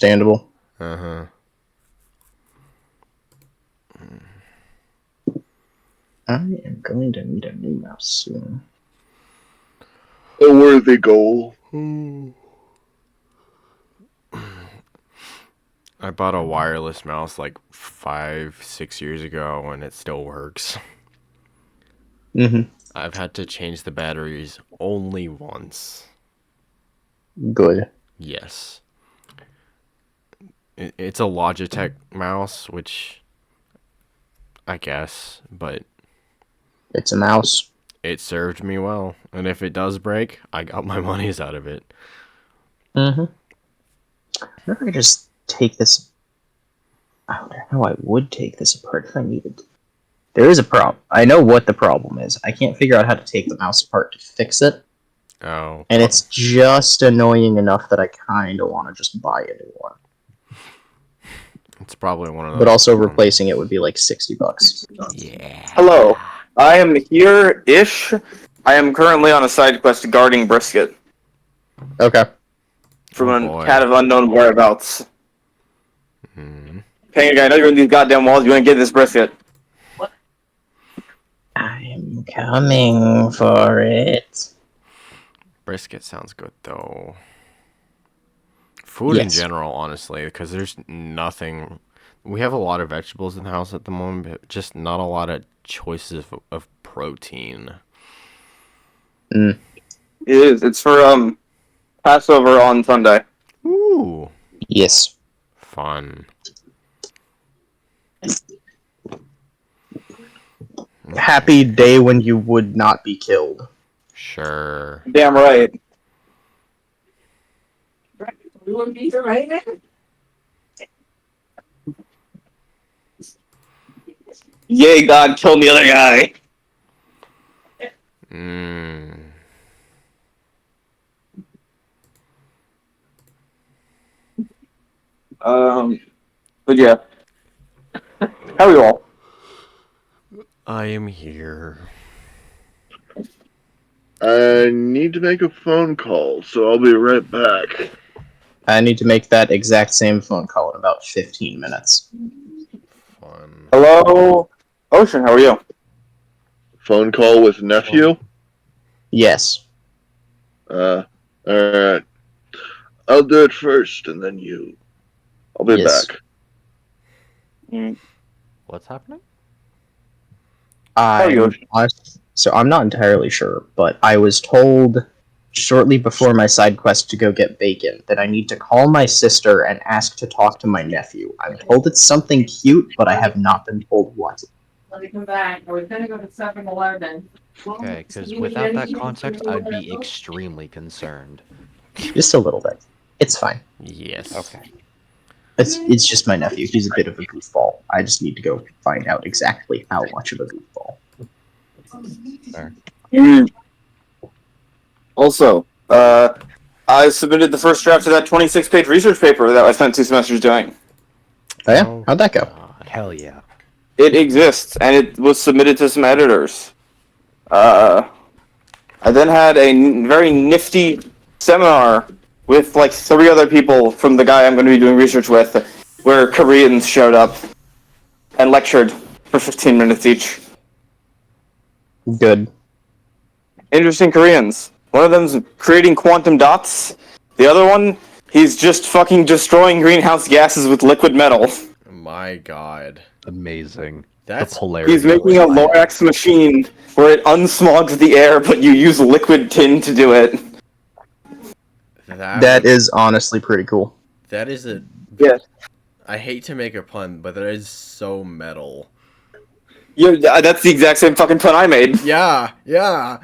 Understandable. Uh-huh. I am going to need a new mouse soon. A worthy goal. I bought a wireless mouse like 5-6 years ago and it still works. Mm-hmm. I've had to change the batteries only once. Good. Yes. It's a Logitech mouse, which I guess, but It's a mouse. it served me well. And if it does break, I got my money's out of it. Mm-hmm. I wonder if I could just take this... I wonder how I would take this apart if I needed to. There is a problem. I know what the problem is. I can't figure out how to take the mouse apart to fix it. Oh. And it's just annoying enough that I kind of want to just buy a new one. It's probably one of those. But also replacing it would be like $60. Yeah. Hello, I am here-ish. I am currently on a side quest guarding Brisket Okay. from Oh, a cat of unknown whereabouts. Hmm. Hey, guy, I know you're in these goddamn walls. You want to get this Brisket? I am coming for it. Brisket sounds good, though. Food in Yes. general, honestly, because there's nothing... We have a lot of vegetables in the house at the moment, but just not a lot of choices of protein. Mm. It is. It's for Passover on Sunday. Ooh. Yes. Fun. Happy day when you would not be killed. Sure. Damn right. We wouldn't be here right now. Yay, God, killed the other guy. Mm. But yeah. How are you all? I am here. I need to make a phone call, so I'll be right back. I need to make that exact same phone call in about 15 minutes. Fun. Hello, Ocean. How are you? Phone call with nephew? Yes. Alright. I'll do it first, and then you. I'll be Yes. back. What's happening? So I'm not entirely sure, but I was told shortly before my side quest to go get bacon that I need to call my sister and ask to talk to my nephew. I'm told it's something cute, but I have not been told what. Let me come back. I was gonna go to 7-Eleven. Okay, because without that context, I'd be extremely concerned. Just a little bit. It's fine. Yes. Okay. It's just my nephew. He's a bit of a goofball. I just need to go find out exactly how much of a goofball. Fair. Also, I submitted the first draft of that 26-page research paper that I spent 2 semesters doing. Oh yeah? How'd that go? God, hell yeah. It exists, and it was submitted to some editors. I then had a very nifty seminar with like 3 other people from the guy I'm going to be doing research with, where Koreans showed up and lectured for 15 minutes each. Good. Interesting Koreans. One of them's creating quantum dots. The other one, he's just fucking destroying greenhouse gases with liquid metal. My God. Amazing. That's the polarity. He's making a Lorax machine where it unsmogs the air, but you use liquid tin to do it. That is honestly pretty cool. That is a... Yes. I hate to make a pun, but that is so metal. Yeah, that's the exact same fucking pun I made. Yeah, yeah.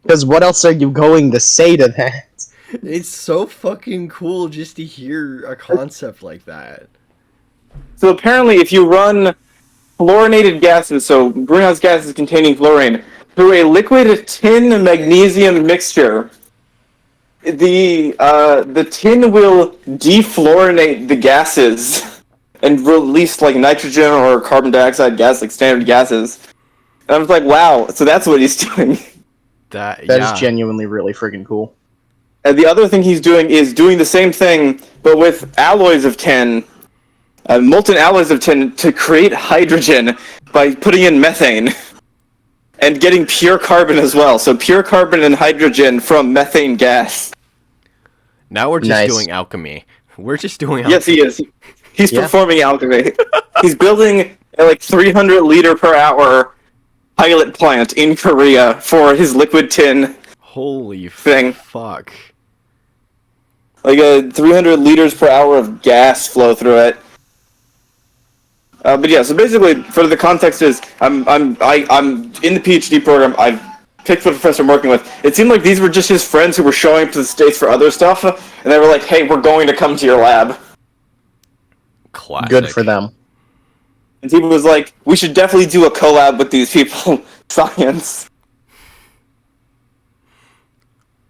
Because what else are you going to say to that? It's so fucking cool just to hear a concept like that. So apparently if you run fluorinated gases, so greenhouse gases containing fluorine, through a liquid tin magnesium mixture, the tin will defluorinate the gases and release like nitrogen or carbon dioxide gas, like standard gases. And I was like, wow, so that's what he's doing. That is genuinely really friggin' cool. And the other thing he's doing is doing the same thing, but with alloys of tin, molten alloys of tin, to create hydrogen by putting in methane. And getting pure carbon as well. So pure carbon and hydrogen from methane gas. Now we're just Nice. doing alchemy. We're just doing alchemy. Yes, he is. He's Yeah. performing alchemy. He's building a 300 liter per hour pilot plant in Korea for his liquid tin. Holy Thing. fuck. Like 300 liters per hour of gas flow through it. But yeah, so basically, for the context is, I'm in the PhD program. I've picked the professor I'm working with. It seemed like these were just his friends who were showing up to the States for other stuff, and they were like, "Hey, we're going to come to your lab." Classic. Good for them. And he was like, "We should definitely do a collab with these people, science."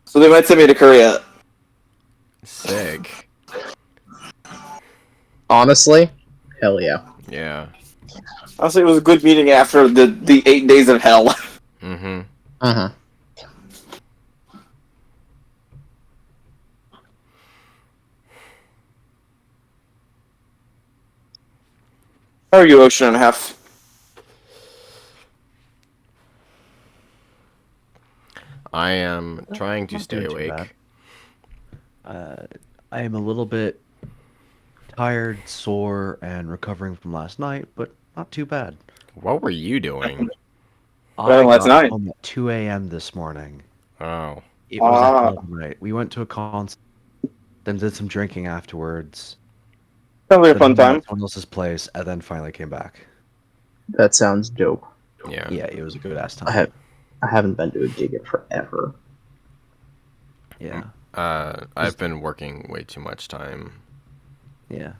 So they might send me to Korea. Sick. Honestly, hell yeah. Yeah. Honestly, it was a good meeting after the 8 days of hell. Mm-hmm. Uh-huh. How are you, Ocean and a Half? I am trying to Not stay doing too awake. I am a little bit tired, sore, and recovering from last night, but not too bad. What were you doing? Well, I last got night. home at 2 a.m. this morning. Oh. It was a Ah. hell of a night. We went to a concert, then did some drinking afterwards. Sounds like a then fun hung out time. at someone else's place, and then finally came back. That sounds dope. Yeah. Yeah, it was a good ass I time. haven't been to a gig in forever. Yeah, I've been working way too much time yeah.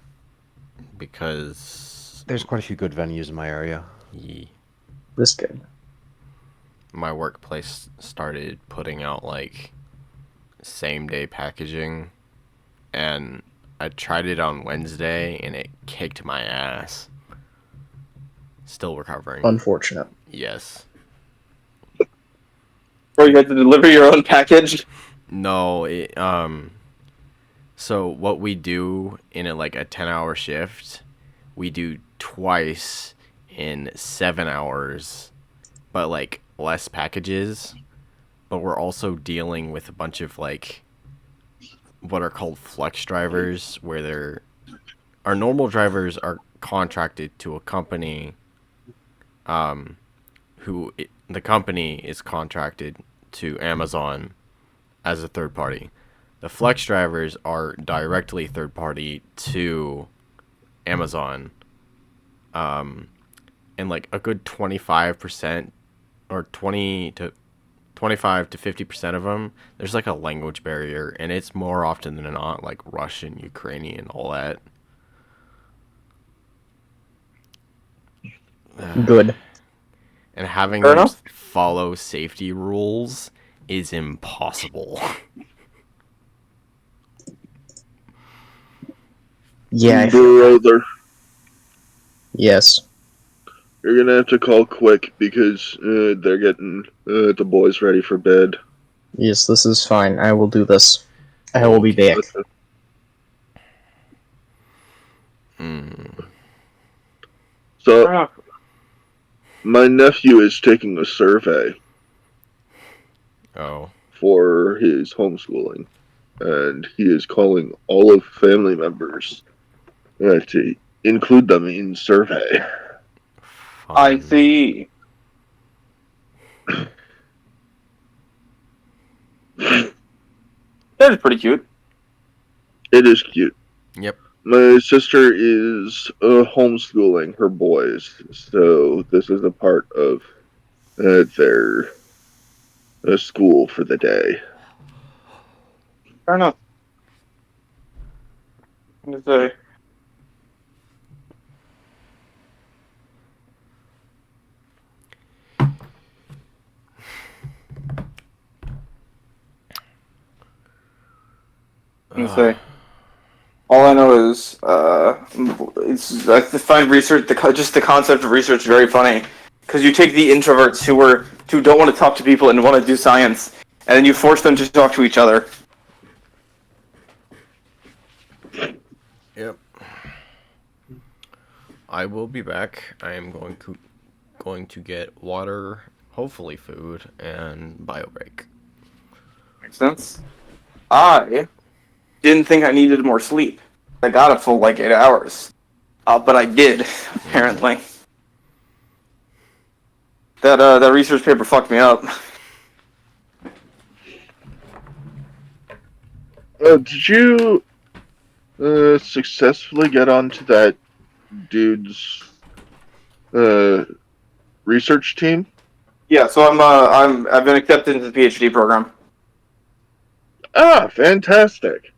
because There's quite a few good venues in my area. This good. my workplace started putting out same day packaging, and I tried it on Wednesday and it kicked my ass. Still recovering. Unfortunate. Yes. Or you had to deliver your own package. No, so what we do in a 10-hour shift, we do twice in 7 hours, but less packages. But we're also dealing with a bunch of what are called flex drivers, where our normal drivers are contracted to a company, the company is contracted to Amazon as a third party. The flex drivers are directly third party to Amazon. And a good 25% or 20 to 25 to 50% of them, there's a language barrier, and it's more often than not Russian, Ukrainian, all that. Good. And having Fair them enough. follow safety rules is impossible. Yeah. I feel- Brother, yes. you're gonna have to call quick because they're getting the boys ready for bed. Yes, this is fine. I will do this. I will be back. So, my nephew is taking a survey Oh. for his homeschooling, and he is calling all of family members to include them in survey. I Fun. see. That is pretty cute. It is cute. Yep. My sister is homeschooling her boys, so this is a part of their school for the day. Fair enough. I'm gonna say. I'm gonna say. All I know is, it's I find research, just the concept of research very funny, because you take the introverts who don't want to talk to people and want to do science, and then you force them to talk to each other. Yep. I will be back. I am going to get water, hopefully food, and bio break. Makes sense. I didn't think I needed more sleep. I got a full like 8 hours, but I did apparently. That research paper fucked me up. Did you successfully get onto that dude's research team? Yeah, so I've been accepted into the PhD program. Ah, fantastic.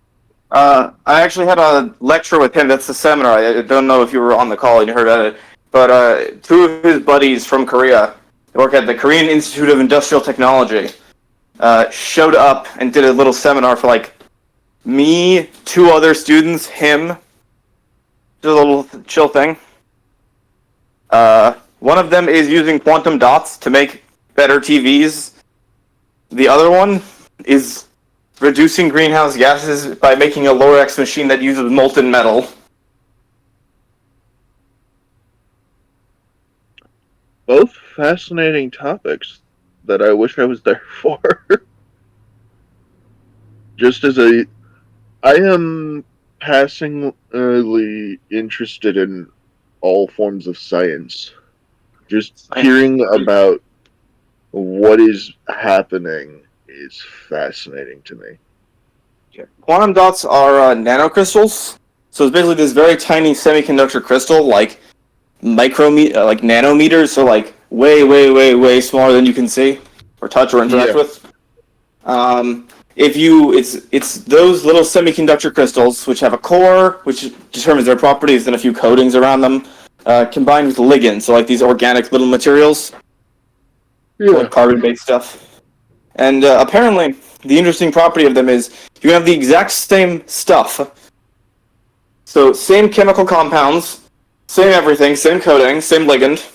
I actually had a lecture with him. That's the seminar. I don't know if you were on the call and you heard about it, but two of his buddies from Korea, they work at the Korean Institute of Industrial Technology, showed up and did a little seminar for like me, 2 other students, him. Just a little chill thing. One of them is using quantum dots to make better TVs. The other one is reducing greenhouse gases by making a Lorex machine that uses molten metal. Both fascinating topics that I wish I was there for. Just as I am passingly interested in all forms of science. Just hearing about what is happening is fascinating to me. Quantum dots are nanocrystals. So it's basically this very tiny semiconductor crystal, like like nanometers, so like way, way, way, way smaller than you can see or touch or interact with. It's those little semiconductor crystals which have a core, which determines their properties, and a few coatings around them, combined with ligands, so like these organic little materials, like carbon-based stuff. And apparently, the interesting property of them is you have the exact same stuff. So same chemical compounds, same everything, same coating, same ligand.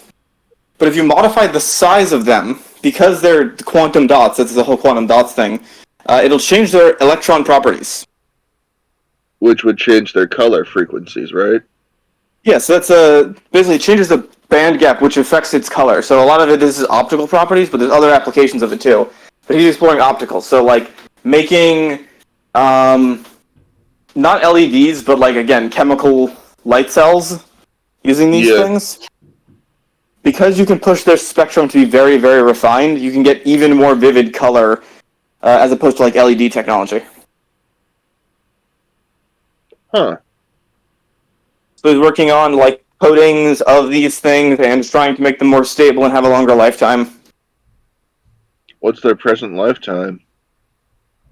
But if you modify the size of them, because they're quantum dots, that's the whole quantum dots thing, it'll change their electron properties. Which would change their color frequencies, right? Yeah, so that's basically changes the band gap, which affects its color. So a lot of it is optical properties, but there's other applications of it too. But he's exploring optical, so like making not LEDs, but like again chemical light cells using these things. Because you can push their spectrum to be very, very refined, you can get even more vivid color as opposed to like LED technology. Huh. So he's working on like coatings of these things and trying to make them more stable and have a longer lifetime. What's their present lifetime?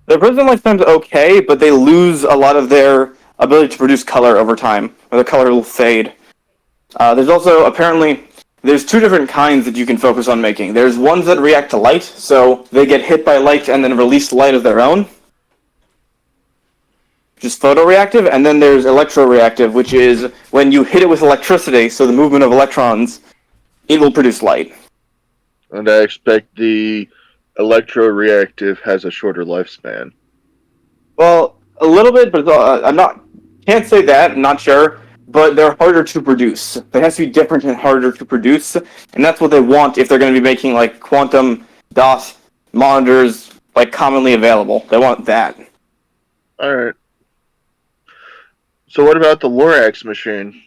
Their present lifetime's okay, but they lose a lot of their ability to produce color over time, or the color will fade. There's also apparently there's 2 different kinds that you can focus on making. There's ones that react to light, so they get hit by light and then release light of their own, which is photoreactive, and then there's electroreactive, which is when you hit it with electricity, so the movement of electrons, it will produce light. And I expect the electroreactive has a shorter lifespan. Well, a little bit, but can't say that, I'm not sure. But they're harder to produce. They have to be different and harder to produce, and that's what they want if they're going to be making like quantum dot monitors like commonly available. They want that. All right. So what about the Lorax machine?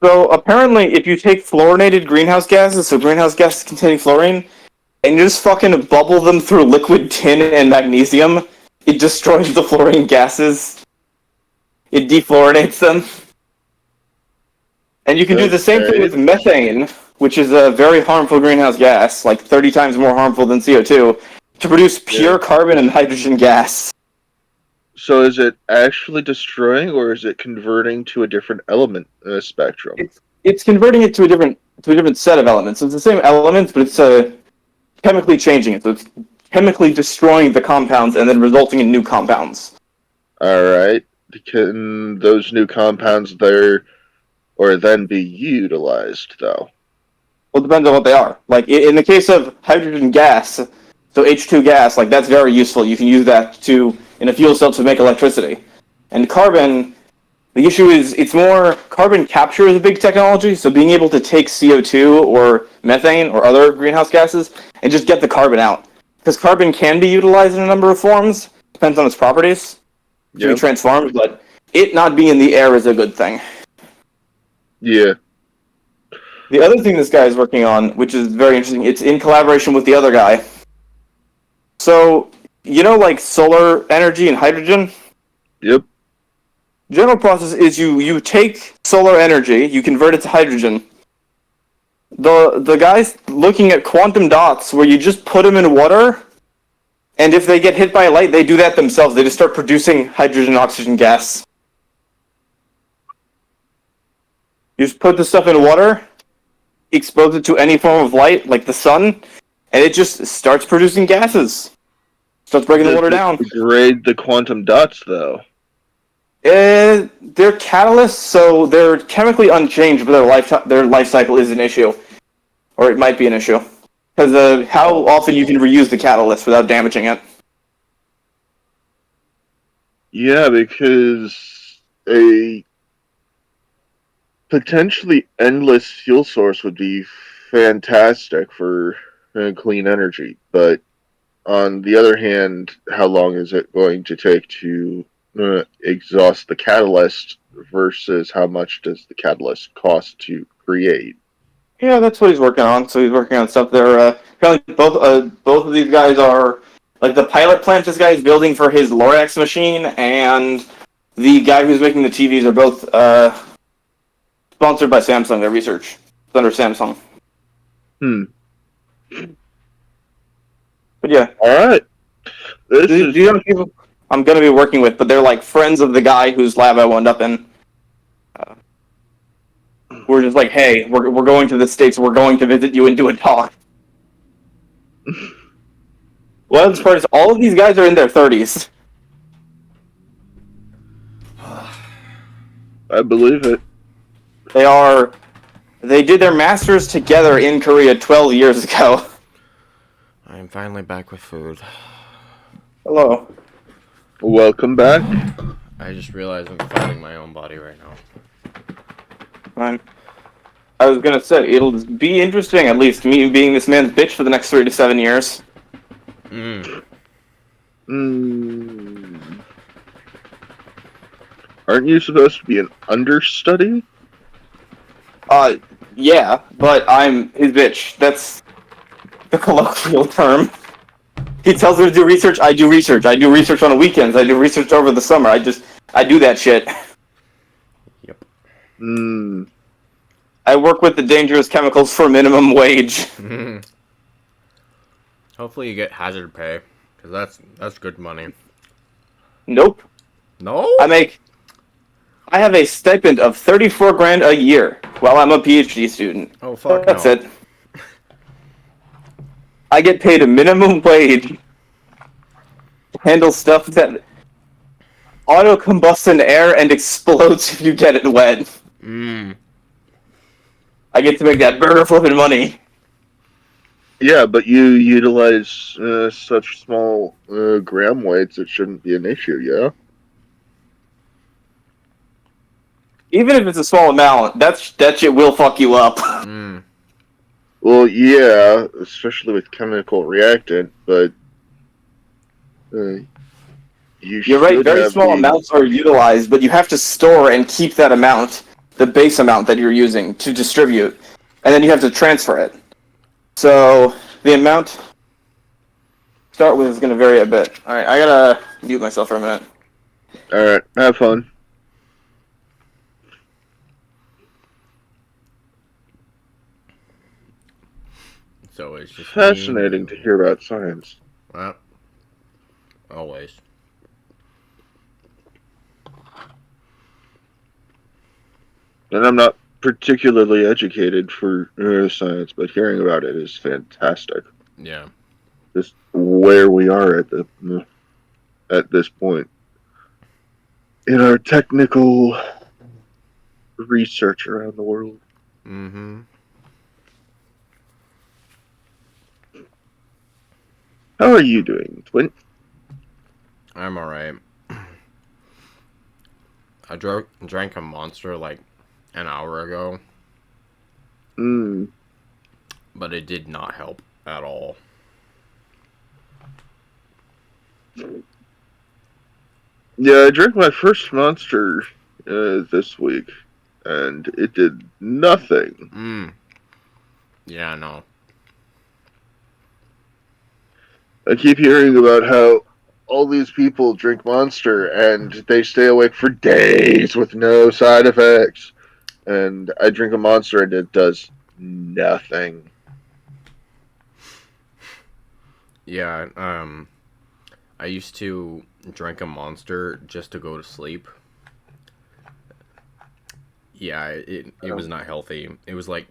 So apparently, if you take fluorinated greenhouse gases, so greenhouse gases containing fluorine, and you just fucking bubble them through liquid tin and magnesium, it destroys the fluorine gases. It defluorinates them. And you can do the same thing with methane, which is a very harmful greenhouse gas, like 30 times more harmful than CO2, to produce pure carbon and hydrogen gas. So is it actually destroying, or is it converting to a different element spectrum? It's converting it to a different set of elements. So it's the same elements, but it's chemically changing it. So it's chemically destroying the compounds and then resulting in new compounds. All right. Can those new compounds then be utilized, though? Well, it depends on what they are. Like, in the case of hydrogen gas, so H2 gas, like, that's very useful. You can use that in a fuel cell to make electricity. And carbon, The issue is it's more carbon capture is a big technology, so being able to take CO2 or methane or other greenhouse gases and just get the carbon out. Because carbon can be utilized in a number of forms, depends on its properties to be Yep. transformed, but it not being in the air is a good thing. Yeah. The other thing this guy is working on, which is very interesting, it's in collaboration with the other guy. So, like solar energy and hydrogen? Yep. General process is you take solar energy, you convert it to hydrogen. The guy's looking at quantum dots where you just put them in water, and if they get hit by light, they do that themselves. They just start producing hydrogen oxygen gas. You just put the stuff in water, expose it to any form of light, like the sun, and it just starts producing gases. Starts breaking the water down. Degrade the quantum dots, though. They're catalysts, so they're chemically unchanged, but their life cycle is an issue, or it might be an issue, because how often you can reuse the catalyst without damaging it. Yeah, because a potentially endless fuel source would be fantastic for clean energy, but on the other hand, how long is it going to take to exhaust the catalyst versus how much does the catalyst cost to create? Yeah, that's what he's working on. So he's working on stuff there. Apparently, both of these guys are like the pilot plant. This guy is building for his Lorax machine, and the guy who's making the TVs are both sponsored by Samsung. Their research it's under Samsung. But yeah, All right. these are people I'm going to be working with, but they're like friends of the guy whose lab I wound up in. We're just like, hey, we're going to the States. We're going to visit you and do a talk. Well, this part is all of these guys are in their 30s. I believe it. They did their masters together in Korea 12 years ago. I am finally back with food. Hello. Welcome back. I just realized I'm fighting my own body right now. Fine. I was gonna say, it'll be interesting, at least, me being this man's bitch for the next 3 to 7 years. Aren't you supposed to be an understudy? Yeah, but I'm his bitch. That's the colloquial term. He tells me to do research, I do research. I do research on the weekends, I do research over the summer. I do that shit. Yep. I work with the dangerous chemicals for minimum wage. Hopefully you get hazard pay, because that's good money. Nope. No? I have a stipend of 34 grand a year while I'm a PhD student. Oh, fuck That's no. it. I get paid a minimum wage to handle stuff that auto-combusts in air and explodes if you get it wet. I get to make that burger flipping money. Yeah, but you utilize such small gram weights, it shouldn't be an issue, yeah? Even if it's a small amount, that shit will fuck you up. Well, yeah, especially with chemical reactant, but You're right, very small amounts are utilized, but you have to store and keep that amount, the base amount that you're using, to distribute. And then you have to transfer it. So, the amount to start with is going to vary a bit. Alright, I gotta mute myself for a minute. Alright, have fun. So it's just Fascinating to hear about science. Well, always. And I'm not particularly educated for science, but hearing about it is fantastic. Yeah. Just where we are at this point in our technical research around the world. How are you doing, Twin? I'm alright. I drank a Monster like an hour ago, Mm. but it did not help at all. Yeah, I drank my first Monster this week, and it did nothing. Yeah, no. I keep hearing about how all these people drink Monster and they stay awake for days with no side effects. And I drink a Monster and it does nothing. Yeah, I used to drink a Monster just to go to sleep. Yeah, it was not healthy. It was like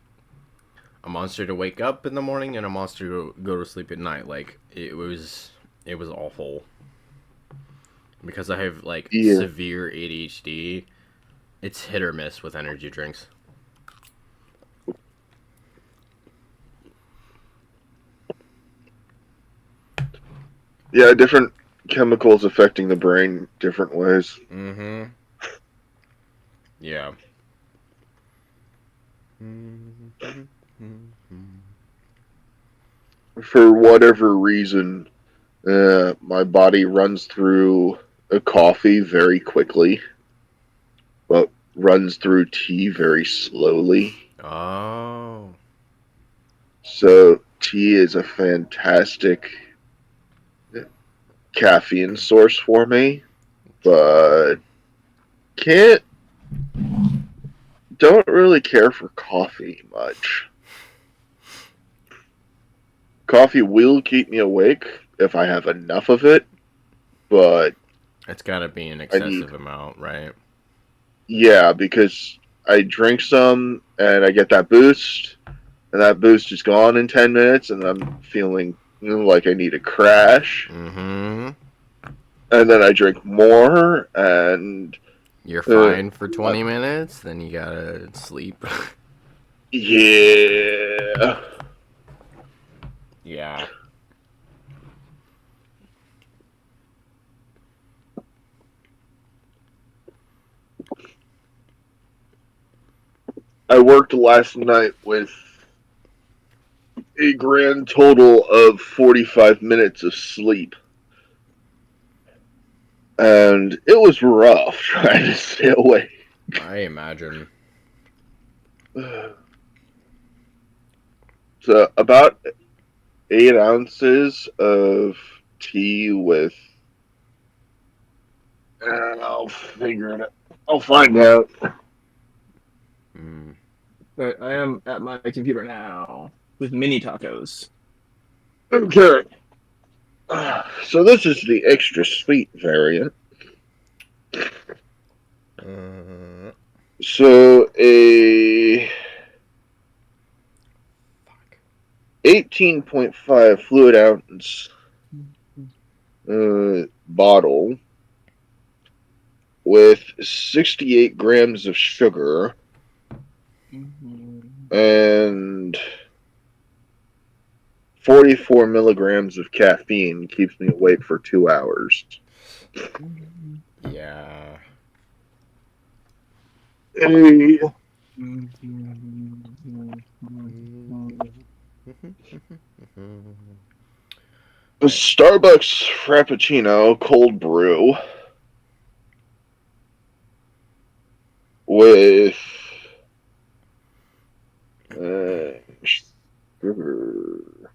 a Monster to wake up in the morning and a Monster to go to sleep at night. Like it was awful. Because I have like Yeah. severe ADHD, it's hit or miss with energy drinks. Yeah, different chemicals affecting the brain different ways. Mm-hmm. Yeah. For whatever reason, my body runs through a coffee very quickly, but runs through tea very slowly. Oh. So tea is a fantastic caffeine source for me, but can't don't really care for coffee much. Coffee will keep me awake if I have enough of it, but It's gotta be an I need excessive amount, right? yeah, because I drink some and I get that boost, and that boost is gone in 10 minutes, and I'm feeling like I need a crash, Mm-hmm. and then I drink more, and You're uh, fine for 20 minutes, then you gotta sleep. yeah. Yeah. I worked last night with a grand total of 45 minutes of sleep. And it was rough trying to stay awake. I imagine. So, about 8 ounces of tea with. I'll figure it out. I'll find out. Mm. But I am at my computer now with mini tacos. Okay. So, this is the extra sweet variant. Uh, So, a fuck. 18.5 fluid ounce bottle with 68 grams of sugar and 44 milligrams of caffeine keeps me awake for 2 hours. Yeah. A Starbucks Frappuccino cold brew with sugar.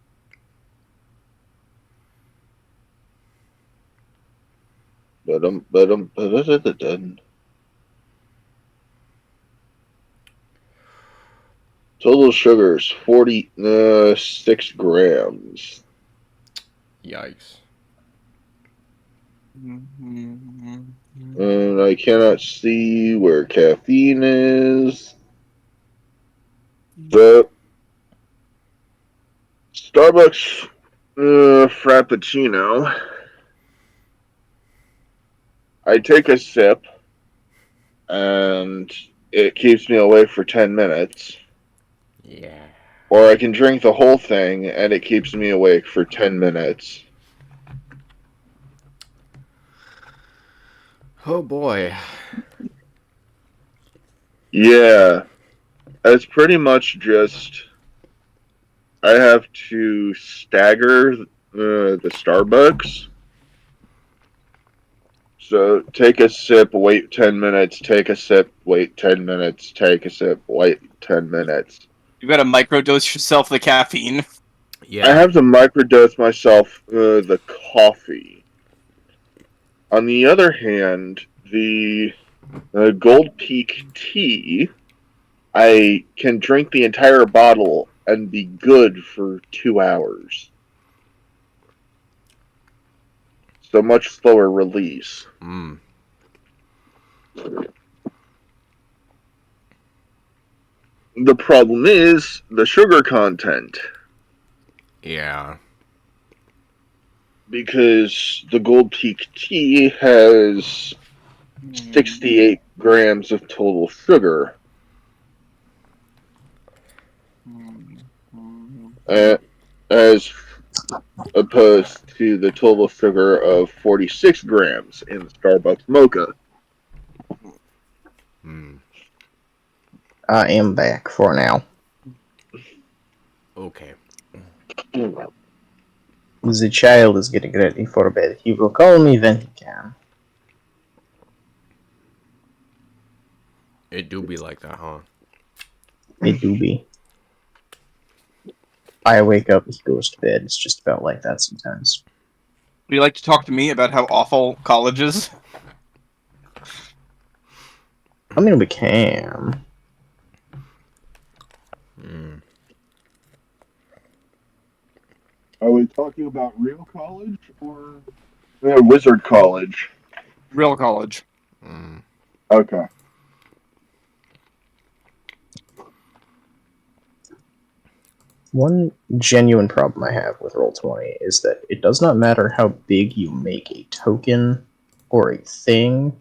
Total sugar is 46 grams. Yikes. And I cannot see where caffeine is. The Starbucks Frappuccino. I take a sip and it keeps me awake for 10 minutes. Yeah. Or I can drink the whole thing and it keeps me awake for 10 minutes. Oh boy. Yeah, it's pretty much just I have to stagger the Starbucks. So take a sip, wait 10 minutes, take a sip, wait 10 minutes, take a sip, wait 10 minutes. You gotta microdose yourself the caffeine. I Yeah. have to microdose myself the coffee. On the other hand, the Gold Peak tea, I can drink the entire bottle and be good for 2 hours. So much slower release. Mm. The problem is the sugar content. Yeah. Because the Gold Peak tea has 68 grams of total sugar. As opposed to the total sugar of 46 grams in the Starbucks mocha. Mm. I am back for now. Okay. The child is getting ready for bed. He will call me when he can. It do be like that, huh? It do be. I wake up, he goes to bed. It's just about like that sometimes. Would you like to talk to me about how awful college is? I mean, we can. Mm. Are we talking about real college or wizard college? Real college. Mm. Okay. One genuine problem I have with Roll20 is that it does not matter how big you make a token or a thing,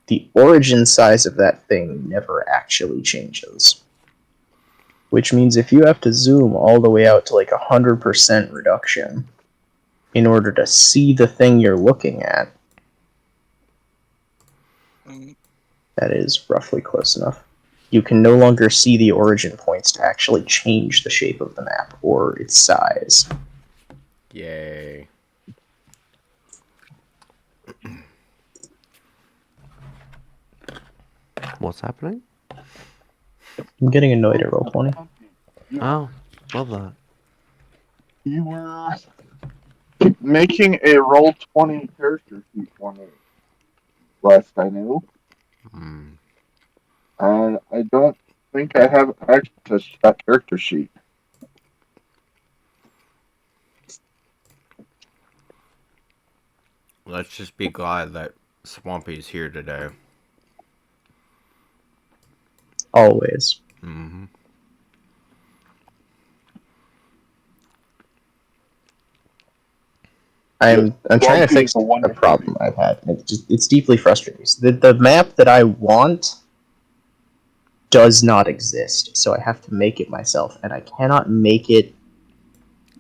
the origin size of that thing never actually changes. Which means if you have to zoom all the way out to like 100% reduction in order to see the thing you're looking at, that is roughly close enough. You can no longer see the origin points to actually change the shape of the map or its size. Yay. What's happening? I'm getting annoyed at Roll20. Oh, love that. You were making a Roll20 character sheet for me last I knew, Mm. and I don't think I have access to that character sheet. Let's just be glad that Swampy's here today. Always. Mm-hmm. I'm trying to fix a problem I've had. It's deeply frustrating. The map that I want does not exist, so I have to make it myself, and I cannot make it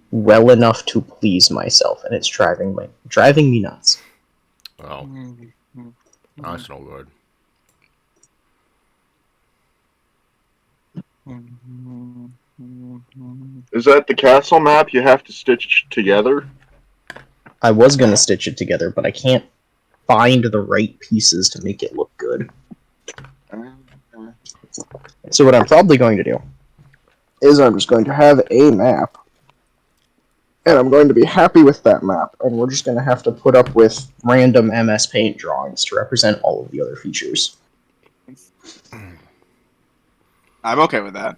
well enough to please myself, and it's driving me nuts. Well, that's no good. Is that the castle map you have to stitch together? I was gonna stitch it together, but I can't find the right pieces to make it look good. So what I'm probably going to do is I'm just going to have a map, and I'm going to be happy with that map, and we're just going to have to put up with random MS Paint drawings to represent all of the other features. I'm okay with that.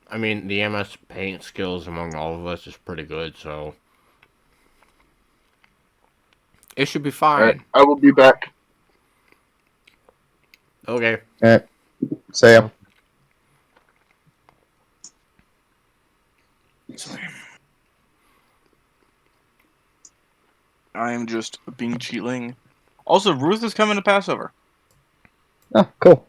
I mean, the MS Paint skills among all of us is pretty good, so it should be fine. Alright, I will be back. Okay. Alright. So yeah. I am just being cheatling. Also, Ruth is coming to Passover. Oh, cool.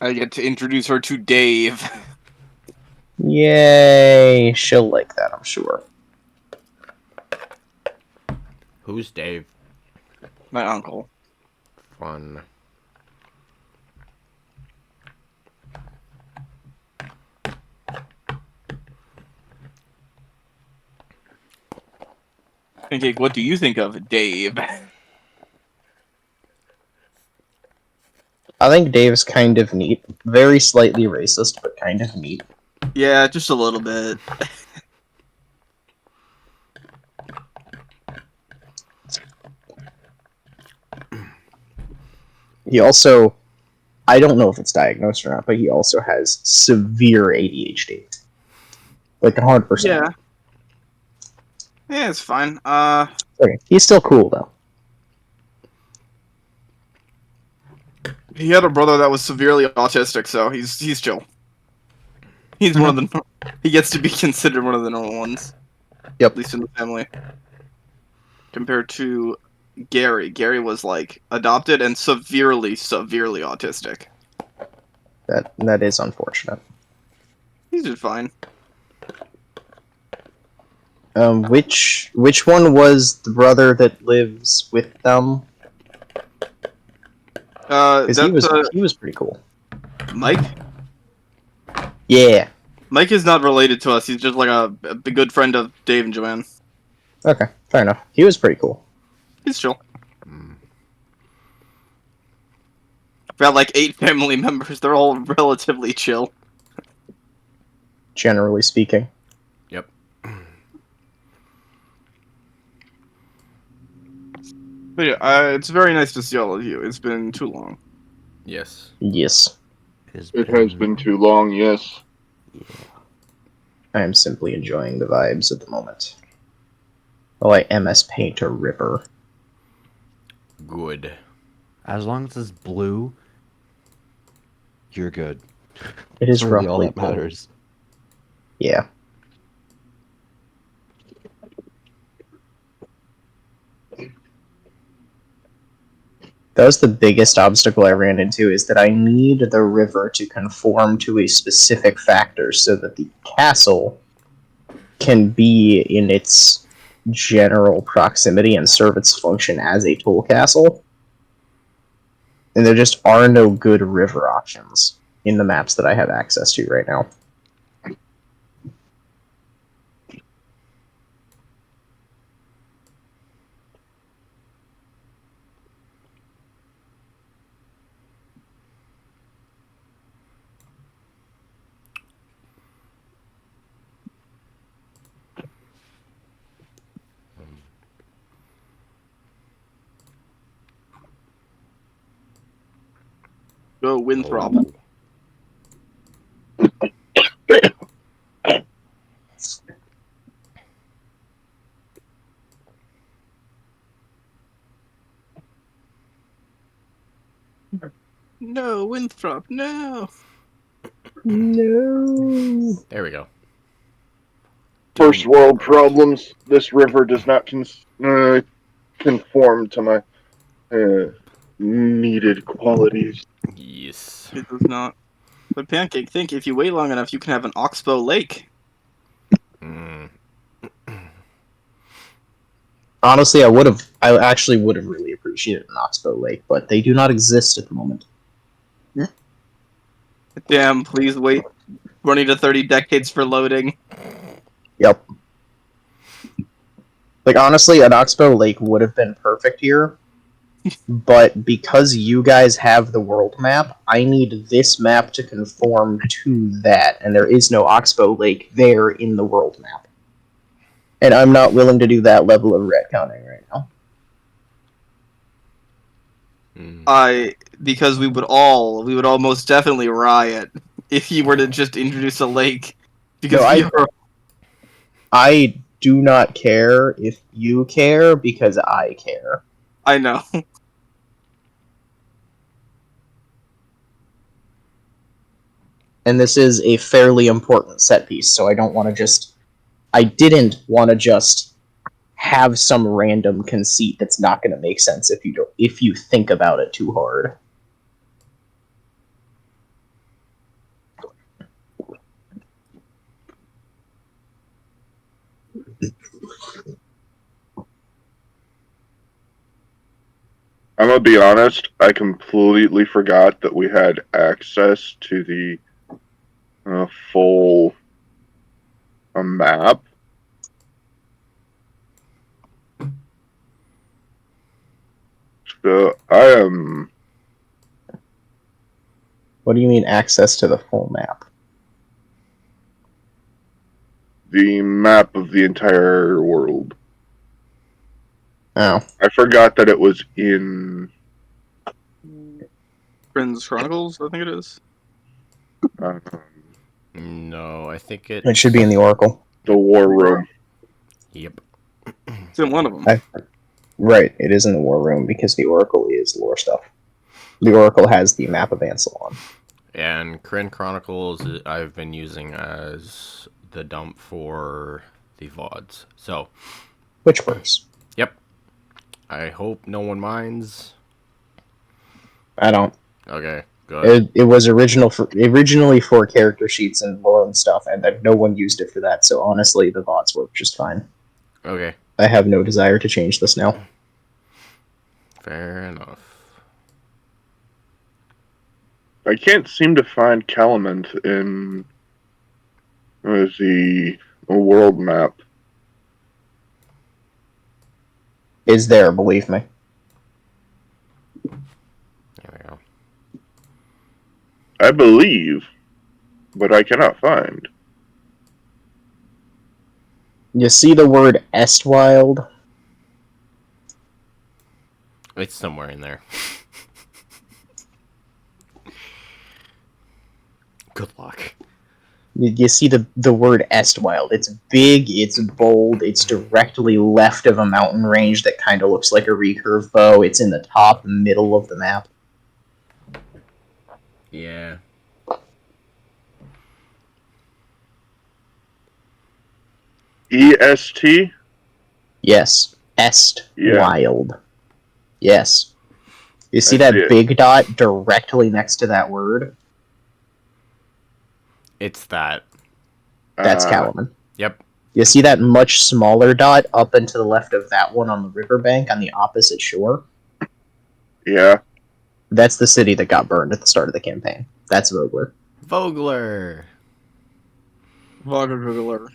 I get to introduce her to Dave. Yay! She'll like that, I'm sure. Who's Dave? My uncle. Fun. Pancake, what do you think of Dave? I think Dave's kind of neat. Very slightly racist, but kind of neat. Yeah, just a little bit. He also, I don't know if it's diagnosed or not, but he also has severe ADHD. Like 100%. Yeah. Yeah, it's fine. Okay. He's still cool, though. He had a brother that was severely autistic, so he's chill. He's one of the. He gets to be considered one of the normal ones. Yep. At least in the family. Compared to Gary. Gary was like adopted and severely autistic. That is unfortunate. He's just fine. Which one was the brother that lives with them? Because That's he was pretty cool. Mike. Yeah. Mike is not related to us. He's just like a good friend of Dave and Joanne. Okay, fair enough. He was pretty cool. He's chill. We got like 8 family members. They're all relatively chill. Generally speaking. Yep. But yeah, it's very nice to see all of you. It's been too long. Yes. Yes. It has been too long, yes. I am simply enjoying the vibes at the moment. While I MS Paint a river. Good. As long as it's blue, you're good. It is That's really all roughly that matters. Yeah. That was the biggest obstacle I ran into, is that I need the river to conform to a specific factor so that the castle can be in its general proximity and serve its function as a toll castle. And there just are no good river options in the maps that I have access to right now. Go Winthrop. No, Winthrop, no. No. There we go. First world problems. This river does not conform to my needed qualities. Yes. It does not. But Pancake, think if you wait long enough, you can have an Oxbow Lake. Mm. Honestly, I actually would have really appreciated an Oxbow Lake, but they do not exist at the moment. Damn, please wait 20 to 30 decades for loading. Yep. Like, honestly, an Oxbow Lake would have been perfect here, but because you guys have the world map, I need this map to conform to that, and there is no Oxbow Lake there in the world map. And I'm not willing to do that level of retconning right now. Because we would all most definitely riot if you were to just introduce a lake. Because No, I do not care if you care, because I care. I know. And this is a fairly important set piece, so I didn't want to just have some random conceit that's not going to make sense if you think about it too hard. I'm gonna be honest. I completely forgot that we had access to the full map. So I am. What do you mean access to the full map? The map of the entire world. Oh, I forgot that it was in Kryn's Chronicles, I think it is. um, No, I think it should be in the Oracle. the war room. Yep. It's in one of them. Right, it is in the War Room because the Oracle is lore stuff. The Oracle has the map of Ansalon. And Krynn Chronicles I've been using as the dump for the VODs. So, Which works. yep. I hope no one minds. I don't. Okay, good. It was originally for character sheets and lore and stuff, and that no one used it for that, so honestly, the VODs work just fine. Okay, I have no desire to change this now. fair enough. I can't seem to find Calamant in the world map. Is there, believe me. There we go. I believe, but I cannot find. You see the word Estwild? It's somewhere in there. Good luck. You see the word Estwild. It's big, it's bold, it's directly left of a mountain range that kind of looks like a recurve bow. It's in the top middle of the map. Yeah. EST? Yes. Estwild. Yes. You see I that see it. big dot directly next to that word? It's that. That's Calaman. Yep. You see that much smaller dot up and to the left of that one on the riverbank on the opposite shore? Yeah. That's the city that got burned at the start of the campaign. That's Vogler. Vogler. Vogler.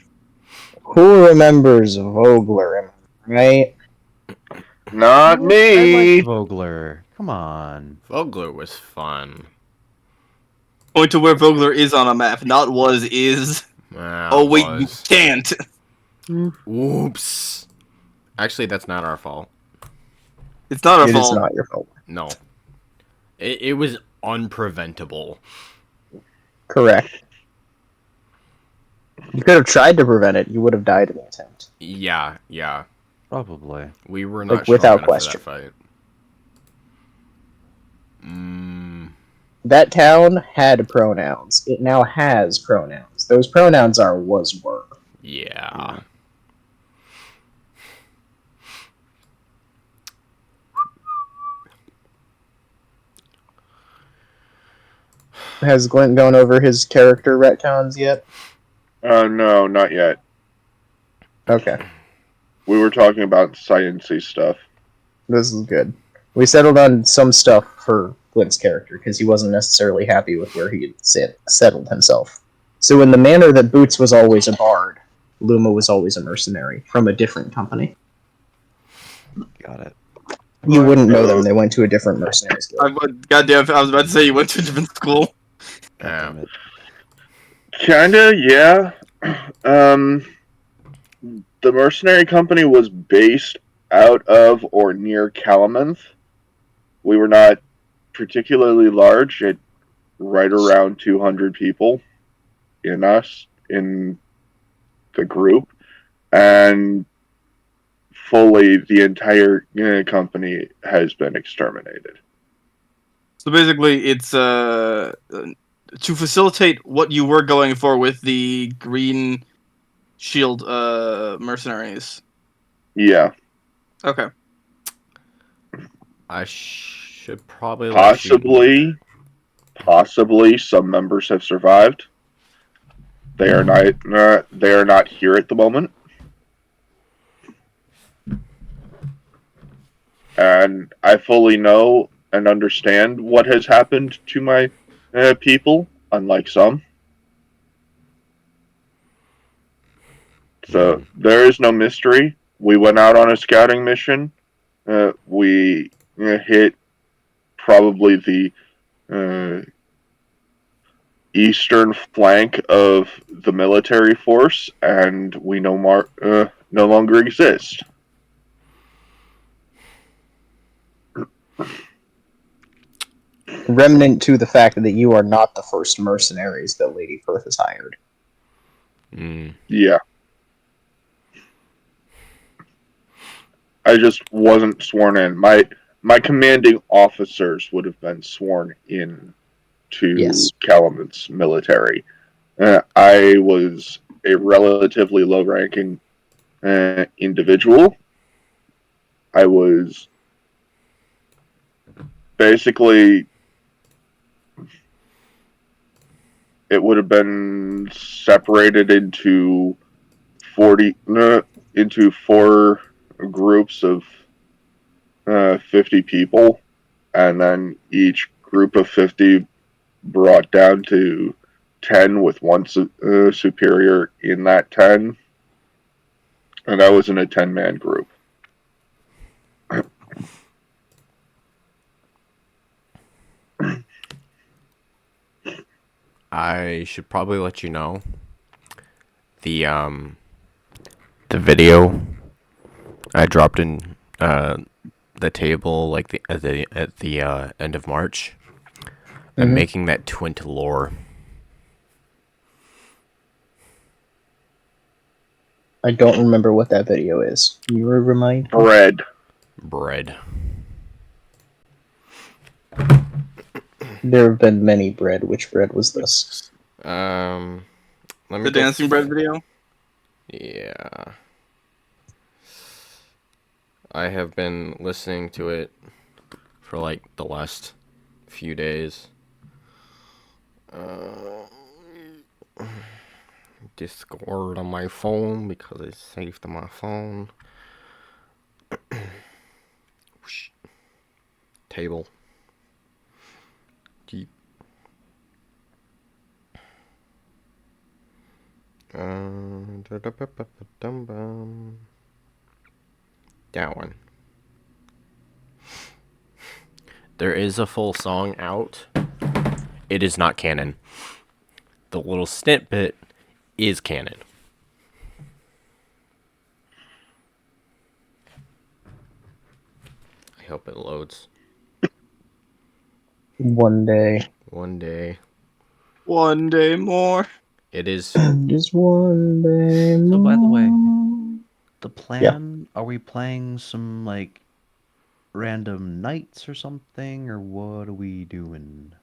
Who remembers Vogler, am I right? Not I me. liked Vogler. Come on. Vogler was fun. Point to where Vogler is on a map, not was, is. Oh, wait, you Was. can't. Oops. Actually, that's not our fault. It's not our It is fault. not your fault. No. It was unpreventable. Correct. You could have tried to prevent it. You would have died in the attempt. Yeah. Probably. We were not Like, without strong enough question. for that fight. That town had pronouns. It now has pronouns. Those pronouns are was, were. Yeah. Has Glenn gone over his character retcons yet? No, not yet. Okay. We were talking about sciencey stuff. This is good. We settled on some stuff for Glint's character, because he wasn't necessarily happy with where he had settled himself. So in the manner that Boots was always a bard, Luma was always a mercenary, from a different company. Got it. You wouldn't know them, they went to a different mercenaries guild. Goddamn, I was about to say you went to a different school. Yeah. Damn it. Kinda, yeah. The mercenary company was based out of or near Calamouth. We were not particularly large, at right around 200 people in the group, and fully the entire company has been exterminated. So basically, it's to facilitate what you were going for with the green shield mercenaries. Yeah, Okay. I should probably let you... possibly some members have survived. They are not here at the moment. and I fully know and understand what has happened to my people, unlike some. So there is no mystery. We went out on a scouting mission. We hit probably the eastern flank of the military force, and we no longer exist. Remnant to the fact that you are not the first mercenaries that Lady Firth has hired. Yeah. I just wasn't sworn in. My commanding officers would have been sworn in to Yes. Calamit's military. I was a relatively low-ranking individual. I was basically, it would have been separated into 40 into 4 groups of 50 people, and then each group of 50 brought down to 10 with one superior in that 10, and I was in a 10-man group. I should probably let you know the video I dropped in the table like at the end of March. I'm making that twin to lore. I don't remember what that video is. Can you remind me? Bread. There have been many bread. Which bread was this? Let me The dancing bread video? Yeah. I have been listening to it for like the last few days. Discord on my phone because it's saved on my phone. Table. Keep. That one. There is a full song out. It is not canon. The little snippet is canon. I hope it loads. One day. One day. One day more. It is. Just one day more. So, by the way, the plan, are we playing some, like, random nights or something, or what are we doing?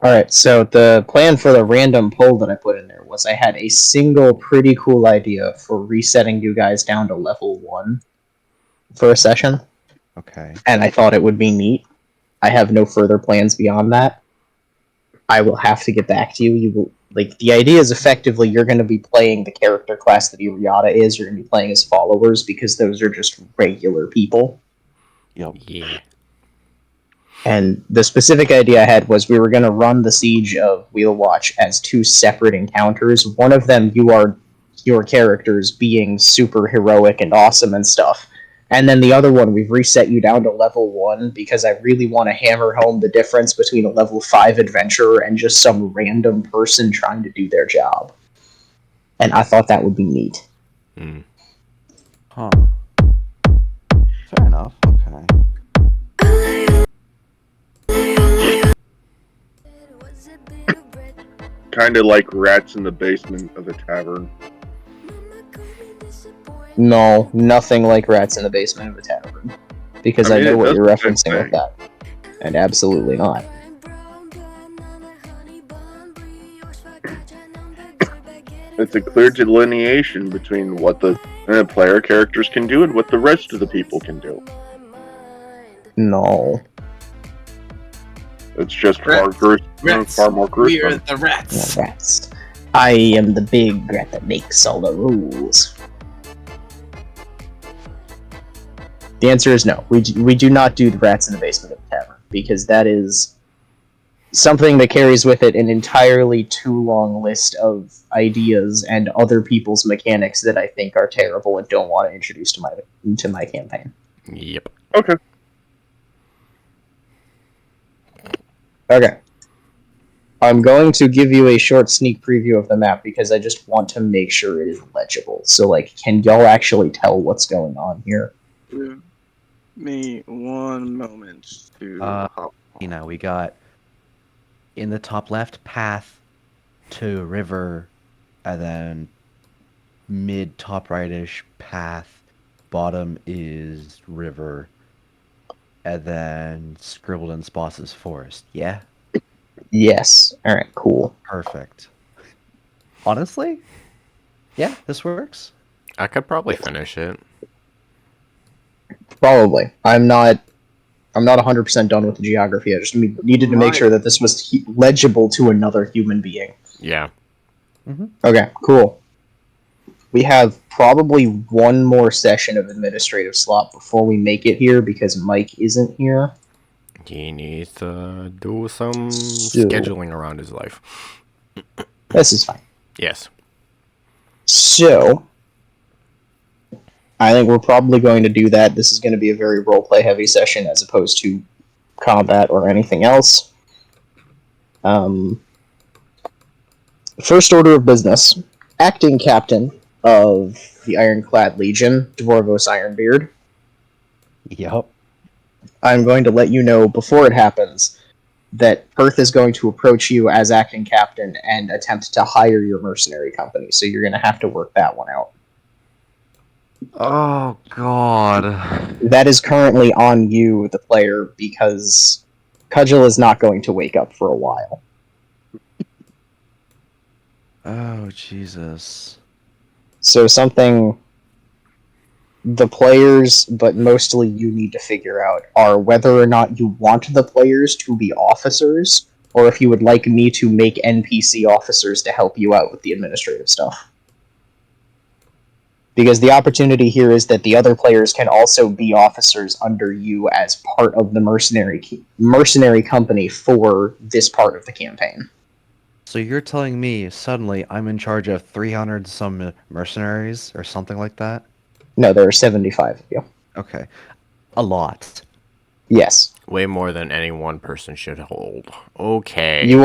Alright, so the plan for the random poll that I put in there was I had a single pretty cool idea for resetting you guys down to level 1 for a session. Okay. And I thought it would be neat. I have no further plans beyond that. I will have to get back to you. You will, like, the idea is effectively you're going to be playing the character class that Uriata is. You're going to be playing as followers because those are just regular people. Yep. Yeah. And the specific idea I had was we were going to run the Siege of Wheelwatch as 2 separate encounters. One of them, you are your characters being super heroic and awesome and stuff. And then the other one, we've reset you down to level 1 because I really want to hammer home the difference between a level 5 adventurer and just some random person trying to do their job. And I thought that would be neat. Huh. Fair enough, okay. Kind of like rats in the basement of a tavern. No, nothing like rats in the basement of a tavern. Because I know what you're referencing with that. And absolutely not. It's a clear delineation between what the player characters can do and what the rest of the people can do. No. It's just far more We are gruesome. the rats. Yeah, rats. I am the big rat that makes all the rules. The answer is no. We do not do the rats in the basement of the tavern, because that is something that carries with it an entirely too long list of ideas and other people's mechanics that I think are terrible and don't want to introduce to my campaign. Yep. Okay. Okay. I'm going to give you a short sneak preview of the map because I just want to make sure it is legible. So, like, can y'all actually tell what's going on here? Give me one moment to hop. You know, we got in the top left path to river, and then mid top rightish path, bottom is river, and then scribbled in spots is forest. Yeah, Yes. Alright, cool. perfect. Honestly, yeah, this works. I could probably finish it. Probably. I'm not 100% done with the geography. I just needed to make Right. sure that this was legible to another human being. Yeah. Okay, cool. We have probably one more session of administrative slot before we make it here because Mike isn't here. He needs to do some So- scheduling around his life. This is fine. Yes. So, I think we're probably going to do that. This is going to be a very roleplay heavy session as opposed to combat or anything else. First order of business. Acting captain of the Ironclad Legion, Dvorvos Ironbeard. Yep. I'm going to let you know before it happens that Perth is going to approach you as acting captain and attempt to hire your mercenary company. So you're going to have to work that one out. Oh God. That is currently on you, the player, because Cudgel is not going to wake up for a while. Oh Jesus. So something the players, but mostly you need to figure out, are whether or not you want the players to be officers, or if you would like me to make NPC officers to help you out with the administrative stuff. Because the opportunity here is that the other players can also be officers under you as part of the mercenary company for this part of the campaign. So you're telling me suddenly I'm in charge of 300 some mercenaries or something like that? No, there are 75 of you. Okay. A lot. Yes. Way more than any one person should hold. Okay. You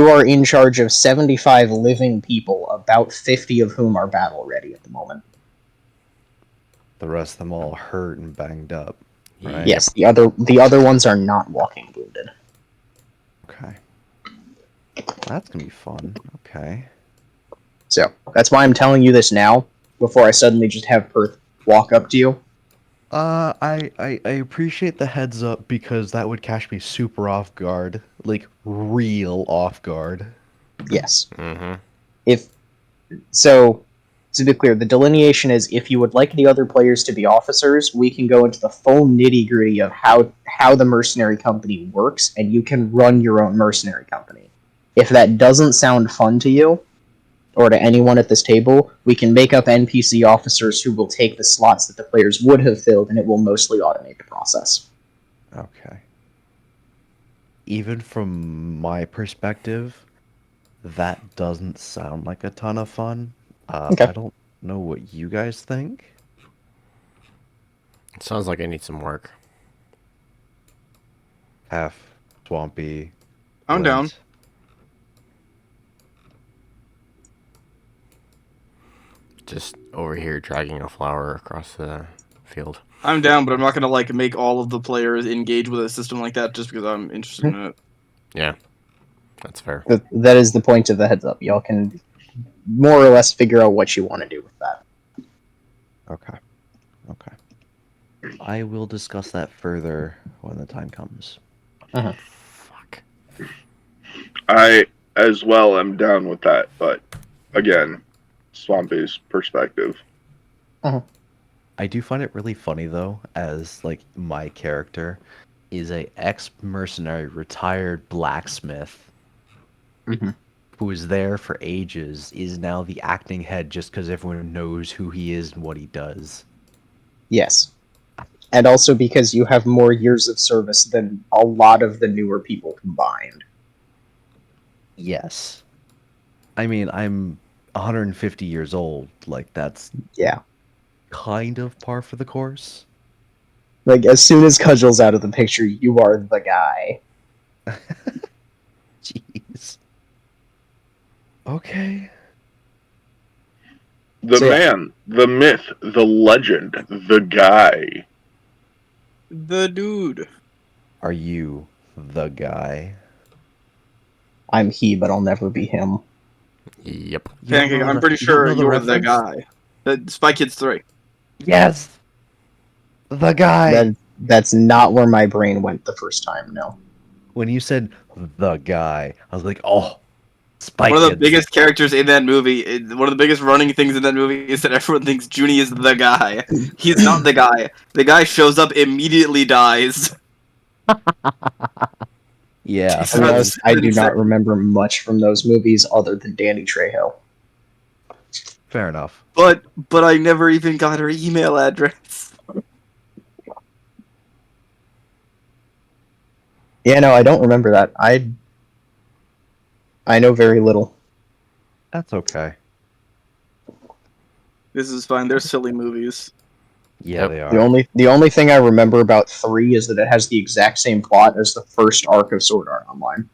are in charge of 75 living people, about 50 of whom are battle ready at the moment. The rest of them all hurt and banged up. Right? Yes, the other ones are not walking wounded. Okay. That's gonna be fun. Okay. So, that's why I'm telling you this now, before I suddenly just have Perth walk up to you. I appreciate the heads up because that would catch me super off guard. Like, real off guard. Yes. Mm-hmm. So, to be clear, the delineation is if you would like the other players to be officers, we can go into the full nitty-gritty of how the mercenary company works, and you can run your own mercenary company. If that doesn't sound fun to you, or to anyone at this table, we can make up NPC officers who will take the slots that the players would have filled, and it will mostly automate the process. Okay. Even from my perspective, that doesn't sound like a ton of fun. Okay. I don't know what you guys think. It sounds like I need some work. Half swampy. I'm down. woods. Just over here dragging a flower across the field. I'm down, but I'm not gonna like make all of the players engage with a system like that just because I'm interested in it. Yeah. That's fair. That is the point of the heads up. Y'all can more or less figure out what you want to do with that. Okay. Okay. I will discuss that further when the time comes. Fuck. I, as well, am down with that, but again, Swampy's perspective. I do find it really funny though, as like my character is a ex-mercenary retired blacksmith. Mhm. who was there for ages, is now the acting head just because everyone knows who he is and what he does. Yes. And also because you have more years of service than a lot of the newer people combined. Yes. I mean, I'm 150 years old. Like, that's Yeah. kind of par for the course. Like, as soon as Cudgel's out of the picture, you are the guy. Jeez. Okay. The So, yeah. man, the myth, the legend, the guy. The dude. Are you the guy? I'm he, but I'll never be him. Yep. You don't Pancake, know the I'm pretty you don't sure know the you're the reference? guy. Spy Kids 3. Yes! The guy! That's not where my brain went the first time, no. When you said the guy, I was like, oh, Spy One of the Kids. biggest characters in that movie, one of the biggest running things in that movie is that everyone thinks Junie is the guy. He's not the guy. The guy shows up, immediately dies. Yeah. Jesus. To be honest, I do Insane. not remember much from those movies other than Danny Trejo. Fair enough. But I never even got her email address. Yeah, no, I don't remember that. I know very little. That's okay. This is fine. They're silly movies. Yeah, Yep. they The are. only thing I remember about 3 is that it has the exact same plot as the first arc of Sword Art Online.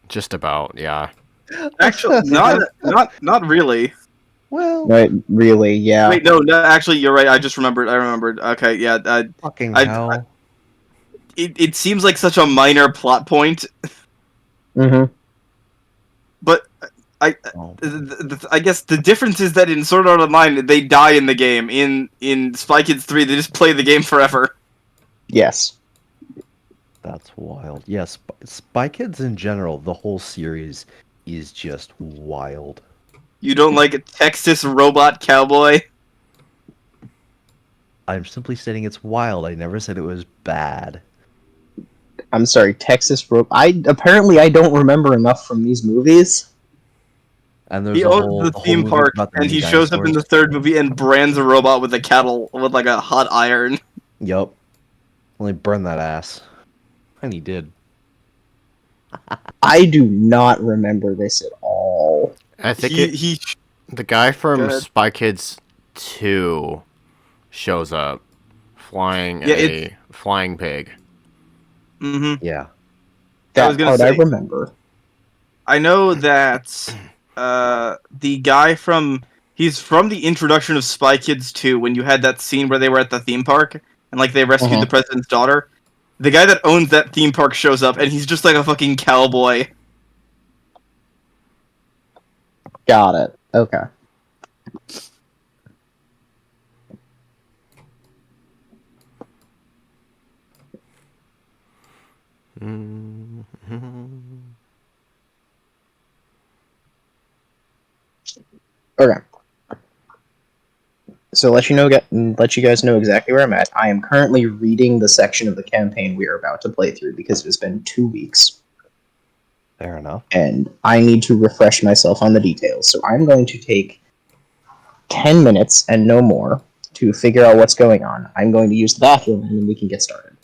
Just about, yeah. Actually, not really. Well, Right, really, yeah. Wait, no, actually, you're right. I just remembered. I remembered. Okay, yeah. fucking I- hell. It seems like such a minor plot point, Mm-hmm. but Oh. I guess the difference is that in Sword Art Online they die in the game. In Spy Kids 3 they just play the game forever. Yes. That's wild. Yes, Spy Kids in general, the whole series is just wild. You don't like a Texas robot cowboy? I'm simply stating it's wild. I never said it was bad. I'm sorry, Texas Rope. I don't remember enough from these movies. And there's He a owns whole, the the whole theme movie park, about the and mini he shows up in the dinosaurs. third movie and brands a robot with like a hot iron. Yup. Only burn that ass. And he did. I do not remember this at all. I think He the guy Go from ahead. Spy Kids 2 shows up flying Yeah, a flying pig. Mm-hmm. Yeah. That was gonna part I say- remember. I know that the guy he's from the introduction of Spy Kids 2 when you had that scene where they were at the theme park and like they rescued Uh-huh. the president's daughter. The guy that owns that theme park shows up and he's just like a fucking cowboy. Got it. Okay. Okay. So let you guys know exactly where I'm at. I am currently reading the section of the campaign we are about to play through because it has been 2 weeks, Fair enough. and I need to refresh myself on the details. So I'm going to take 10 minutes and no more to figure out what's going on. I'm going to use the bathroom, and then we can get started.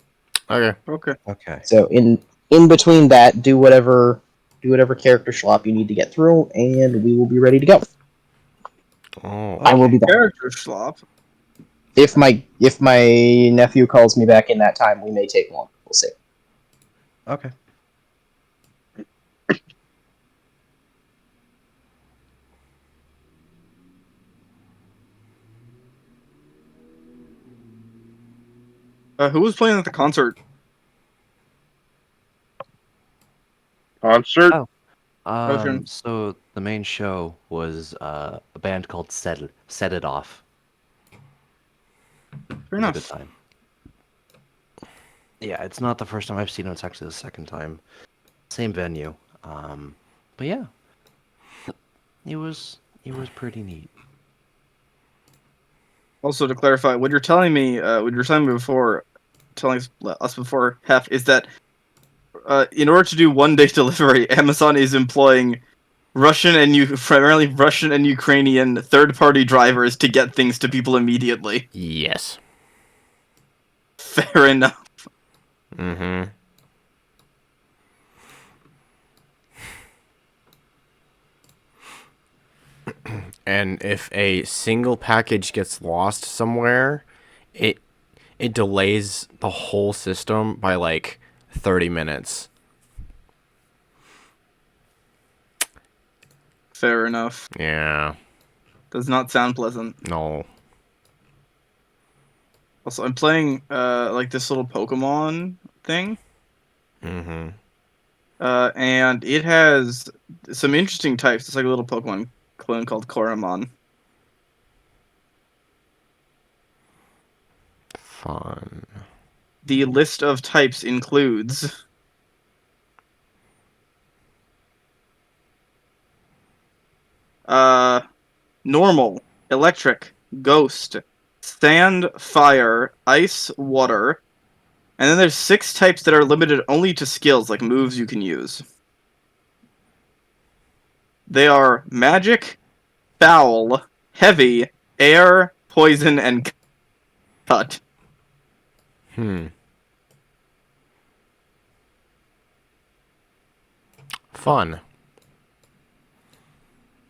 Okay. Okay. Okay. So in between that, do whatever character schlop you need to get through, and we will be ready to go. Oh, I will be back. Character slop. If my nephew calls me back in that time, we may take longer. We'll see. Okay. Who was playing at the concert? Concert? Oh. Okay. So the main show was a band called Set It Off. Fair It was a enough. good time. Yeah, it's not the first time I've seen it. It's actually the second time. Same venue. But yeah, it was pretty neat. Also, to clarify, what you're telling me before, telling us before, Hef, is that in order to do one-day delivery, Amazon is employing primarily Russian and Ukrainian third-party drivers to get things to people immediately. Yes. Fair enough. Mm-hmm. And if a single package gets lost somewhere, it delays the whole system by like 30 minutes. Fair enough. Yeah. Does not sound pleasant. No. Also, I'm playing like this little Pokemon thing, Mm-hmm. and it has some interesting types. It's like a little Pokemon clone called Koromon. Fun. The list of types includes normal, electric, ghost, sand, fire, ice, water, and then there's 6 types that are limited only to skills, like moves you can use. They are magic, foul, heavy, air, poison, and cut. Fun.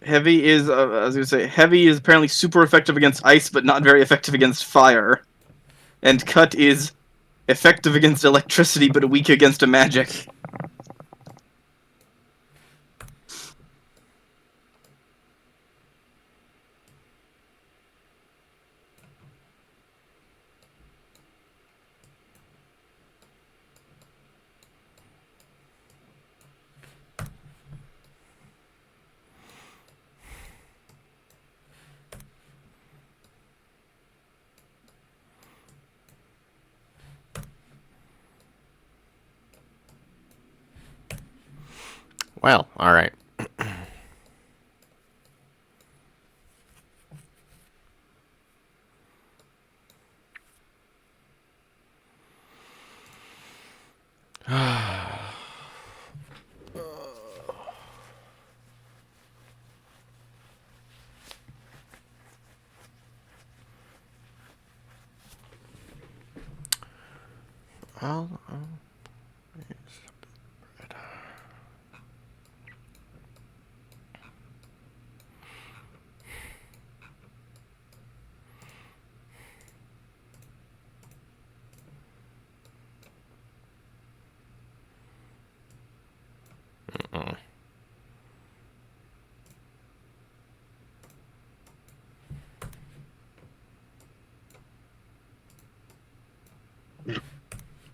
Heavy is, I was gonna say, heavy is apparently super effective against ice, but not very effective against fire. And cut is effective against electricity, but weak against a magic. Well, all right. Well,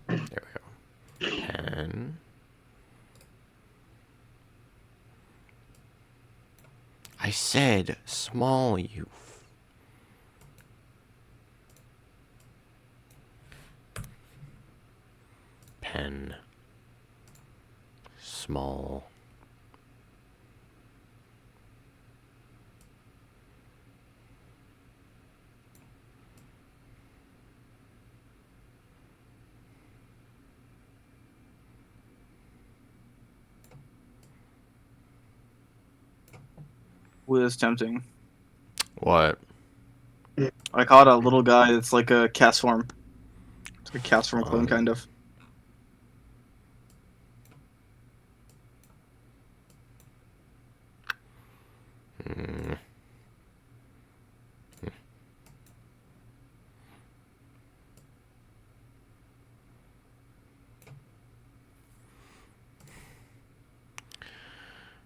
there we go. Pen. I said small, you. Pen. Small. Was tempting. What? I caught a little guy that's like a cast form. It's like a cast form clone, kind of.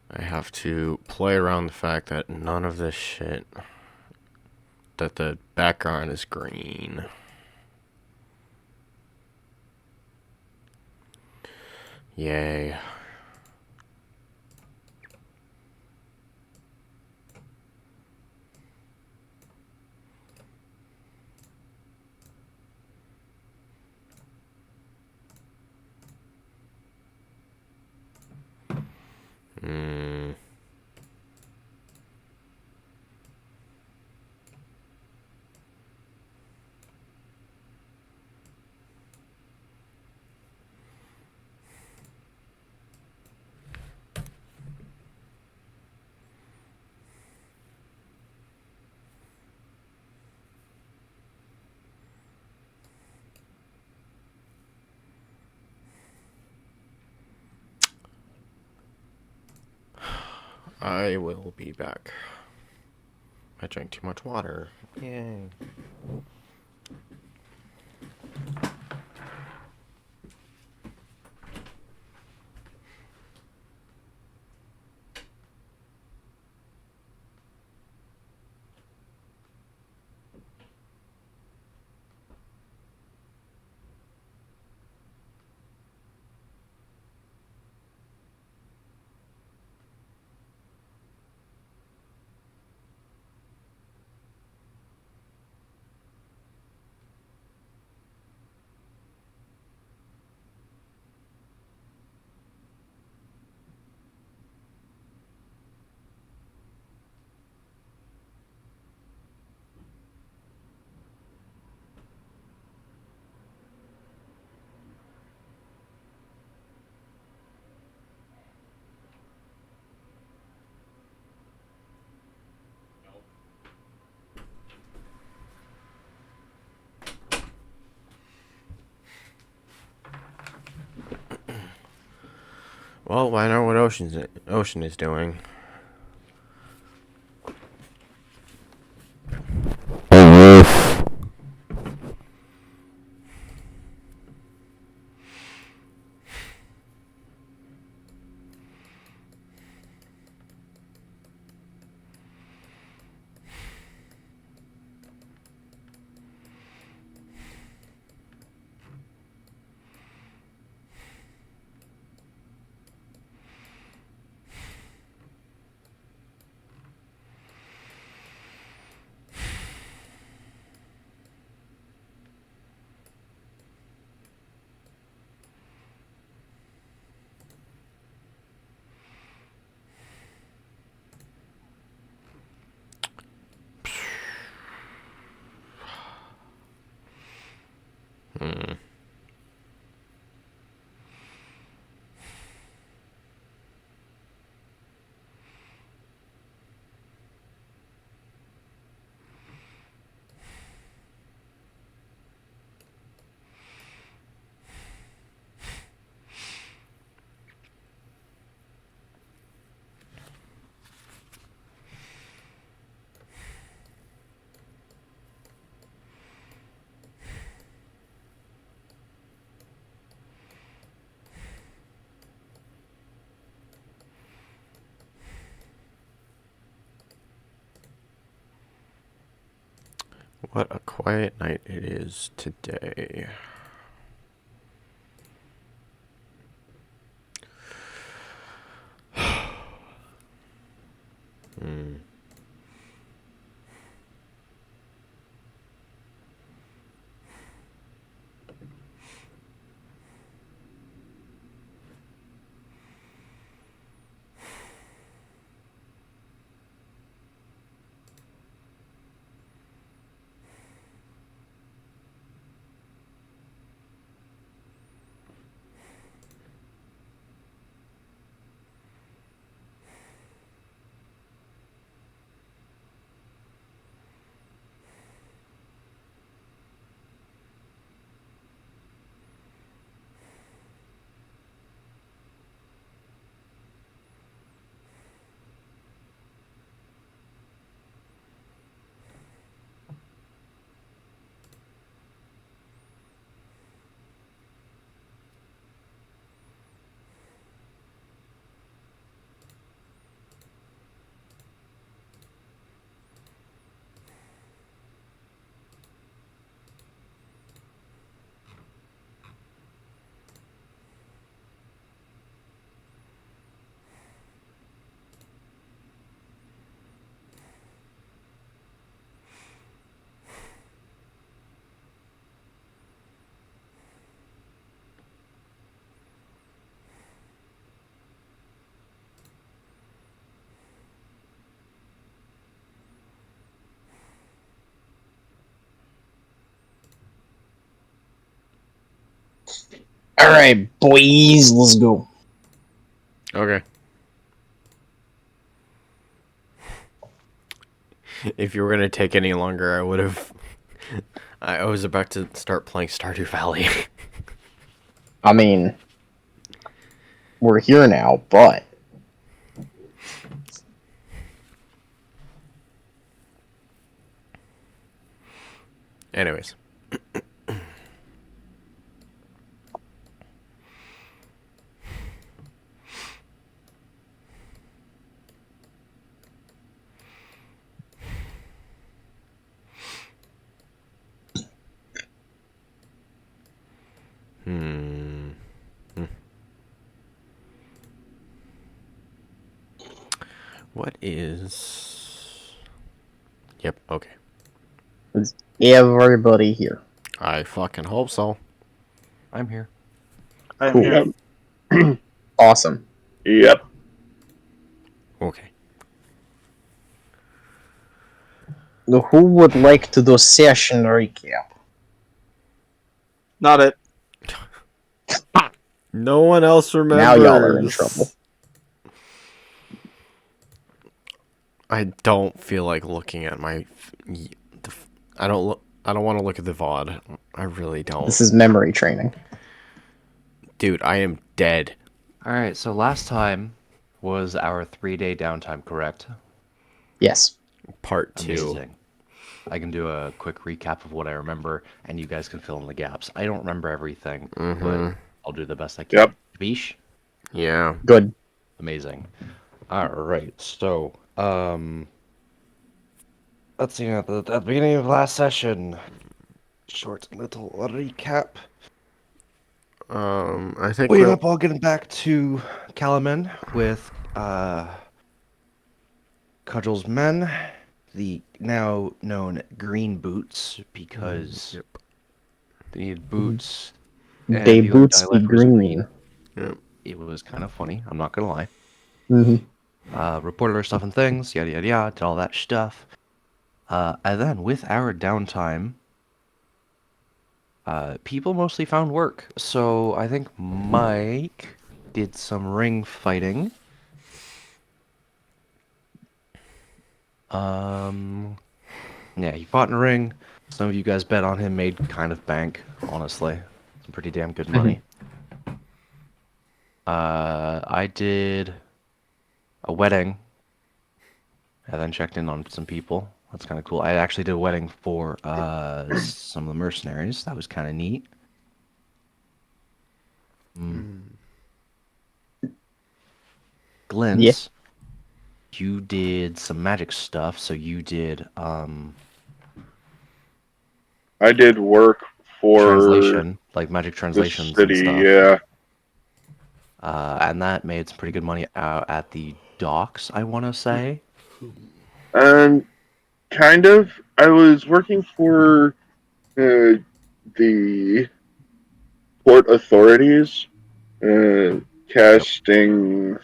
I have to play around the fact that none of this shit, that the background is green. Yay. I will be back. I drank too much water. Yay. Well, I know what Ocean is doing. Hmm. What a quiet night it is today. Hmm. All right, boys, let's go. Okay. If you were gonna take any longer, I would have. I was about to start playing Stardew Valley. I mean, we're here now, but Anyways. Hmm. What is... Yep, okay. Is everybody here? I fucking hope so. I'm here. I am Cool. here. Yep. Awesome. Yep. Okay. Now, who would like to do session recap? Not it. No one else remembers. Now y'all are in trouble. I don't feel like looking at my... I don't want to look at the VOD. I really don't. This is memory training. Dude, I am dead. Alright, so last time was our 3-day downtime, correct? Yes. Part 2. Amazing. I can do a quick recap of what I remember, and you guys can fill in the gaps. I don't remember everything, but I'll do the best I can. Yep. Bish? Yeah. Good. Amazing. Alright, so, let's see, at the beginning of last session, short little recap. I think We we're... ended up all getting back to Kalaman with, Cudgel's men, the now known green boots, because they needed boots. and They the other boots be dialect was green. Yep. It was kind of funny, I'm not gonna lie. Mm-hmm. Reported our stuff and things, yada yada yada, did all that stuff. And then with our downtime, people mostly found work. So I think Mike did some ring fighting. Yeah, he fought in a ring. Some of you guys bet on him, made kind of bank, honestly. Some pretty damn good money. I did a wedding, and then checked in on some people. That's kind of cool. I actually did a wedding for some of the mercenaries. That was kind of neat. Glints, you did some magic stuff, so you did I did work for translation, like magic the translations and city. stuff. Yeah. And that made some pretty good money out at the docks, I want to say. Kind of. I was working for the port authorities, casting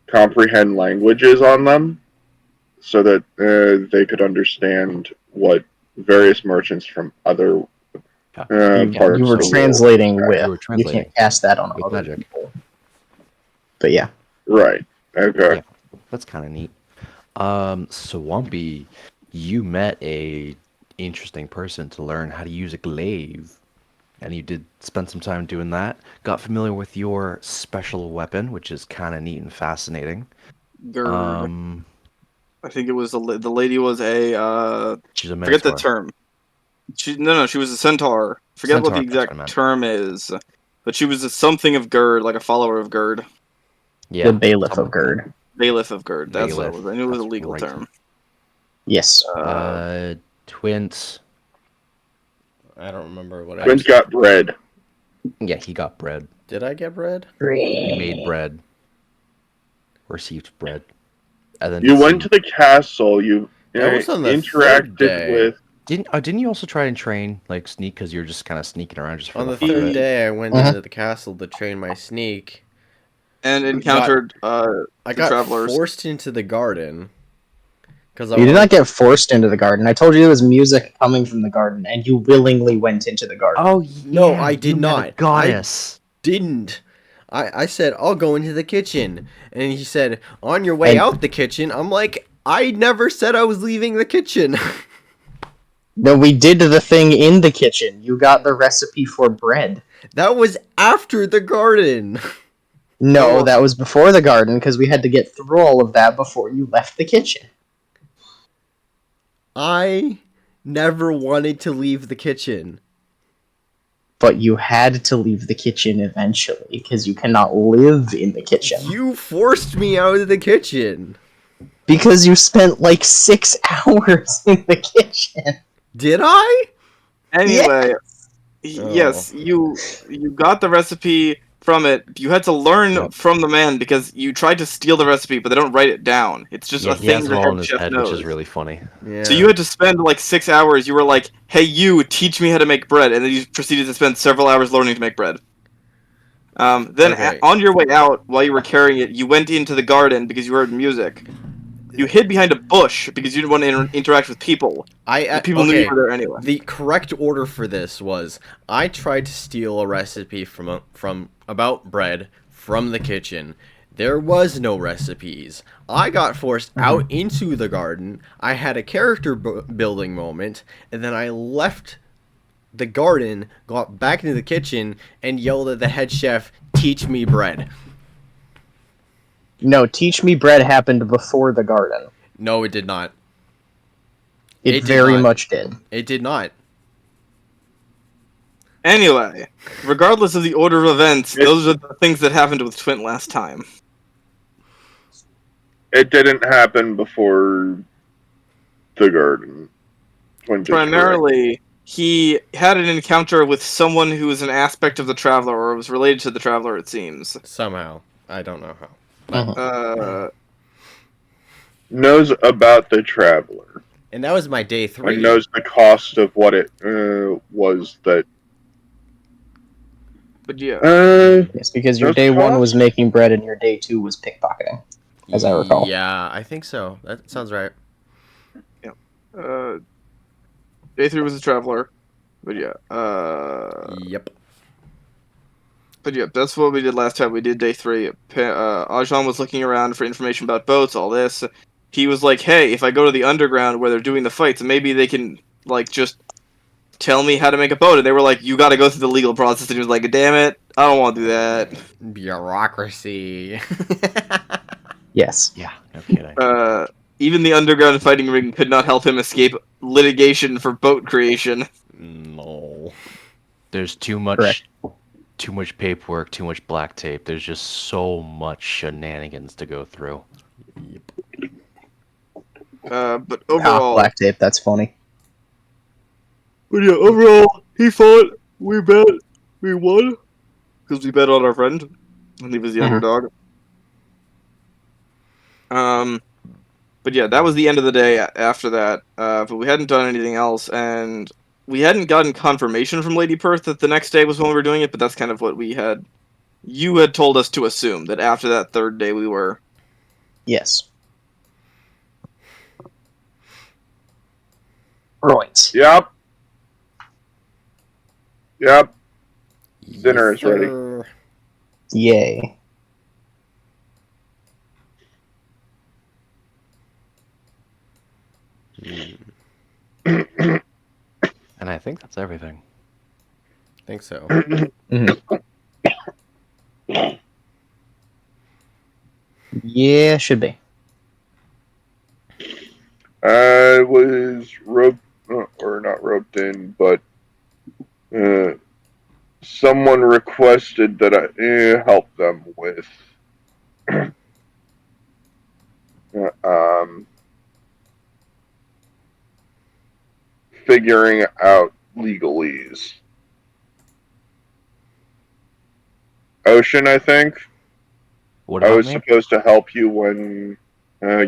comprehend languages on them, so that they could understand what various merchants from other You parts were of the translating world. with. You were You translating can't cast that on with other magic. people. But yeah. Right. Okay. Yeah, that's kind of neat. Swampy, you met a interesting person to learn how to use a glaive. And you did spend some time doing that. Got familiar with your special weapon, which is kind of neat and fascinating. Gerd. I think it was the lady was a She's a forget the minotaur. term. She was a centaur. Forget what the Centaur, that's what I exact meant. term is, but she was something of Gerd, like a follower of Gerd, Yeah, The bailiff something of Gerd. bailiff of Gerd. That's what it Bailiff, was. I knew it was a that's legal right. term. Yes. Twins. I don't remember what Twins got bread. Yeah, he got bread. Did I get bread? He made bread. Received bread. And then You went to the castle. You That was on the third interacted day. with. Didn't you also try and train, like, sneak, because you're just kind of sneaking around just for On the the fun of third it? day, I went into the castle to train my sneak. And encountered I two got travelers. forced into the garden. Because You did not get forced into the garden. I told you there was music coming from the garden, and you willingly went into the garden. Oh, yeah, No, I did you met a not. goddess. Didn't. I said, I'll go into the kitchen. And he said, on your way And- out the kitchen. I'm like, I never said I was leaving the kitchen. No, we did the thing in the kitchen. You got the recipe for bread. That was after the garden. No, Oh. that was before the garden, because we had to get through all of that before you left the kitchen. I never wanted to leave the kitchen. But you had to leave the kitchen eventually, because you cannot live in the kitchen. You forced me out of the kitchen. Because you spent like 6 hours in the kitchen. Did I? Anyway, Oh. yes, you got the recipe from it. You had to learn Yep. from the man because you tried to steal the recipe, but they don't write it down. It's just Yeah, a he has thing them the all head in his chef head, knows. which is really funny. Yeah. So you had to spend like 6 hours. You were like, "Hey, you, teach me how to make bread," and then you proceeded to spend several hours learning to make bread. Then Okay. on your way out, while you were carrying it, you went into the garden because you heard music. You hid behind a bush because you didn't want to interact with people. The people knew you were there anyway. The correct order for this was I tried to steal a recipe from about bread from the kitchen. There was no recipes. I got forced out into the garden. I had a character building moment, and then I left the garden, got back into the kitchen, and yelled at the head chef, "Teach me bread." No, Teach Me Bread happened before the garden. No, it did not. It It did very not. much did. It did not. Anyway, regardless of the order of events, those are the things that happened with Twint last time. It didn't happen before the garden. Twin is correct. Primarily, he had an encounter with someone who was an aspect of the Traveler, or was related to the Traveler, it seems. Somehow. I don't know how. Knows about the Traveler. And that was my day 3. And knows the cost of what it was that... But yeah. Yes, because your Those day 1 costs? was making bread and your day 2 was pickpocketing, as I recall. Yeah, I think so. That sounds right. Day 3 was the Traveler. But yeah. Yep. But yeah, that's what we did last time. We did day 3. Ajahn was looking around for information about boats, all this. He was like, hey, if I go to the underground where they're doing the fights, maybe they can, like, just tell me how to make a boat. And they were like, you gotta go through the legal process. And he was like, damn it, I don't want to do that. Bureaucracy. Yes. Yeah, no kidding. Even the underground fighting ring could not help him escape litigation for boat creation. No. There's too much Correct. paperwork, too much black tape. There's just so much shenanigans to go through. But overall, Black tape, that's funny. But yeah, overall, he fought. We bet. We won. Because we bet on our friend. And he was the underdog. But yeah, that was the end of the day after that. But we hadn't done anything else. And we hadn't gotten confirmation from Lady Perth that the next day was when we were doing it. But that's kind of what we had. You had told us to assume that after that third day we were. Yes. Right. Yep. Dinner is ready. Yay. And I think that's everything. Think so. Yeah, should be. I was roped, or not roped in, but someone requested that I help them with figuring out legalese. Ocean, I think. What I about was me? supposed to help you when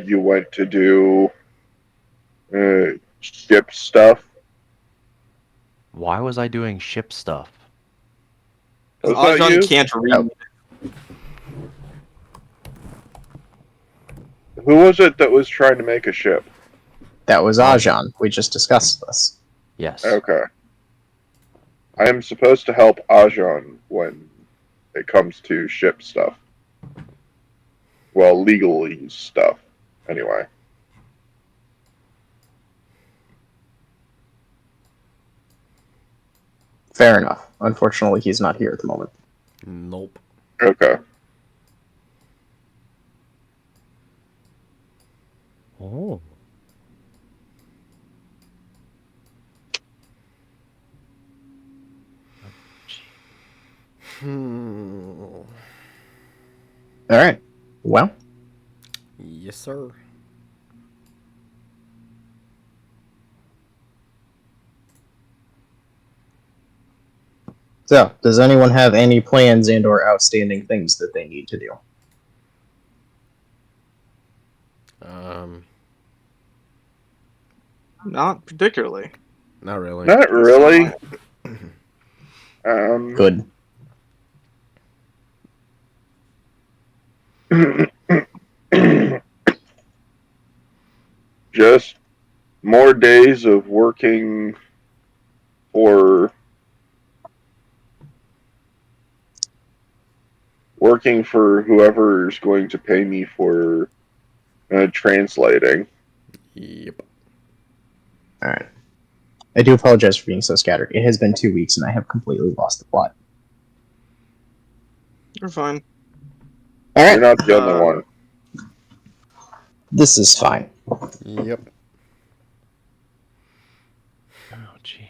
you went to do ship stuff. Why was I doing ship stuff? Was that Ajahn you? can't read. Oh. Who was it that was trying to make a ship? That was Ajahn. We just discussed this. Yes. Okay. I am supposed to help Ajahn when it comes to ship stuff. Well, legally stuff. Anyway. Fair enough. Unfortunately, he's not here at the moment. Nope. Okay. Oh. All right. Well, Yes, sir. so does anyone have any plans and/or outstanding things that they need to do? Not particularly. Not really. Not really. Um, Good. just more days of working for whoever's going to pay me for translating. Yep. All right. I do apologize for being so scattered. It has been 2 weeks, and I have completely lost the plot. You're fine. All You're right. not the only Uh, one. This is fine. Yep. Oh, gee.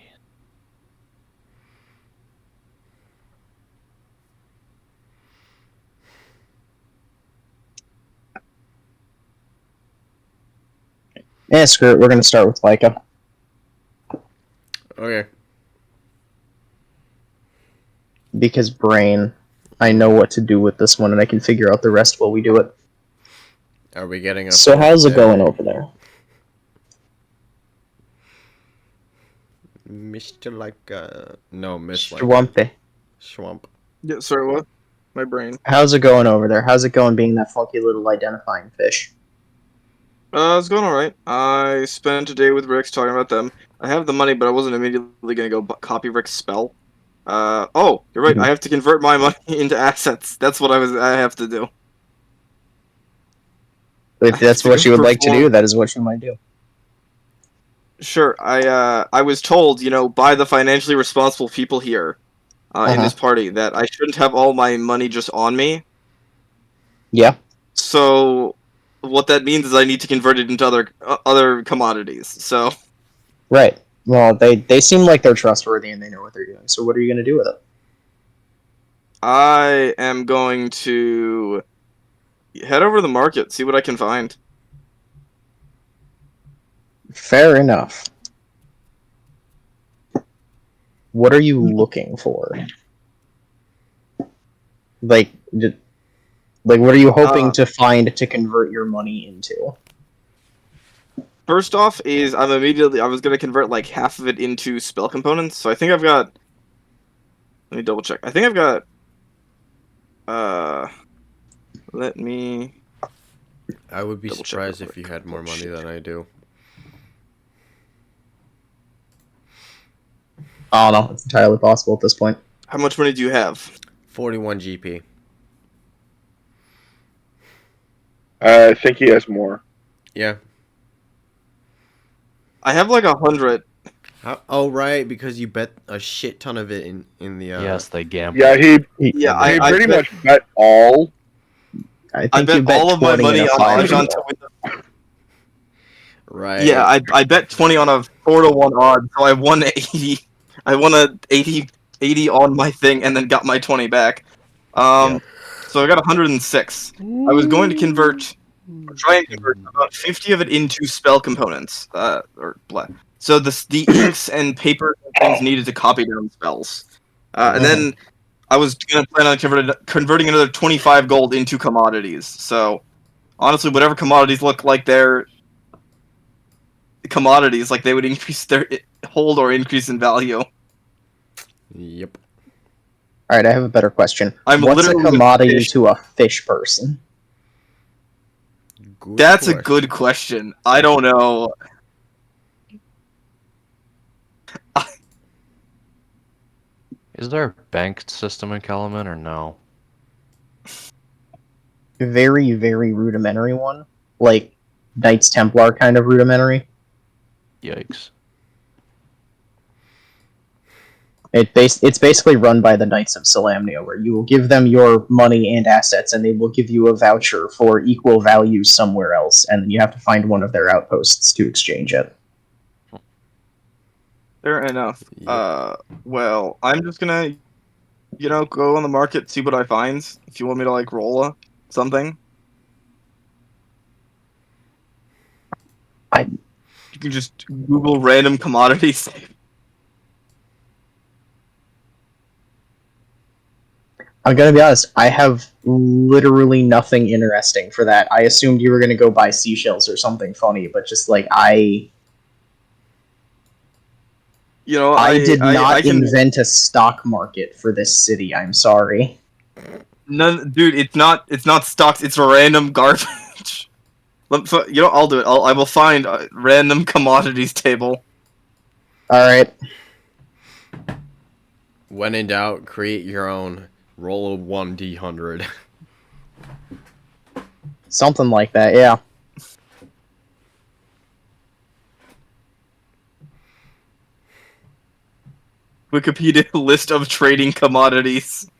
Yeah, screw it. We're going to start with Leica. Okay. Because brain, I know what to do with this one, and I can figure out the rest while we do it. Are we getting a So full how's it day? going over there? Mr. No, Miss Swampy. Swamp. Yeah, sorry, what? My brain. How's it going over there? How's it going being that funky little identifying fish? It's going alright. I spent a day with Rick's talking about them. I have the money, but I wasn't immediately gonna go copy Rick's spell. Oh, you're right. Mhm. I have to convert my money into assets. That's what I have to do. If that's what you would like to do, that is what you might do. Sure. I was told, by the financially responsible people here, in this party, that I shouldn't have all my money just on me. Yeah. So, what that means is I need to convert it into other commodities. So, Right. Well, they seem like they're trustworthy and they know what they're doing. So what are you going to do with it? I am going to head over to the market, see what I can find. Fair enough. What are you looking for? Like, what are you hoping to find to convert your money into? First off, is I was gonna convert like half of it into spell components. So I think I've got. Let me double check. I think I've got. Let me. I would be Double check surprised real if you quick. had more Oh, money shit. than I do. I don't know. It's entirely possible at this point. How much money do you have? 41 GP. I think he has more. Yeah. I have like 100. Oh, right, because you bet a shit ton of it in the. Yes, they gamble. Yeah, he Yeah, I pretty bet, much bet all. I I think you bet bet all of my 20 money in a on 5 Ajan roll. to win the. Right. Yeah, I bet 20 on a 4-to-1 odd, so I won 80. I won a 80 on my thing, and then got my 20 back. Yep. So I got 106. I was going to try and convert about 50 of it into spell components. So the inks and paper and things needed to copy down spells. And then I was gonna plan on converting another 25 gold into commodities. So honestly, whatever commodities look like they're commodities, like they would increase their hold or increase in value. Yep. Alright, I have a better question. I'm What's a literally commodity fish. to a fish person? Good That's a question. good question. I don't know. Is there a bank system in Kalaman or no? Very, very rudimentary one. Like, Knights Templar kind of rudimentary. Yikes. It's basically run by the Knights of Salamnia, where you will give them your money and assets, and they will give you a voucher for equal value somewhere else, and then you have to find one of their outposts to exchange it. Fair enough. Yep. Well, I'm just gonna, go on the market, see what I find. If you want me to like roll something. I- You can just Google random commodities. I'm gonna be honest, I have literally nothing interesting for that. I assumed you were gonna go buy seashells or something funny, but just like I You know, did not I can invent a stock market for this city, I'm sorry. none, dude. It's not stocks. It's random garbage. You know, I'll do it. I will find a random commodities table. Alright. When in doubt, create your own. Roll a 1d100. Something like that, yeah. Wikipedia list of trading commodities.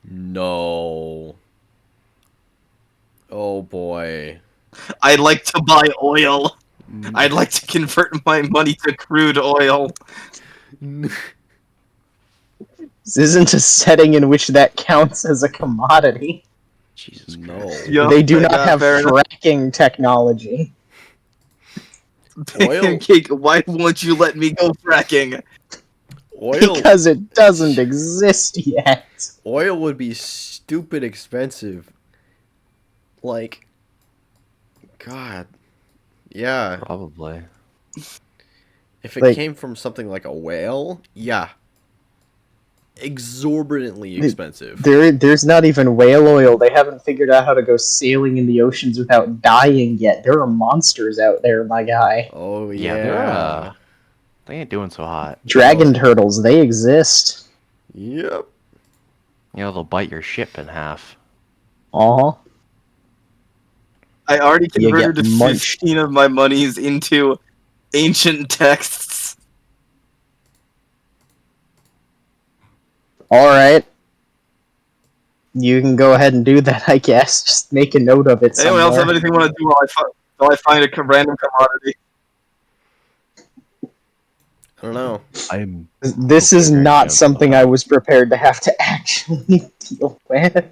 No. Oh boy. I'd like to buy oil. I'd like to convert my money to crude oil. This isn't a setting in which that counts as a commodity. Jesus No. Christ. Yo, They do not yeah, have fair enough. fracking technology. Oil. Pancake, why won't you let me go fracking? Oil. Because it doesn't exist yet. Oil would be stupid expensive. Like, God. Yeah. Probably. If it Like- came from something like a whale, yeah. Exorbitantly expensive. There's not even whale oil. They haven't figured out how to go sailing in the oceans without dying yet. There are monsters out there, my guy. Oh Yeah, yeah. they ain't doing so hot. Dragon turtles, they exist. Yep. You know, they'll bite your ship in half. Uh-huh. I already You converted get munched. 15 of my monies into ancient texts. Alright. You can go ahead and do that, I guess. Just make a note of it Anyone else have somewhere. anything want to do while I find a random commodity? I don't know. I'm. This is Okay, not yeah, something I was prepared to have to actually deal with.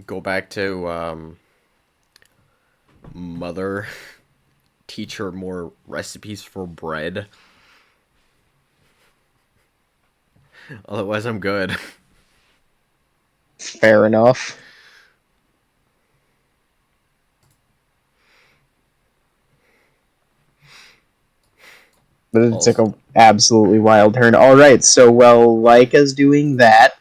Go back to mother. Teach her more recipes for bread. Otherwise, I'm good. Fair enough. But it took an absolutely wild turn. Alright, so while Laika's doing that,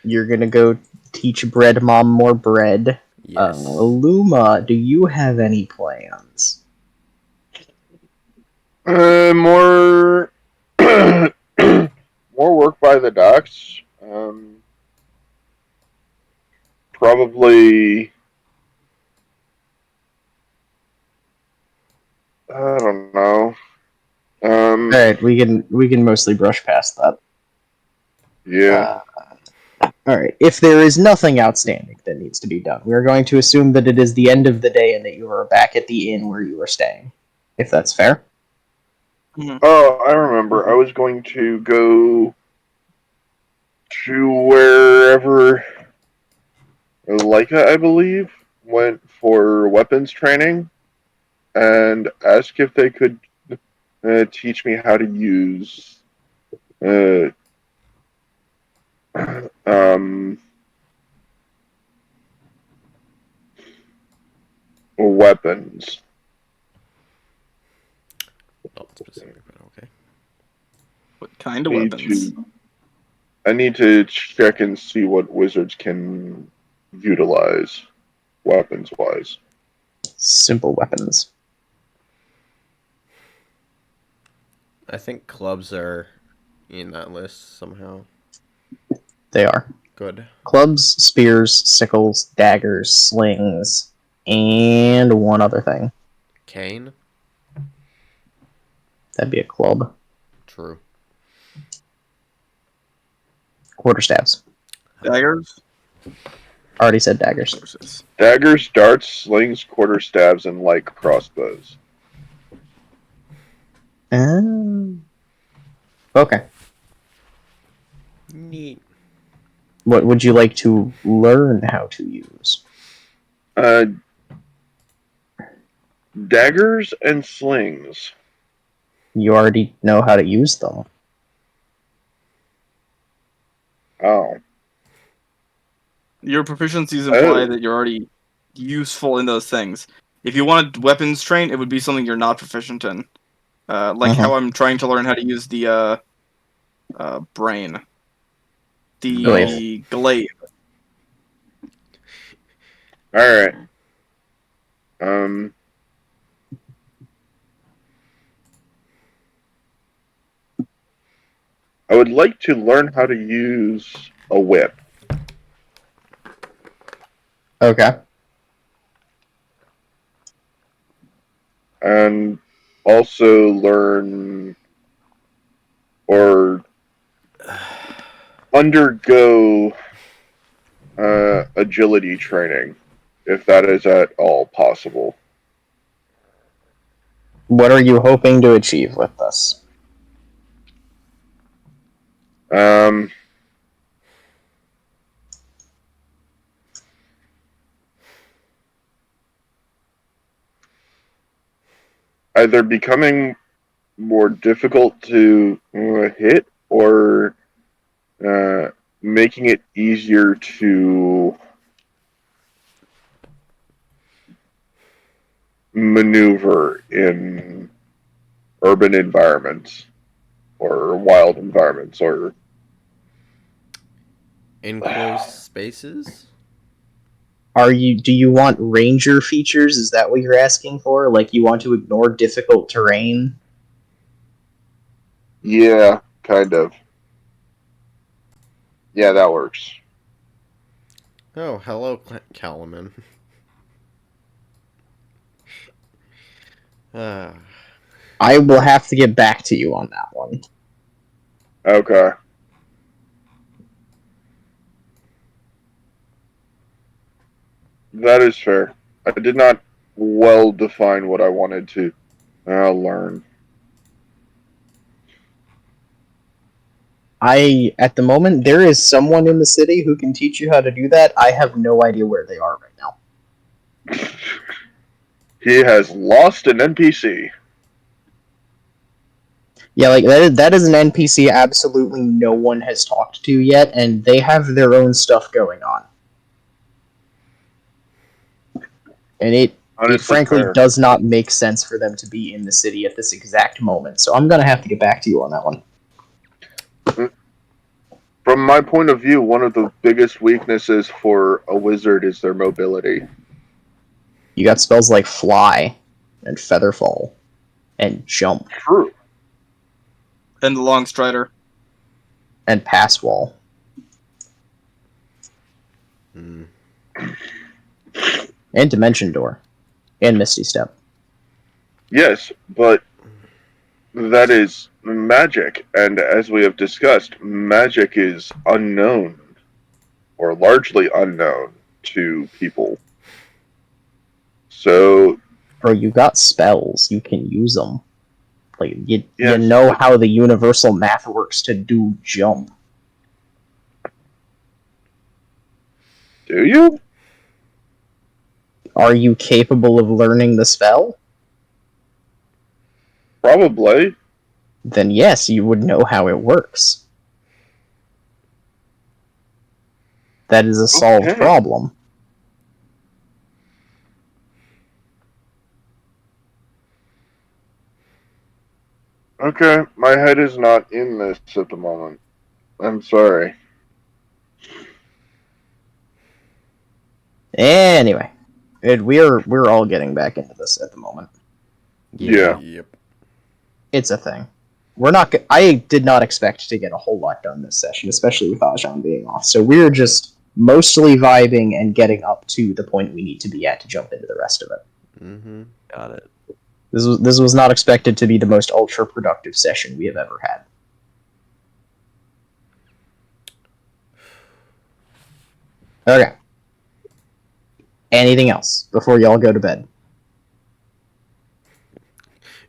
you're gonna go teach Bread Mom more bread. Yes. Luma, do you have any plans? More, more work by the docks. Probably. I don't know. Alright, we can mostly brush past that. Yeah. Alright, if there is nothing outstanding that needs to be done, we're going to assume that it is the end of the day and that you are back at the inn where you were staying. If that's fair. Oh, I remember. I was going to go to wherever Leica, I believe, went for weapons training and ask if they could teach me how to use weapons. Not specific, but okay. What kind of Need weapons? I need to check and see what wizards can utilize weapons wise. Simple weapons. I think clubs are in that list somehow. They are. Good. Clubs, spears, sickles, daggers, slings, and one other thing. Cane? That'd be a club. True. Quarterstaffs. Daggers? Already said daggers. Sources. Daggers, darts, slings, quarterstaves, and light crossbows. Okay. Neat. What would you like to learn how to use? Daggers and slings. You already know how to use them. Oh. Your proficiencies imply Oh. that you're already useful in those things. If you wanted weapons train, it would be something you're not proficient in. Like how I'm trying to learn how to use the brain. The glaive. Alright. I would like to learn how to use a whip. Okay. And also learn or undergo agility training, if that is at all possible. What are you hoping to achieve with this? Either becoming more difficult to hit or making it easier to maneuver in urban environments or wild environments or Enclosed spaces? Do you want ranger features? Is that what you're asking for? Like you want to ignore difficult terrain? yeah, kind of. Yeah, that works. Oh, hello, Calaman. I will have to get back to you on that one. Okay. That is fair. I did not well define what I wanted to learn. At the moment, there is someone in the city who can teach you how to do that. I have no idea where they are right now. He has lost an NPC. Yeah, like that is an NPC absolutely no one has talked to yet, and they have their own stuff going on. And it Honestly, frankly fair. does not make sense for them to be in the city at this exact moment. So I'm gonna have to get back to you on that one. From my point of view, one of the biggest weaknesses for a wizard is their mobility. You got spells like Fly and Featherfall and Jump True. And the long strider. and Pass Wall. Hmm. And Dimension Door. And Misty Step. Yes, but that is magic, and as we have discussed, magic is unknown, or largely unknown, to people. So, Bro, you got spells. You can use them. Like, you yes, know how the universal math works to do Jump. do you? Are you capable of learning the spell? Probably. Then yes, you would know how it works. That is a solved Okay. problem. Okay, my head is not in this at the moment. I'm sorry. Anyway, we're all getting back into this at the moment. Yeah. Yep. It's a thing. I did not expect to get a whole lot done this session, especially with Ajan being off. So we're just mostly vibing and getting up to the point we need to be at to jump into the rest of it. Mm-hmm. Got it. This was not expected to be the most ultra productive session we have ever had. Okay. Anything else before y'all go to bed?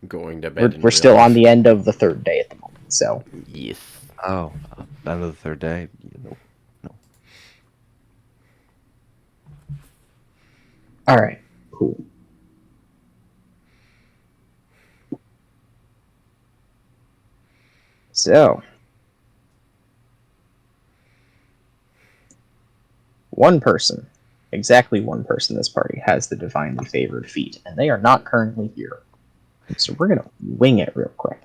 Going to bed. We're still on the end of the third day at the moment, so Yes. Oh, end of the third day. No. All right, cool. So, exactly one person in this party has the divinely favored feat, and they are not currently here. So we're gonna wing it real quick.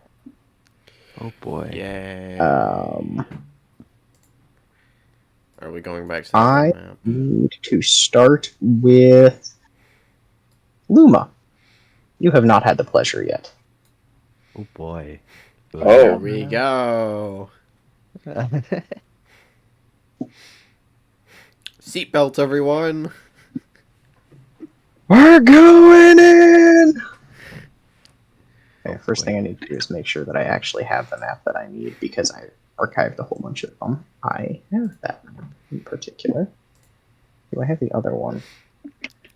Oh boy. Yay. Um, Are we going back to the I main map? need to start with Luma. You have not had the pleasure yet. Oh boy. Here Oh. we go. Seatbelts, everyone. We're going in! Okay, Oh, first boy. thing I need to do is make sure that I actually have the map that I need because I archived a whole bunch of them. I have that map in particular. Do I have the other one?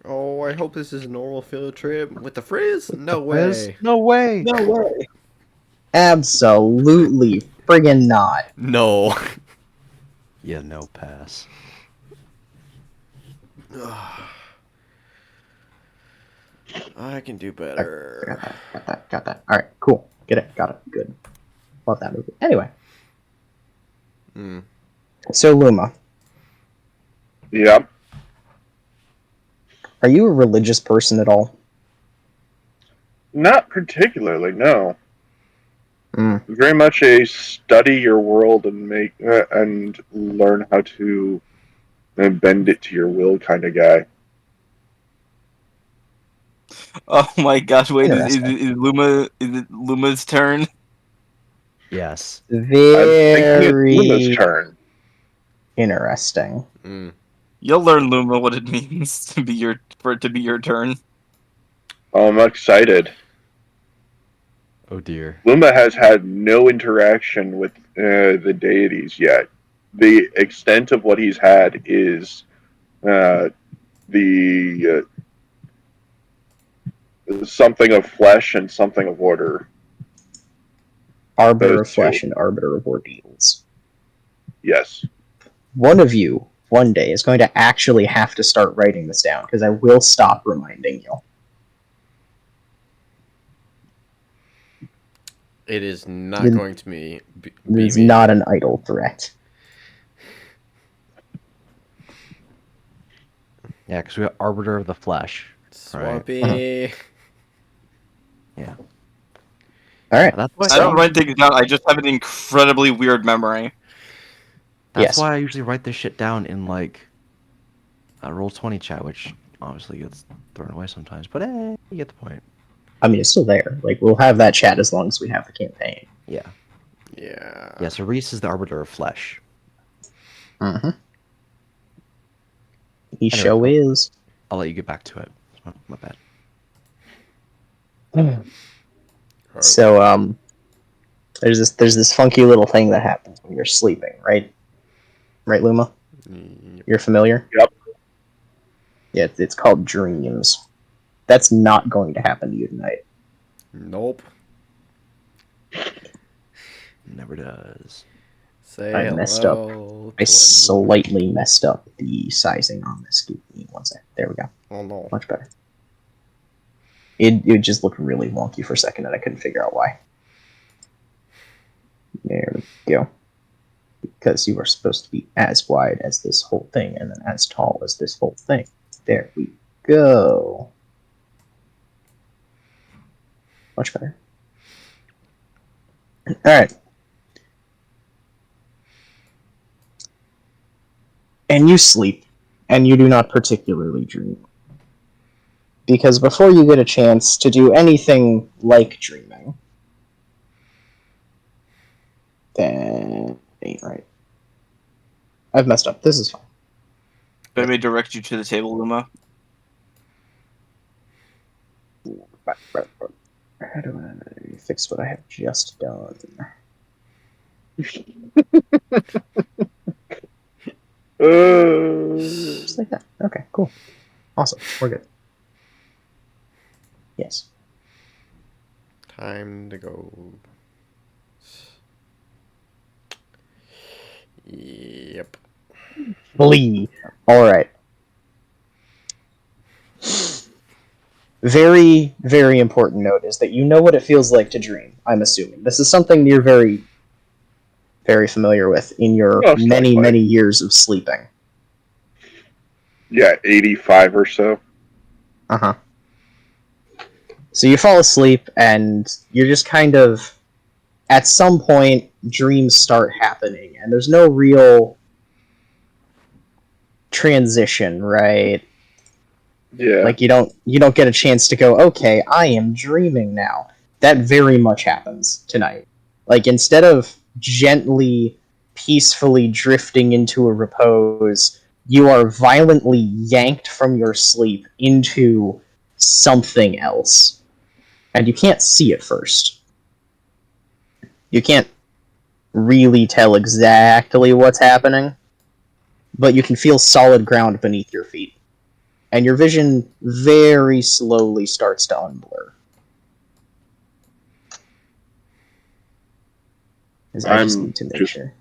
Oh, I hope this is a normal field trip with the frizz. No Riz? way. No way. No way. Absolutely friggin' not. No. Yeah, no pass. I can do Got better. got that. Alright, cool. Get it, got it, good. Love that movie. Anyway, Mm. so Luma, Yeah. are you a religious person at all? Not particularly, no. Mm. Very much a study your world and make and learn how to bend it to your will kind of guy. Oh my gosh! Wait, Interesting. is it Luma's turn? Yes. I'm thinking it's Luna's Very turn. interesting. Mm. You'll learn, Luma, what it means to be for it to be your turn. Oh, I'm excited. Oh dear. Luma has had no interaction with the deities yet. The extent of what he's had is the something of flesh and something of order. Arbiter Those of two. flesh and arbiter of ordeals. Yes. One of you, one day, is going to actually have to start writing this down because I will stop reminding you. It is not going to be It is me. not an idle threat. Yeah, because we got Arbiter of the Flesh. Swampy. Yeah. Alright. That's why I don't write things down. I just have an incredibly weird memory. That's Yes. why I usually write this shit down in like Roll20 chat, which obviously gets thrown away sometimes. But you get the point. I mean, it's still there. Like, we'll have that chat as long as we have the campaign. Yeah. Yeah. Yeah. So Reese is the Arbiter of Flesh. Mm-hmm. He Anyway, show is. I'll let you get back to it. My bad. So, there's this funky little thing that happens when you're sleeping, right? Right, Luma? You're familiar? Yep. Yeah, it's called dreams. That's not going to happen to you tonight. Nope. Never does. Say I hello. messed up. I to a slightly messed up the sizing on this. Give me one sec. There we go. Oh no. Much better. It just looked really wonky for a second, and I couldn't figure out why. There we go. Because you are supposed to be as wide as this whole thing, and then as tall as this whole thing. There we go. Much better. Alright. And you sleep, and you do not particularly dream. Because before you get a chance to do anything like dreaming, then ain't right. I've messed up. This is fine. Let me direct you to the table, Luma. How do I fix what I have just done? Just like that. Okay, cool. Awesome. We're good. Yes. Time to go. Yep. Flee. Alright. very, very important note is that you know what it feels like to dream, I'm assuming. This is something you're very, very familiar with in your Oh, many, sci-fi. many years of sleeping. Yeah, 85 or so. Uh-huh. So you fall asleep, and you're just kind of... At some point, dreams start happening, and there's no real transition, right? Yeah. Like you don't get a chance to go, okay, I am dreaming now. That very much happens tonight. Like instead of gently, peacefully drifting into a repose, you are violently yanked from your sleep into something else. And you can't see it first. You can't really tell exactly what's happening, but you can feel solid ground beneath your feet. And your vision very slowly starts to unblur. Because I just I'm need to make just sure.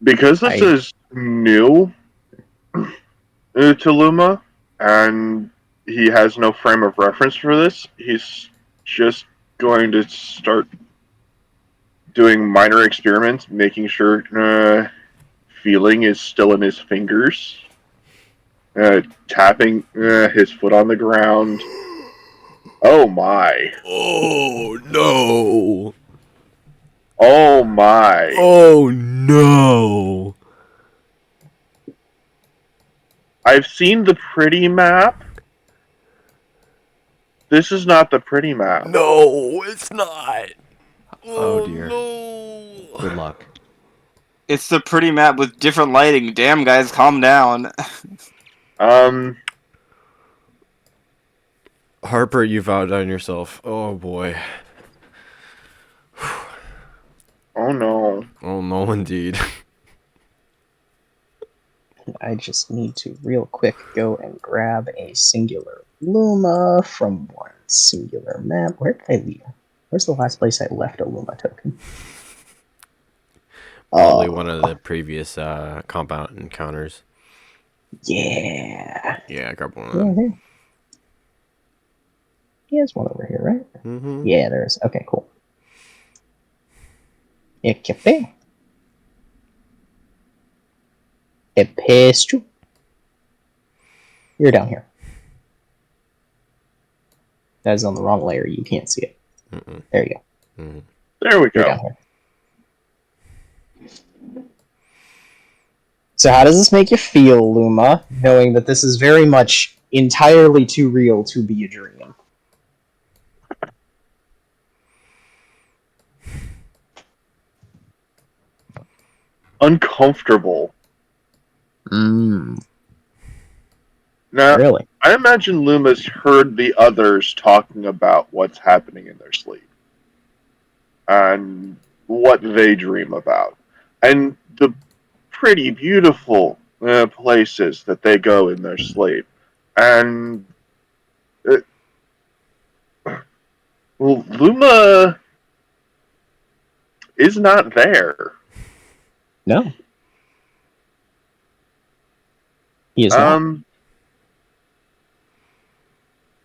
because this is new to Luma, and he has no frame of reference for this. He's just going to start doing minor experiments, making sure feeling is still in his fingers, tapping his foot on the ground. Oh my! Oh no! Oh my! Oh no! I've seen the pretty map. This is not the pretty map. No, it's not. Oh, dear. No. Good luck. It's the pretty map with different lighting. Damn, guys, calm down. Harper, you've outdone yourself. Oh boy. Oh no. Oh no, indeed. I just need to real quick go and grab a singular Luma from one singular map. Where did I leave? Where's the last place I left a Luma token? Probably one of the previous compound encounters. Yeah. Yeah, I grabbed one of them. Yeah, there's one over here, right? Mm-hmm. Yeah, there is. Okay, cool. Equipe. Epestu. You're down here. That is on the wrong layer. You can't see it. Mm-mm. There you go. Mm-hmm. There we You're go. down here. So how does this make you feel, Luma, knowing that this is very much entirely too real to be a dream? Uncomfortable. Mm, Now, really? I imagine Luma's heard the others talking about what's happening in their sleep and what they dream about, and the pretty beautiful places that they go in their sleep. And well, Luma is not there. No. He is not.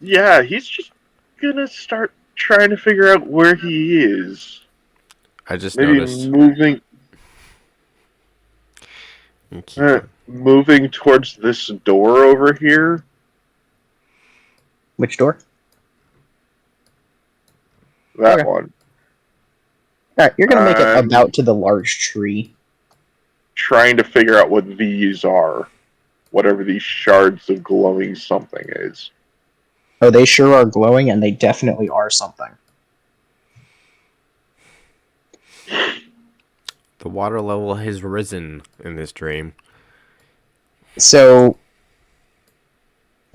Yeah, he's just gonna start trying to figure out where he is. I just Maybe noticed. moving towards this door over here. Which door? That Okay. one. Alright, you're gonna make it about to the large tree. Trying to figure out what these are. Whatever these shards of glowing something is. Oh, they sure are glowing, and they definitely are something. The water level has risen in this dream. So,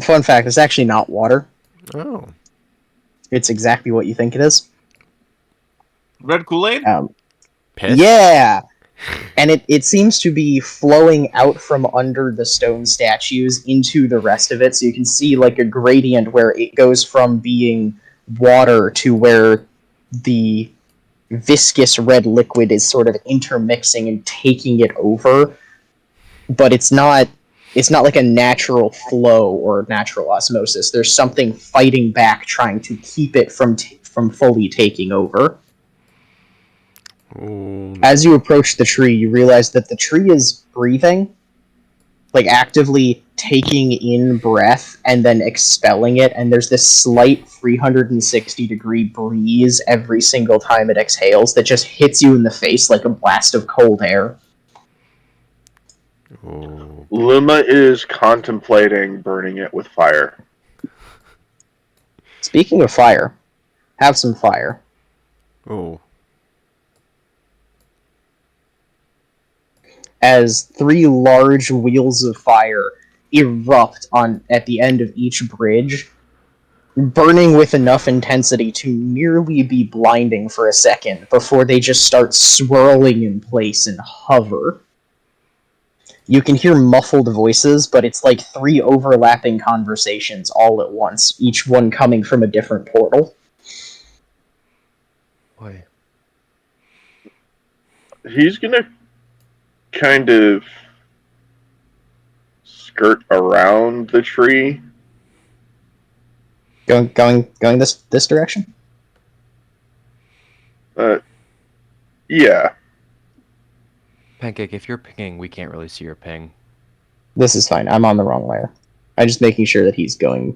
fun fact, it's actually not water. Oh. It's exactly what you think it is. Red Kool-Aid? Piss? Yeah! And it seems to be flowing out from under the stone statues into the rest of it, so you can see like a gradient where it goes from being water to where the viscous red liquid is sort of intermixing and taking it over. But it's not It's not like a natural flow or natural osmosis. There's something fighting back, trying to keep it from fully taking over. Oh, As you approach the tree, you realize that the tree is breathing, like actively taking in breath and then expelling it, and there's this slight 360-degree breeze every single time it exhales that just hits you in the face like a blast of cold air. oh, Luma is contemplating burning it with fire. Speaking of fire, have some fire. oh. As 3 large wheels of fire erupt at the end of each bridge, burning with enough intensity to nearly be blinding for a second before they just start swirling in place and hover. You can hear muffled voices, but it's like 3 overlapping conversations all at once, each one coming from a different portal. Boy. He's gonna kind of skirt around the tree. Going this direction? Yeah. Pancake, if you're pinging, we can't really see your ping. This is fine. I'm on the wrong layer. I'm just making sure that he's going,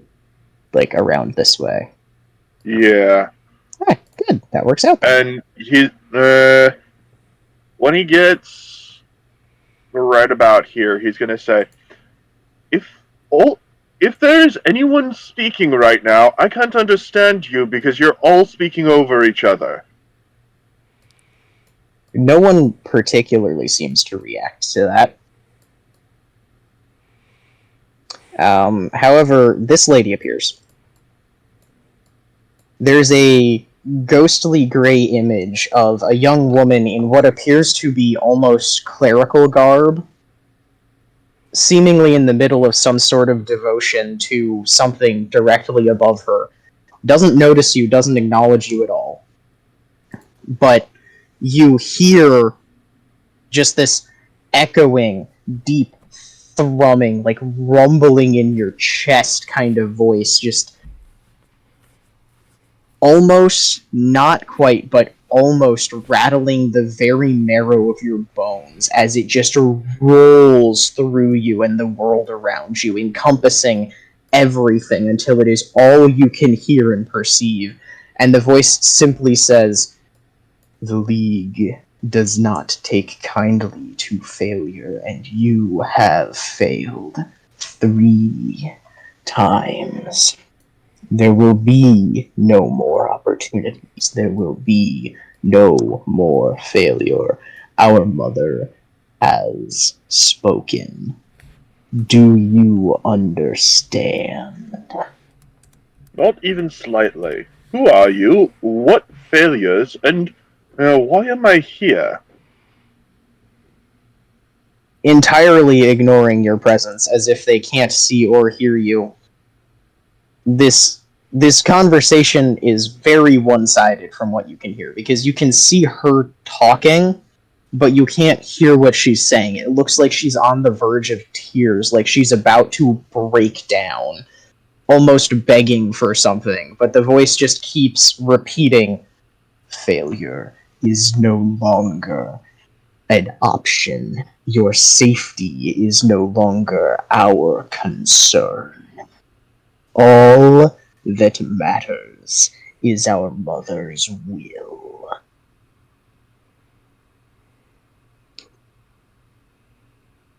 like, around this way. Yeah. Alright, good. That works out. And when he gets right about here, he's gonna say, if there's anyone speaking right now, I can't understand you because you're all speaking over each other. No one particularly seems to react to that. However, this lady appears. There's a ghostly gray image of a young woman in what appears to be almost clerical garb, seemingly in the middle of some sort of devotion to something directly above her. Doesn't notice you, doesn't acknowledge you at all. But you hear just this echoing, deep thrumming, like rumbling in your chest kind of voice, just almost, not quite, but almost rattling the very marrow of your bones as it just rolls through you and the world around you, encompassing everything until it is all you can hear and perceive. And the voice simply says, "The League does not take kindly to failure, and you have failed 3 times. There will be no more opportunities. There will be no more failure. Our mother has spoken. Do you understand?" Not even slightly. Who are you? What failures? And why am I here? Entirely ignoring your presence, as if they can't see or hear you. This conversation is very one-sided from what you can hear, because you can see her talking, but you can't hear what she's saying. It looks like she's on the verge of tears, like she's about to break down, almost begging for something, but the voice just keeps repeating, "Failure is no longer an option. Your safety is no longer our concern. All that matters is our mother's will."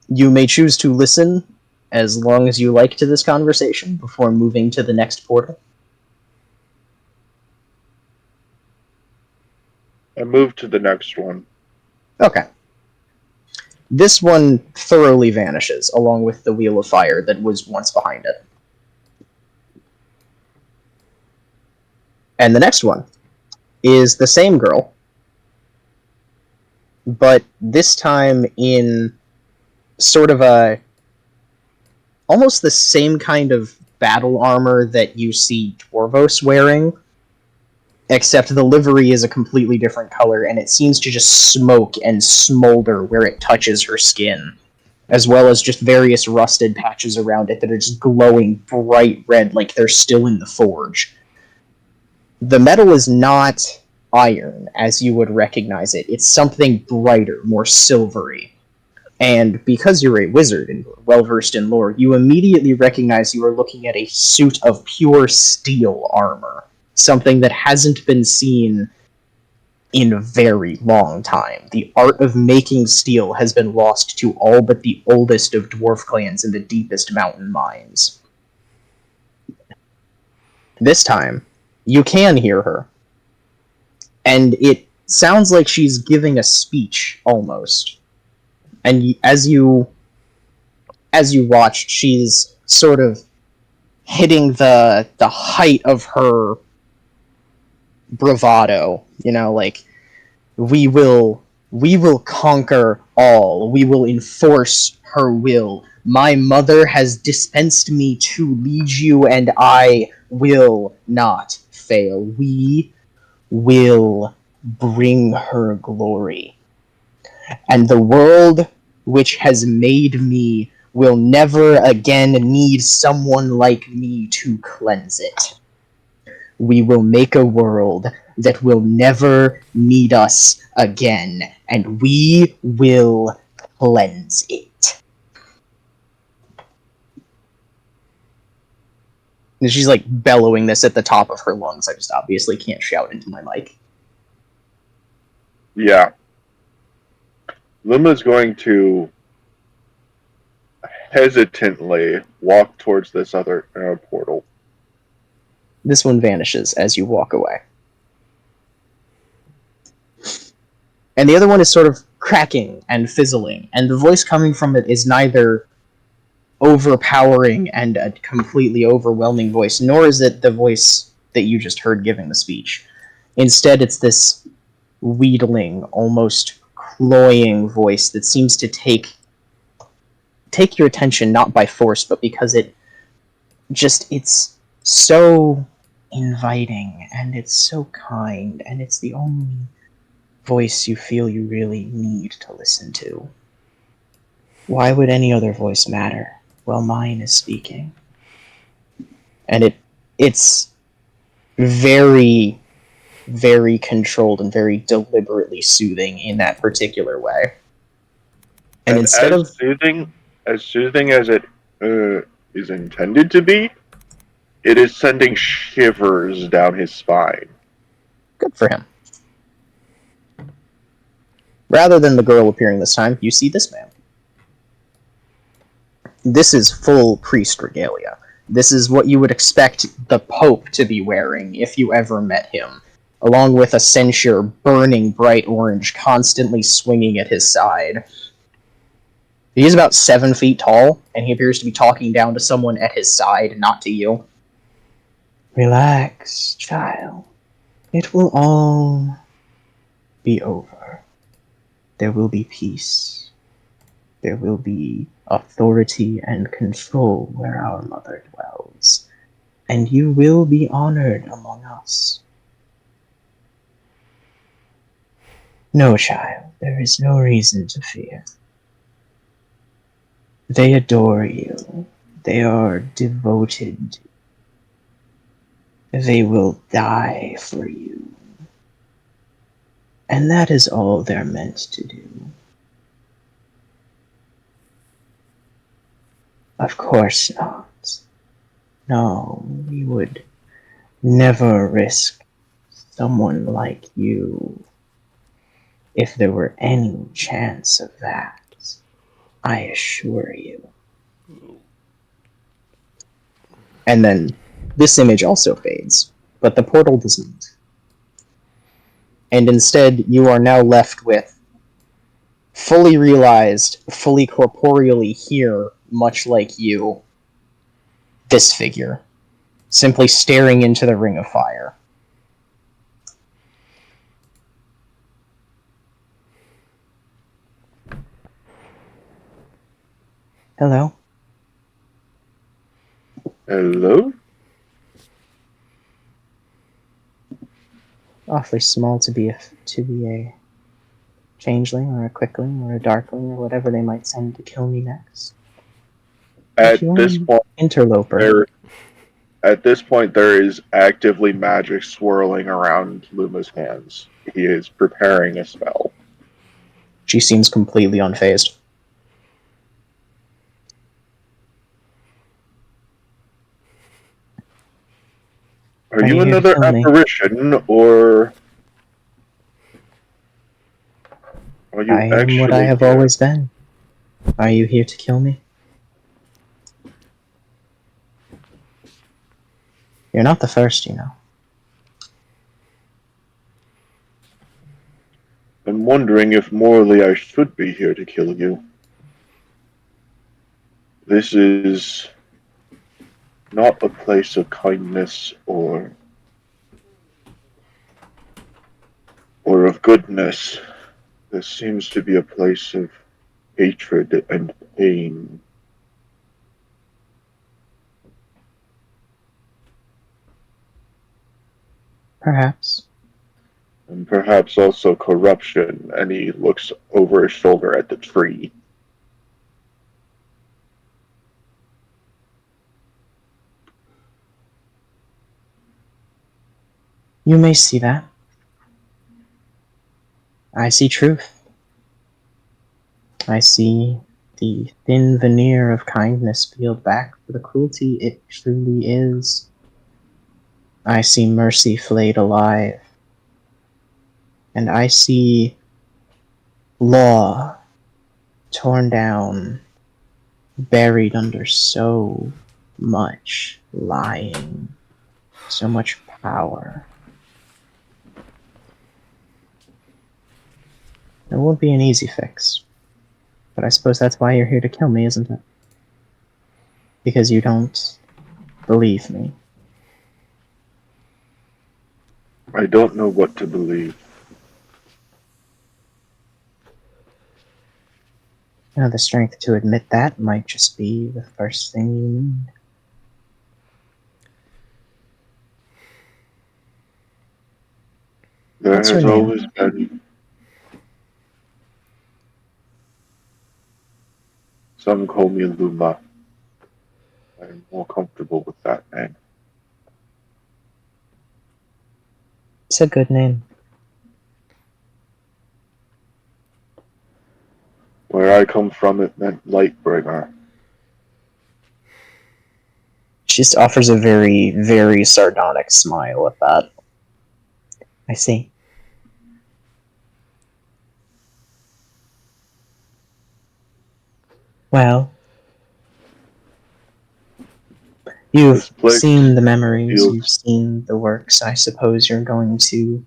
You may choose to listen as long as you like to this conversation before moving to the next portal. I move to the next one. Okay. This one thoroughly vanishes, along with the wheel of fire that was once behind it. And the next one is the same girl, but this time in sort of almost the same kind of battle armor that you see Dwarvos wearing, except the livery is a completely different color, and it seems to just smoke and smolder where it touches her skin. as well as just various rusted patches around it that are just glowing bright red like they're still in the forge. The metal is not iron as you would recognize it. It's something brighter, more silvery. And because you're a wizard and well versed in lore, you immediately recognize you are looking at a suit of pure steel armor, something that hasn't been seen in a very long time. The art of making steel has been lost to all but the oldest of dwarf clans in the deepest mountain mines. This time, you can hear her. And it sounds like she's giving a speech, almost. And as you watch, she's sort of hitting the height of her bravado, like, we will conquer all. We will enforce her will. My mother has dispensed me to lead you, and I will not fail. We will bring her glory. And the world which has made me will never again need someone like me to cleanse it. We will make a world that will never need us again, and we will cleanse it. And she's like bellowing this at the top of her lungs. I just obviously can't shout into my mic. Yeah. Lima's going to hesitantly walk towards this other portal. This one vanishes as you walk away. And the other one is sort of cracking and fizzling, and the voice coming from it is neither overpowering and a completely overwhelming voice, nor is it the voice that you just heard giving the speech. Instead, it's this wheedling, almost cloying voice that seems to take your attention not by force, but because it's so inviting, and it's so kind, and it's the only voice you feel you really need to listen to. Why would any other voice matter? Well, mine is speaking. And it's very, very controlled and very deliberately soothing in that particular way. And instead of soothing as it is intended to be, it is sending shivers down his spine. Good for him. Rather than the girl appearing this time, you see this man. This is full priest regalia. This is what you would expect the Pope to be wearing if you ever met him, along with a censer burning bright orange constantly swinging at his side. He is about 7 feet tall, and he appears to be talking down to someone at his side, not to you. Relax, child. It will all be over. There will be peace. There will be authority and control where our mother dwells, and you will be honored among us. No, child, there is no reason to fear. They adore you. They are devoted. They will die for you. And that is all they're meant to do. Of course not. No, we would never risk someone like you if there were any chance of that. I assure you. And then this image also fades, but the portal doesn't. And instead, you are now left with fully realized, fully corporeally here, much like you, this figure, simply staring into the ring of fire. Hello? Hello? Awfully small to be a changeling or a quickling or a darkling or whatever they might send to kill me next. At But you're this an point, interloper. there is actively magic swirling around Luma's hands. He is preparing a spell. She seems completely unfazed. Are Are you you here to another kill me? apparition, or are you I am what I actually have here? always been. Are you here to kill me? You're not the first, you know. I'm wondering if morally I should be here to kill you. This is not a place of kindness or of goodness. This seems to be a place of hatred and pain. Perhaps. And perhaps also corruption. And he looks over his shoulder at the tree. You may see that. I see truth. I see the thin veneer of kindness peeled back for the cruelty it truly is. I see mercy flayed alive. And I see law torn down, buried under so much lying, so much power. It won't be an easy fix. But I suppose that's why you're here to kill me, isn't it? Because you don't believe me. I don't know what to believe. You know, the strength to admit that might just be the first thing you need. There What's your has name? always been. Some call me Luma. I'm more comfortable with that name. It's a good name. Where I come from, it meant Lightbringer. She just offers a very, very sardonic smile at that. I see. Well, you've This place seen the memories, feels you've seen the works. I suppose you're going to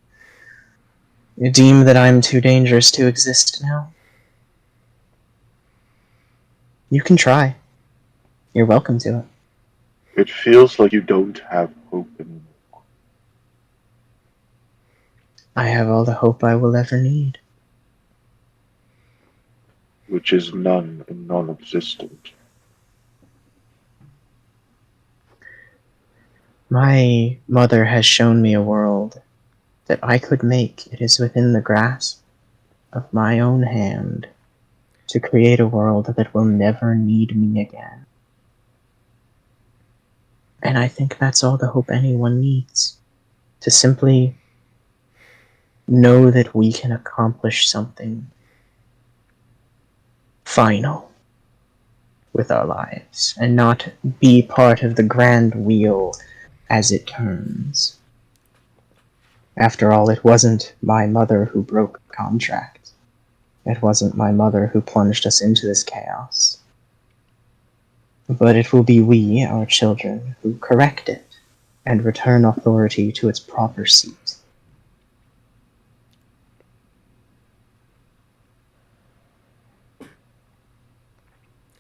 deem that I'm too dangerous to exist now. You can try. You're welcome to it. It feels like you don't have hope anymore. I have all the hope I will ever need. Which is none and non-existent. My mother has shown me a world that I could make. It is within the grasp of my own hand to create a world that will never need me again. And I think that's all the hope anyone needs. To simply know that we can accomplish something final with our lives and not be part of the grand wheel as it turns. After all, it wasn't my mother who broke the contract. It wasn't my mother who plunged us into this chaos. But it will be we, our children, who correct it and return authority to its proper seat.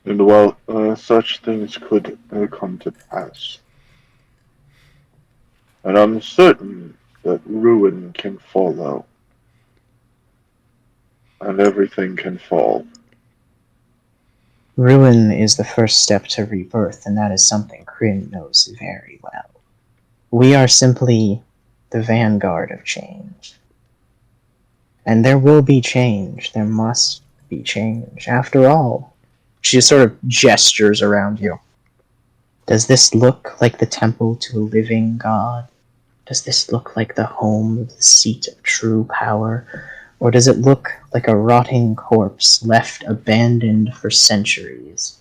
And while such things could come to pass, and I'm certain that ruin can follow, and everything can fall. Ruin is the first step to rebirth, and that is something Krynn knows very well. We are simply the vanguard of change. And there will be change. There must be change. After all, she sort of gestures around you. Does this look like the temple to a living god? Does this look like the home of the seat of true power? Or does it look like a rotting corpse left abandoned for centuries,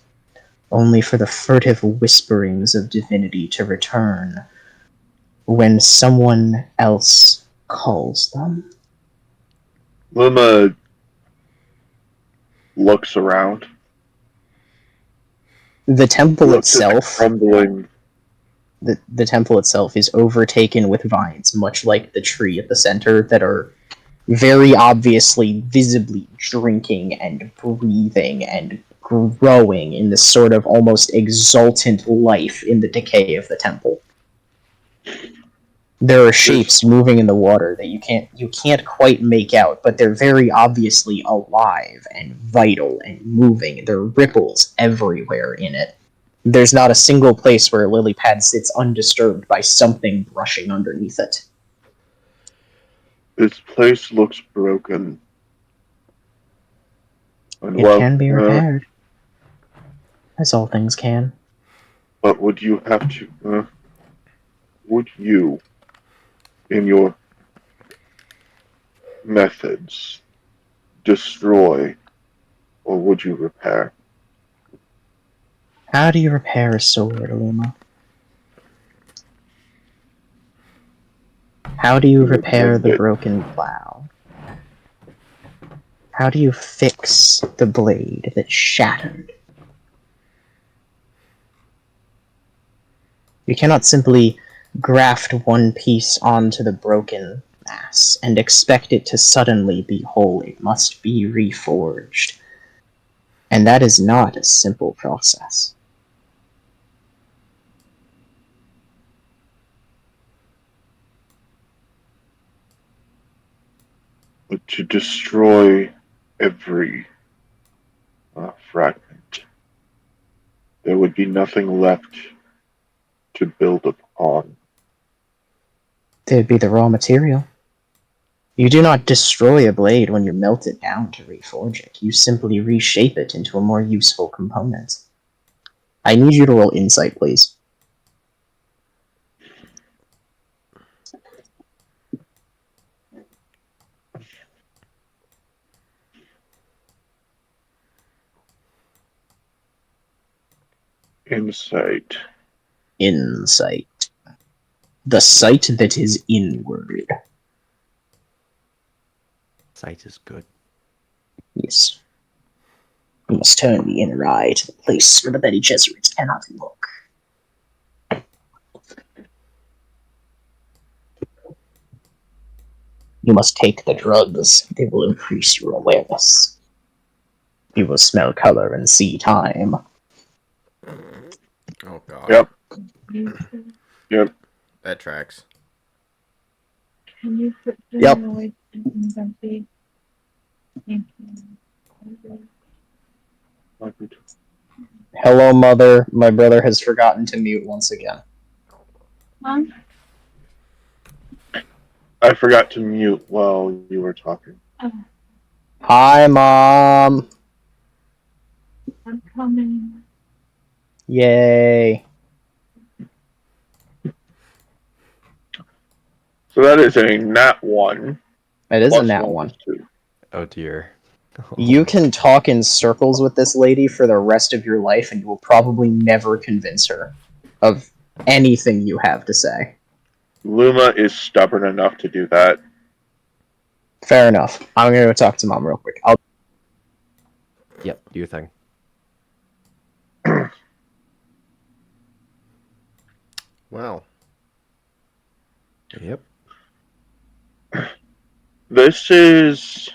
only for the furtive whisperings of divinity to return when someone else calls them? Luma looks around. The temple Looks at the itself, crumbling. the temple itself is overtaken with vines, much like the tree at the center, that are very obviously visibly drinking and breathing and growing in this sort of almost exultant life in the decay of the temple. There are shapes moving in the water that you can't quite make out, but they're very obviously alive and vital and moving. There are ripples everywhere in it. There's not a single place where a lily pad sits undisturbed by something brushing underneath it. This place looks broken. And It can be repaired, as all things can. but would you have to? Would you, in your methods, destroy, or would you repair? How do you repair a sword, Luma? How do you repair the broken plow? How do you fix the blade that's shattered? You cannot simply graft one piece onto the broken mass and expect it to suddenly be whole. It must be reforged. And that is not a simple process. But to destroy every fragment, there would be nothing left to build upon. There'd be the raw material. You do not destroy a blade when you melt it down to reforge it. You simply reshape it into a more useful component. I need you to roll insight, please. Insight. Insight. The sight that is inward. Sight is good. Yes. You must turn the inner eye to the place where the Bene Gesserits cannot look. You must take the drugs. They will increase your awareness. You will smell color and see time. Oh god. Yep. Yep. That tracks. Can you put Yep. away empty? Thank you. Hello, Mother. My brother has forgotten to mute once again. Mom? I forgot to mute while you were talking. Hi, Mom. I'm coming. Yay. So that is a nat 1. It is a Plus nat 1 one. is 2. Oh dear. You can talk in circles with this lady for the rest of your life, and you will probably never convince her of anything you have to say. Luma is stubborn enough to do that. Fair enough. I'm gonna go talk to Mom real quick. Yep, do your thing. Wow. Yep. This is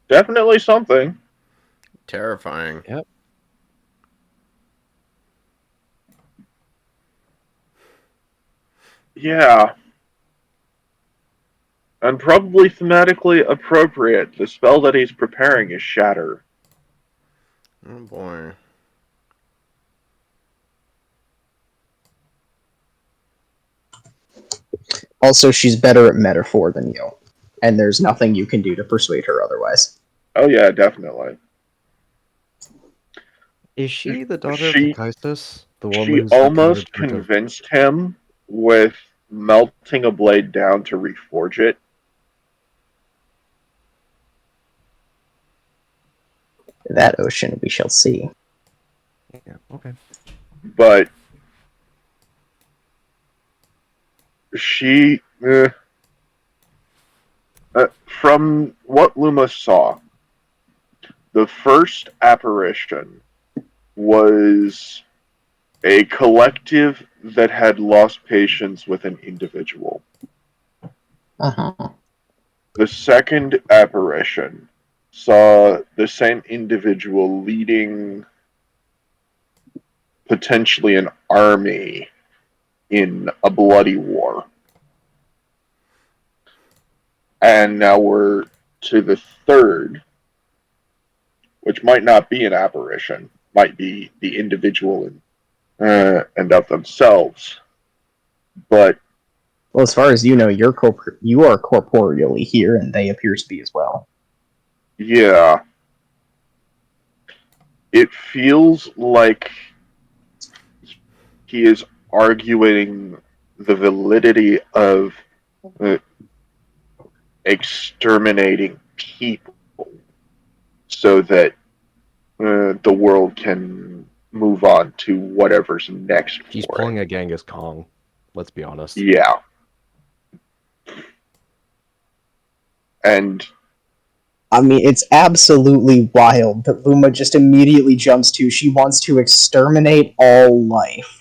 definitely something. Terrifying. Yep. Yeah. And probably thematically appropriate. The spell that he's preparing is Shatter. Oh boy. Also, she's better at metaphor than you, and there's nothing you can do to persuade her otherwise. Oh yeah, definitely. Is she the daughter of She Hephaestus? The one she who's converted almost her to... convinced him with melting a blade down to reforge it. That ocean we shall see. Yeah, okay. But she, from what Luma saw, the first apparition was a collective that had lost patience with an individual. Uh-huh. The second apparition saw the same individual leading potentially an army in a bloody war. And now we're to the third, which might not be an apparition, might be the individual and of themselves. But Well, as far as you know, you are corporeally here, and they appear to be as well. yeah, it feels like he is arguing the validity of exterminating people so that the world can move on to whatever's next She's for pulling it. a Genghis Kong. Let's be honest. Yeah. And I mean, it's absolutely wild that Luma just immediately jumps to she wants to exterminate all life.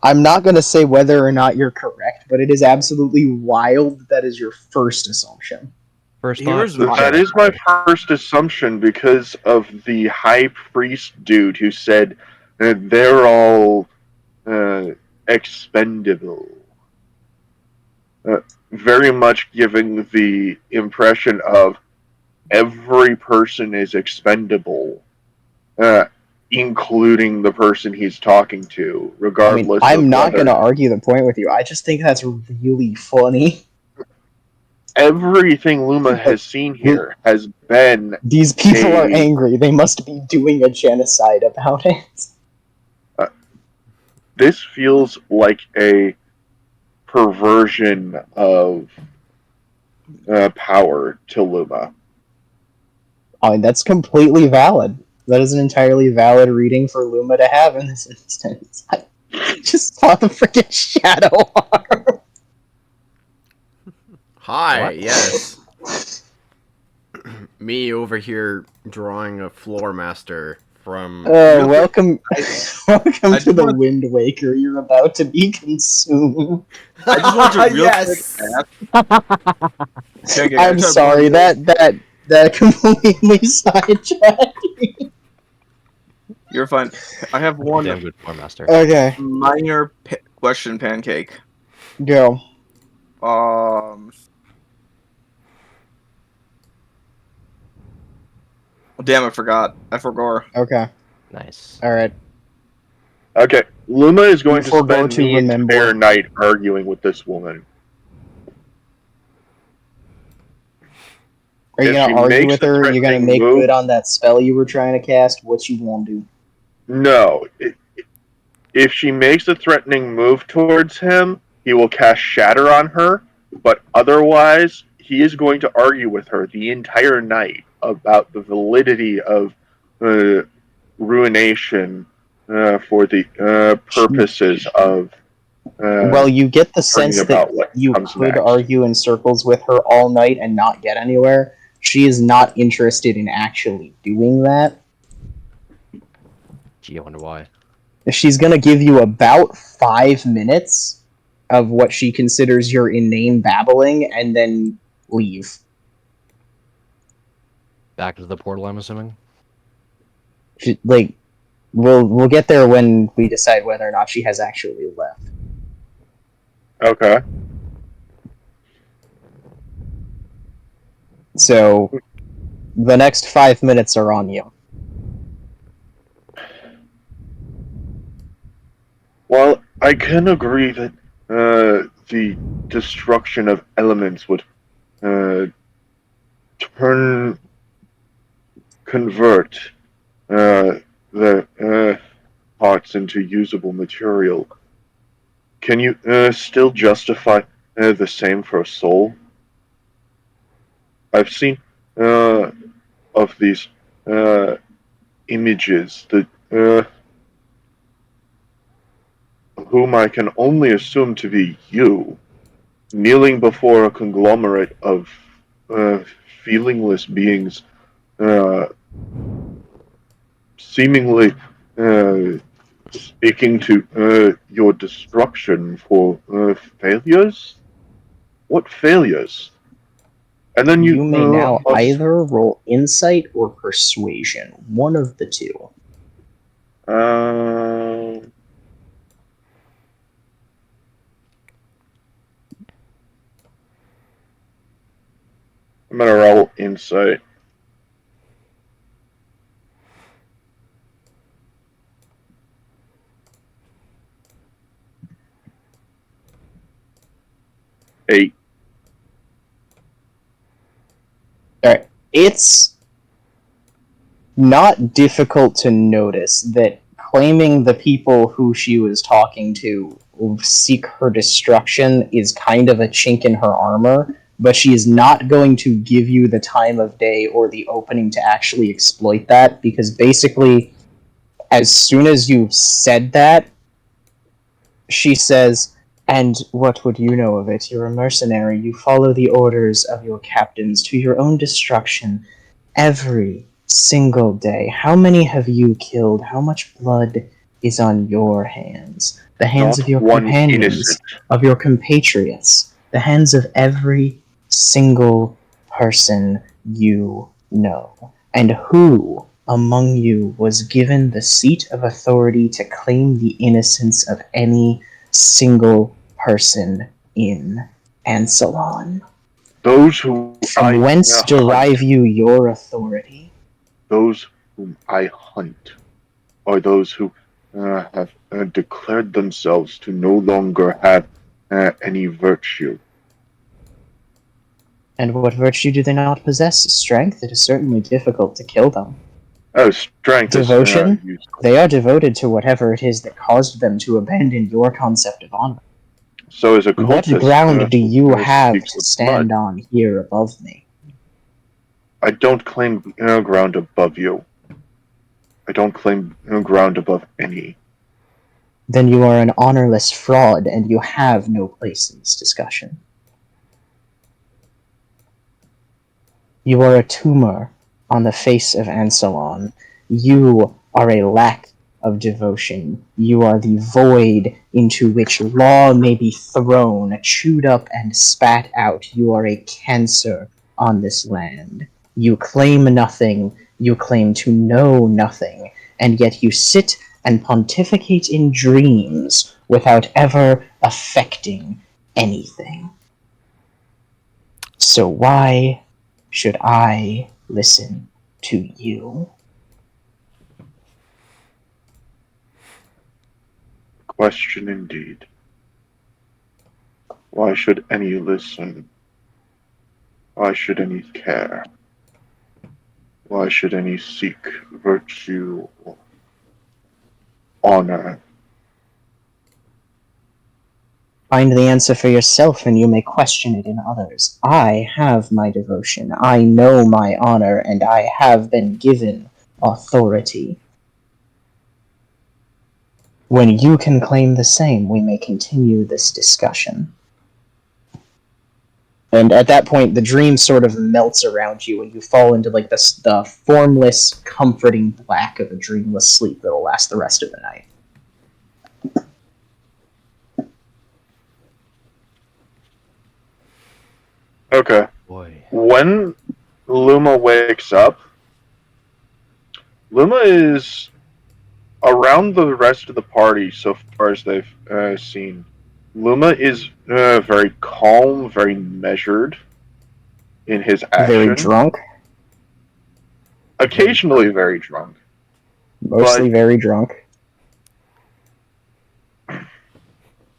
I'm not going to say whether or not you're correct, but it is absolutely wild that is your first assumption. First Here's thought, that is my first assumption because of the high priest dude who said that they're all expendable. Very much giving the impression of every person is expendable, including the person he's talking to, I regardless mean, of I'm not going whether to argue the point with you. I just think that's really funny. everything Luma has seen here has been These people are angry. They must be doing a genocide about it. this feels like a perversion of power to Luma. I mean, that's completely valid. That is an entirely valid reading for Luma to have in this instance. I just saw the freaking shadow arm. Hi, What? yes. Me over here drawing a floor master from. Welcome, welcome I to just the wanna- Wind Waker. You're about to be consumed. I just want to real Yes! quick ask. Okay, I I'm tried sorry, blowing that completely sidetracked me. You're fine. I have one damn good Floor Master. Okay, minor question, Pancake. go. Damn, I forgot. I forgot. Okay, Nice. alright. Okay, Luma is going You to forego spend to the remember. entire night arguing with this woman. Are you If gonna she argue makes with a her? Are you gonna threatening make move- good on that spell you were trying to cast? What you won't do? No. If she makes a threatening move towards him, he will cast Shatter on her, but otherwise, he is going to argue with her the entire night about the validity of ruination for the purposes of. Well, you get the sense that about what you comes could next. argue in circles with her all night and not get anywhere. She is not interested in actually doing that. Gee, I wonder why. She's gonna give you about 5 minutes of what she considers your inane babbling and then leave. Back to the portal, I'm assuming? We'll get there when we decide whether or not she has actually left. Okay. So the next 5 minutes are on you. Well, I can agree that the destruction of elements would turn convert the parts into usable material. Can you still justify the same for a soul? I've seen of these images that whom I can only assume to be you, kneeling before a conglomerate of uh, feelingless beings, uh, seemingly speaking to your destruction for failures? What failures? And then You may now must. either roll insight or persuasion, one of the two. Uh, I'm gonna roll insight. Eight. Alright, it's not difficult to notice that claiming the people who she was talking to seek her destruction is kind of a chink in her armor, but she is not going to give you the time of day or the opening to actually exploit that, because basically, as soon as you said that, she says, "And what would you know of it? You're a mercenary. You follow the orders of your captains to your own destruction every single day. How many have you killed? How much blood is on your hands? The hands Not of your one companions, innocent. of your compatriots, the hands of every single person you know. And who among you was given the seat of authority to claim the innocence of any single person in Ansalon? Those who From I whence hunt. derive you your authority?" Those whom I hunt are those who have declared themselves to no longer have any virtue. And what virtue do they not possess? Strength? It is certainly difficult to kill them. Oh, strength is Devotion? useful. They are devoted to whatever it is that caused them to abandon your concept of honor. So as a What cultist ground do who you have speaks to with blood, stand on here above me? I don't claim ground above you. I don't claim ground above any. Then you are an honorless fraud, and you have no place in this discussion. You are a tumor on the face of Ansalon. You are a lack of devotion. You are the void into which law may be thrown, chewed up, and spat out. You are a cancer on this land. You claim nothing. You claim to know nothing. And yet you sit and pontificate in dreams without ever affecting anything. So why should I listen to you? Question indeed. Why should any listen? Why should any care? Why should any seek virtue or honor? Find the answer for yourself and you may question it in others. I have my devotion, I know my honor, and I have been given authority. When you can claim the same, we may continue this discussion. And at that point, the dream sort of melts around you, and you fall into like the formless, comforting black of a dreamless sleep that'll last the rest of the night. Okay. Boy. When Luma wakes up, Luma is around the rest of the party so far as they've seen. Luma is very calm, very measured in his Very action. drunk, Occasionally very drunk. mostly very drunk.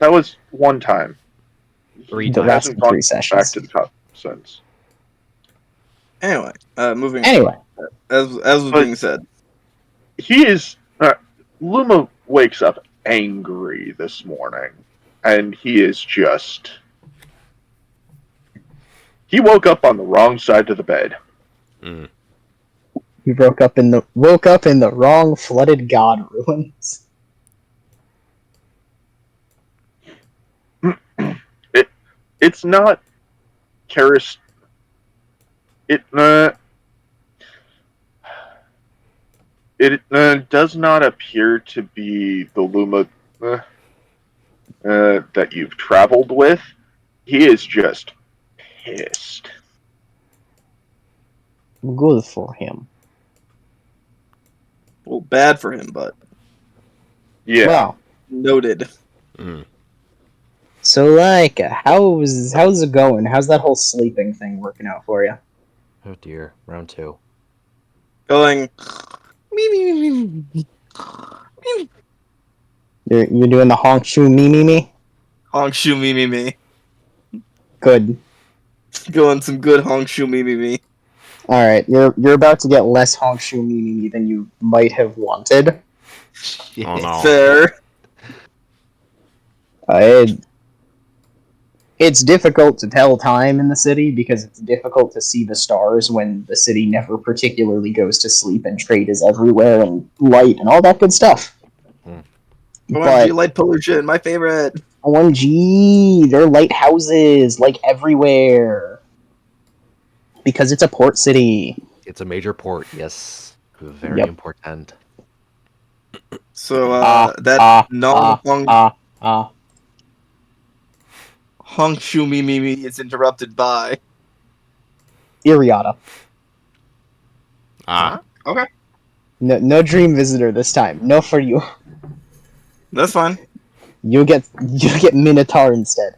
That was one time. Three He The times. last hasn't 3 gone sessions. back to the top since. Anyway, moving. Anyway, As was But- being said. He is. Luma wakes up angry this morning, and he is just. He woke up on the wrong side of the bed. Mm. he woke up in the wrong flooded god ruins. It's not Karis. It does not appear to be the Luma that you've traveled with. He is just pissed. Good for him. Well, bad for him, but Yeah. Wow. noted. Mm. So, like, how's it going? How's that whole sleeping thing working out for you? Oh dear, round 2. Going. You're doing the honk shoe me. Honk shoe me. Good. Going some good honk shoe me. All right, you're about to get less honk shoe me than you might have wanted. Oh no. Fair. It's difficult to tell time in the city because it's difficult to see the stars when the city never particularly goes to sleep and trade is everywhere and light and all that good stuff. But OMG, light pollution, my favorite. OMG, there are lighthouses like everywhere because it's a port city. It's a major port, yes. Very Yep. important. So, Ah, that non-honk honk shoe me is interrupted by. Iriata. Ah. Okay, No dream visitor this time. No for you. that's fine. You get Minotaur instead.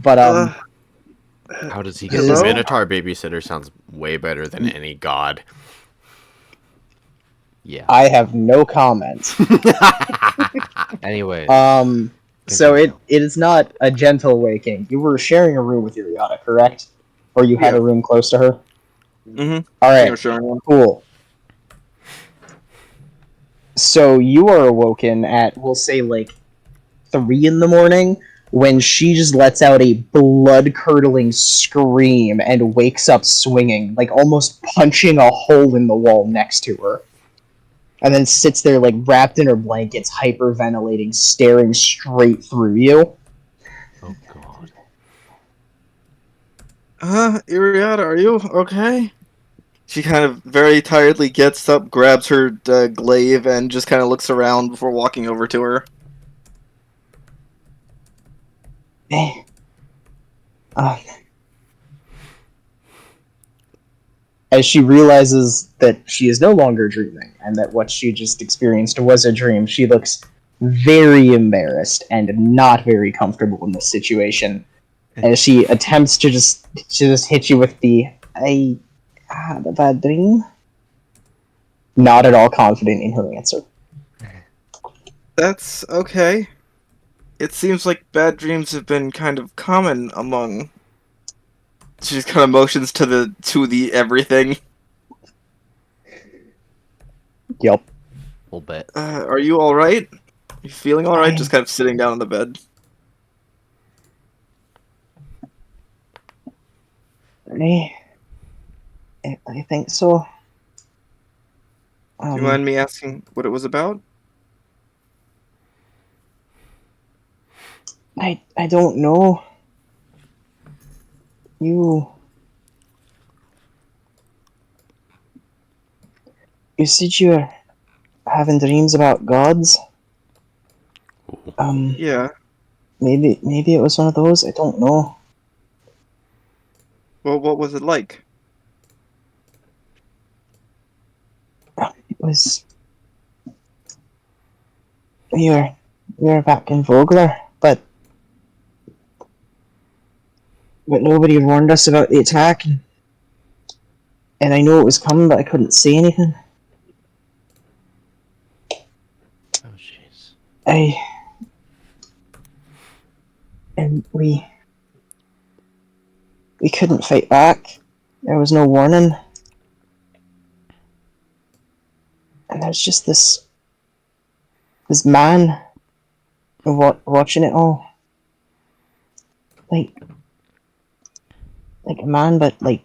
But How does he This get is- The Hello? Minotaur babysitter sounds way better than any god. Yeah. I have no comment. Anyway. So it Continue. is not a gentle waking. You were sharing a room with Iriata, correct? Or you had Yeah. a room close to her? Mm-hmm. Alright, Sure. cool. So you are awoken at, we'll say, like, 3 in the morning, when she just lets out a blood-curdling scream and wakes up swinging, like almost punching a hole in the wall next to her. And then sits there, like, wrapped in her blankets, hyperventilating, staring straight through you. Oh god. Iriata, are you okay? She kind of very tiredly gets up, grabs her glaive, and just kind of looks around before walking over to her. Eh. As she realizes that she is no longer dreaming, and that what she just experienced was a dream, she looks very embarrassed and not very comfortable in this situation. As she attempts to just hit you with the "I had a bad dream," not at all confident in her answer. That's okay. It seems like bad dreams have been kind of common among. She just kind of motions to the everything. Yup. A little bit. Are you all right? You feeling all right? I- Just kind of sitting down on the bed. I think so. Do you mind me asking what it was about? I don't know. You said you were having dreams about gods. Yeah. Maybe it was one of those. I don't know. Well, what was it like? It was we were back in Vogler, but nobody warned us about the attack, and I knew it was coming, but I couldn't say anything. Oh jeez. I and we couldn't fight back. There was no warning. And there's just this man watching it all. Like a man, but like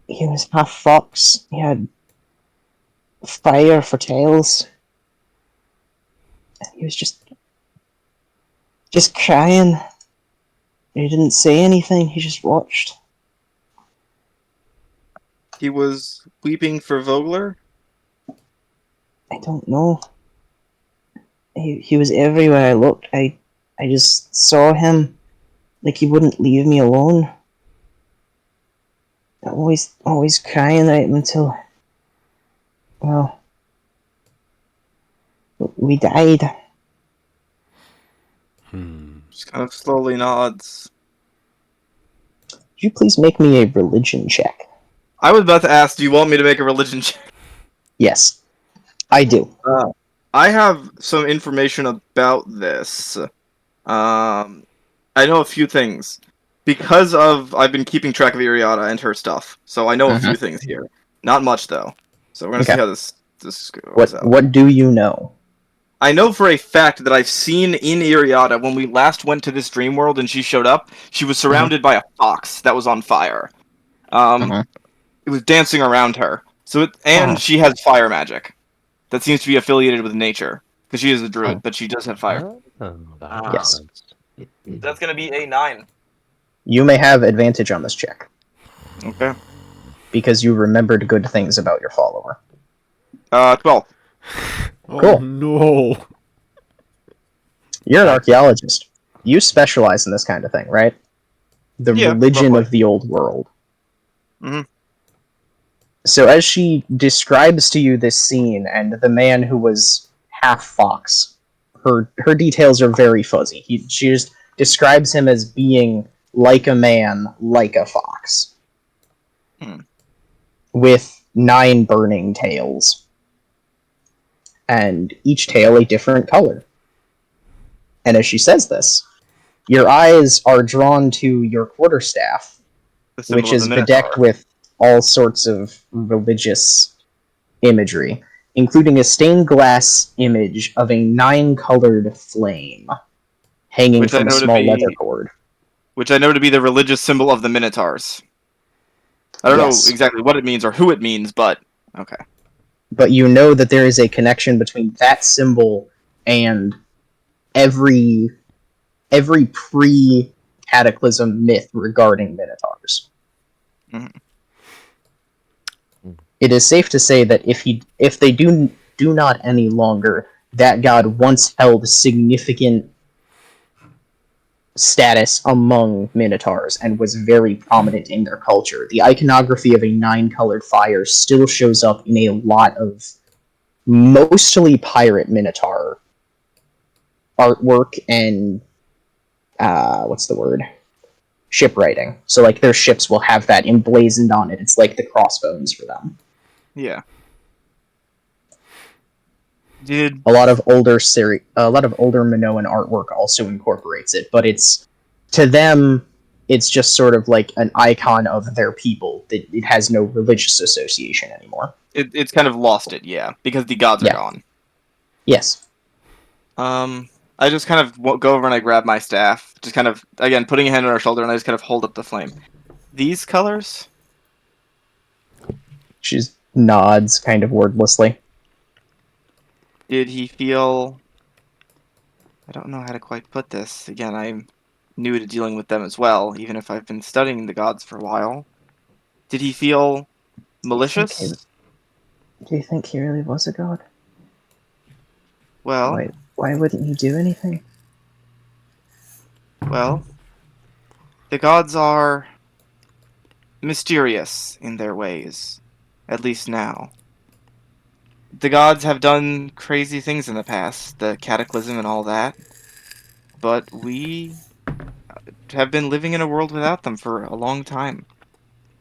he was half fox. He had fire for tails. And he was just crying. He didn't say anything. He just watched. He was weeping for Vogler. I don't know. He was everywhere I looked. I just saw him. Like he wouldn't leave me alone. Always crying right until, well, we died. Just kind of slowly nods. Could you please make me a religion check? I was about to ask, do you want me to make a religion check? Yes, I do. I have some information about this. I know a few things. Because I've been keeping track of Iriata and her stuff, so I know a few things here. Not much though. So we're gonna see Okay. how this goes out. What do you know? I know for a fact that I've seen in Iriata when we last went to this dream world and she showed up, she was surrounded by a fox that was on fire. Uh-huh. It was dancing around her. And she has fire magic that seems to be affiliated with nature because she is a druid, but she does have fire. Yes. That's gonna be a 9. You may have advantage on this check Okay. because you remembered good things about your follower. 12. Oh Cool. no. You're an archaeologist. You specialize in this kind of thing, right? The Yeah, religion roughly. of the old world. Mhm. So as she describes to you this scene and the man who was half fox, her details are very fuzzy. She just describes him as being like a man, like a fox. With 9 burning tails. And each tail a different color. And as she says this, your eyes are drawn to your quarterstaff, The symbol which of is the Minotaur. bedecked with all sorts of religious imagery, including a stained glass image of a 9-colored flame hanging Which I from a know to small be- leather cord. Which I know to be the religious symbol of the Minotaurs. I don't Yes. know exactly what it means or who it means, but okay. But you know that there is a connection between that symbol and every pre-cataclysm myth regarding minotaurs. Mhm. It is safe to say that if they do not any longer, that god once held significant status among minotaurs and was very prominent in their culture. The iconography of a 9-colored fire still shows up in a lot of mostly pirate minotaur artwork and what's the word? Shipwriting. So like their ships will have that emblazoned on it. It's like the crossbones for them. Yeah. Did A lot of older Minoan artwork also incorporates it, but it's to them it's just sort of like an icon of their people. It has no religious association anymore. it's kind of lost it, yeah, because the gods are Yeah. gone. Yes. I just kind of go over and I grab my staff, just kind of again putting a hand on her shoulder, and I just kind of hold up the flame. These colors? She just nods kind of wordlessly. Did he feel? I don't know how to quite put this. Again, I'm new to dealing with them as well, even if I've been studying the gods for a while. Did he feel malicious? Do you think he really was a god? Well, Why wouldn't he do anything? well, the gods are mysterious in their ways, at least now. The gods have done crazy things in the past, the cataclysm and all that, but we have been living in a world without them for a long time.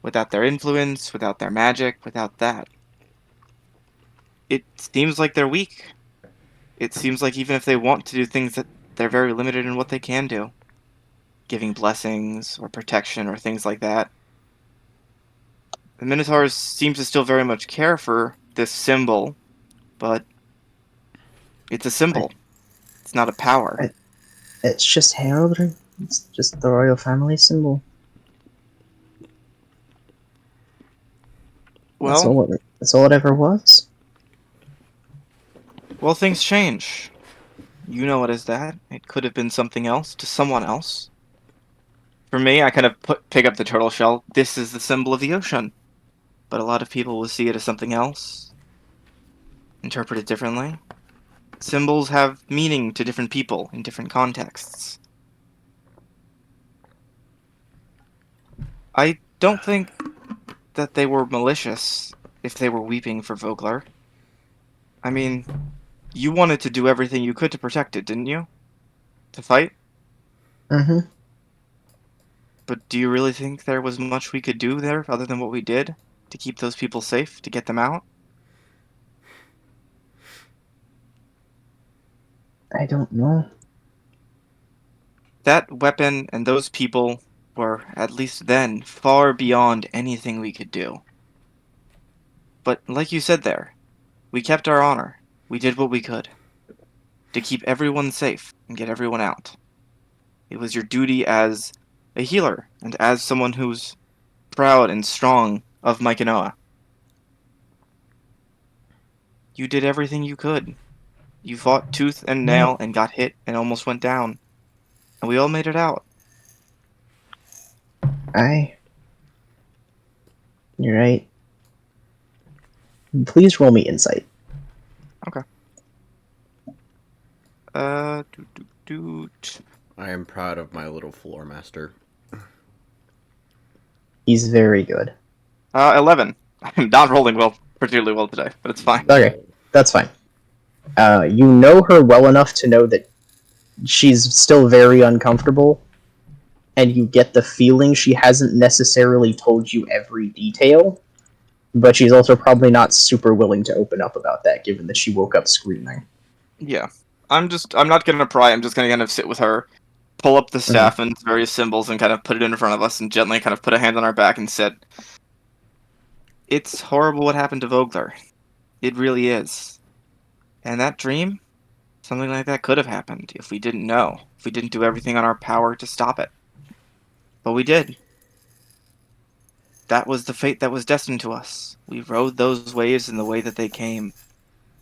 Without their influence, without their magic, without that. It seems like they're weak. It seems like even if they want to do things, that they're very limited in what they can do. giving blessings or protection or things like that. The Minotaurs seem to still very much care for this symbol, but it's a symbol. It's not a power. It's just heraldry. It's just the royal family symbol. Well, That's all it ever was. well, things change. You know it as that. It could have been something else to someone else. For me, I kind of pick up the turtle shell. This is the symbol of the ocean. But a lot of people will see it as something else, interpret it differently. Symbols have meaning to different people in different contexts. I don't think that they were malicious if they were weeping for Vogler. I mean, you wanted to do everything you could to protect it, didn't you? To fight? Mm-hmm. But do you really think there was much we could do there other than what we did to keep those people safe, to get them out? I don't know. That weapon and those people were, at least then, far beyond anything we could do. But like you said there, we kept our honor. We did what we could to keep everyone safe and get everyone out. It was your duty as a healer and as someone who's proud and strong of Mykonoa. You did everything you could. You fought tooth and nail and got hit and almost went down. And we all made it out. You're right. Please roll me insight. Doot. I am proud of my little floor master. He's very good. 11. I'm not rolling particularly well today, but it's fine. Okay, that's fine. You know her well enough to know that she's still very uncomfortable, and you get the feeling she hasn't necessarily told you every detail, but she's also probably not super willing to open up about that, given that she woke up screaming. Yeah. I'm not gonna pry, I'm just gonna kind of sit with her, pull up the staff and various symbols and kind of put it in front of us and gently kind of put a hand on our back and said, "It's horrible what happened to Vogler. It really is. And that dream, something like that could have happened if we didn't know, if we didn't do everything on our power to stop it. But we did. That was the fate that was destined to us. We rode those waves in the way that they came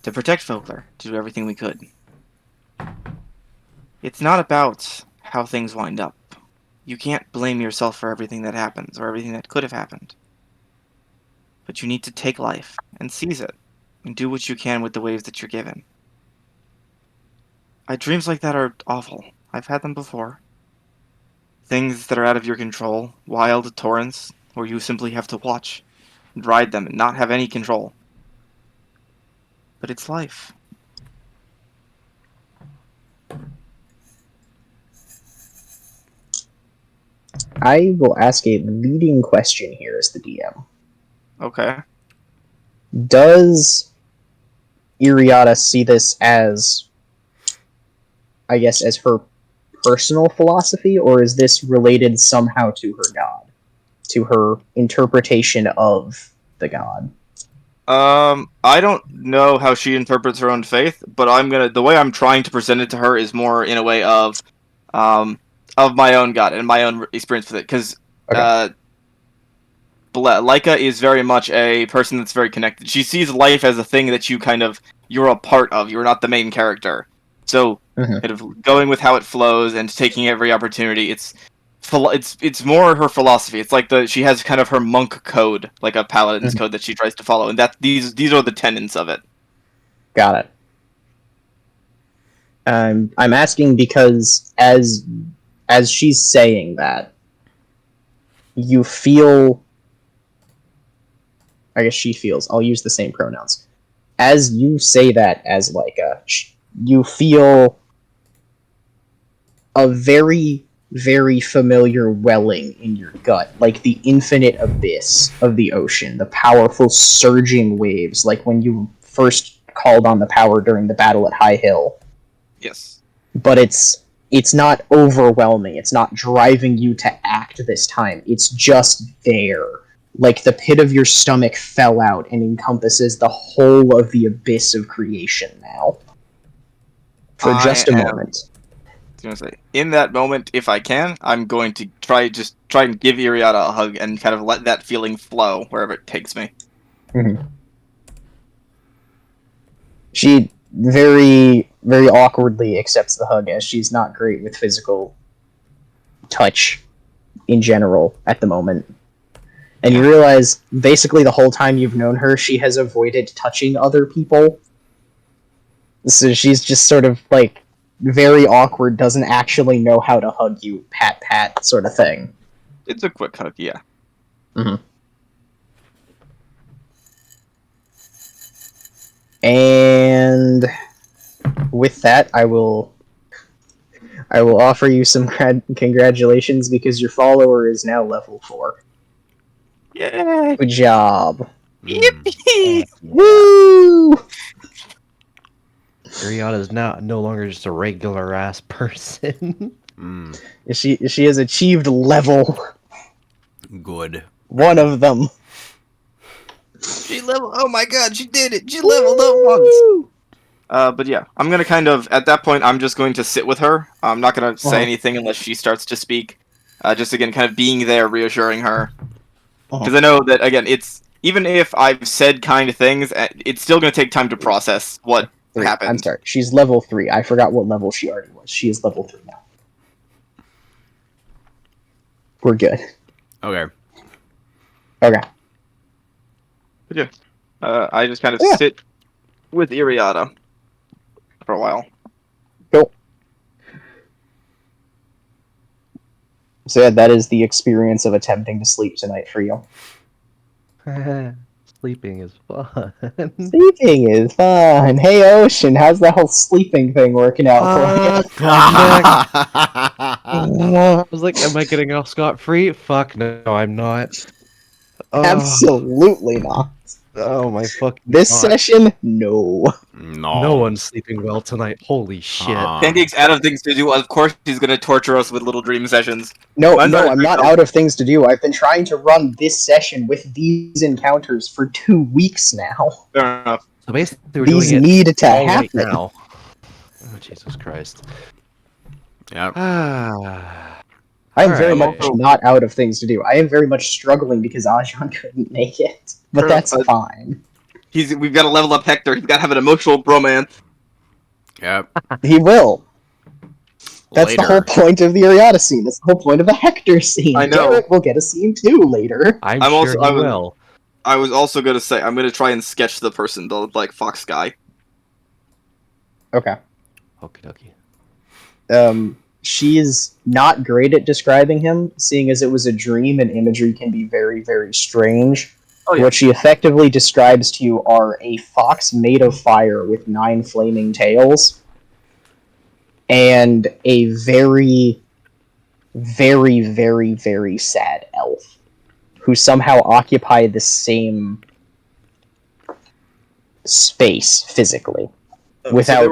to protect Vogler, to do everything we could. It's not about how things wind up. You can't blame yourself for everything that happens or everything that could have happened. But you need to take life and seize it and do what you can with the waves that you're given. Dreams like that are awful. I've had them before. Things that are out of your control, wild torrents, where you simply have to watch and ride them and not have any control. But it's life. I will ask a leading question here as the DM. Okay. Does Iriata see this as, I guess, as her personal philosophy, or is this related somehow to her god? To her interpretation of the god? I don't know how she interprets her own faith, but the way I'm trying to present it to her is more in a way of my own god and my own experience with it, because Laika is very much a person that's very connected. She sees life as a thing that you're a part of. You're not the main character. So, kind of going with how it flows and taking every opportunity, it's more her philosophy. It's like she has kind of her monk code, like a paladin's code that she tries to follow, and that these are the tenets of it. Got it. I'm asking because as she's saying that, you feel, I guess she feels, I'll use the same pronouns. As you say that as Laika, you feel a very, very familiar welling in your gut, like the infinite abyss of the ocean, the powerful surging waves, like when you first called on the power during the battle at High Hill. Yes. But it's it's not overwhelming. It's not driving you to act this time. It's just there. Like the pit of your stomach fell out and encompasses the whole of the abyss of creation now. For just a moment. I was gonna say, in that moment, if I can, I'm going to try and give Iriata a hug and kind of let that feeling flow wherever it takes me. Mm-hmm. She very, very awkwardly accepts the hug as she's not great with physical touch in general at the moment. And you realize, basically the whole time you've known her, she has avoided touching other people. So she's just sort of, like, very awkward, doesn't actually know how to hug you, pat sort of thing. It's a quick hug, yeah. Mm-hmm. And with that, I will offer you some congratulations because your follower is now level 4. Yay! Good job. Yippee! Woo! Iriata's now no longer just a regular ass person. She has achieved level Good. 1 of them. She leveled. Oh my god, she did it! She leveled up once. But yeah, I'm gonna kind of at that point. I'm just going to sit with her. I'm not gonna say anything unless she starts to speak. Just again, kind of being there, reassuring her. Because I know that again, it's even if I've said kind of things, it's still gonna take time to process what 3. happened. I'm sorry. She's level 3. I forgot what level she already was. She is level 3 now. We're good. Okay. Okay. But yeah, I just kind of Yeah. sit with Iriata for a while. Cool. So yeah, that is the experience of attempting to sleep tonight for you. Sleeping is fun. Sleeping is fun. Hey, Ocean, how's that whole sleeping thing working out for you? I was like, am I getting off scot-free? Fuck no, I'm not. Oh, Absolutely not. oh my fucking This god. session, no. No one's sleeping well tonight. Holy shit. Pancake's out of things to do. Of course, he's gonna torture us with little dream sessions. No, Mine's no, not I'm not very out of things to do. I've been trying to run this session with these encounters for 2 weeks now. Fair enough. So basically, we're These doing it need to all right happen. now. Oh, Jesus Christ. Yep. Ah. I'm All very right. much not out of things to do. I am very much struggling because Ajan couldn't make it. But Sure, that's fine. We've got to level up Hector. He's got to have an emotional bromance. Yep. He will. That's Later. the whole point of the Ariata scene. That's the whole point of the Hector scene. I know. Garrett will get a scene too later. I'm I'm sure also- he I was- will. I was also gonna say I'm gonna try and sketch the person, the like fox guy. Okay. Okie dokie. She is not great at describing him, seeing as it was a dream and imagery can be very, very strange. Oh, yeah. What she effectively describes to you are a fox made of fire with 9 flaming tails and a very, very, very, very sad elf who somehow occupy the same space physically. Without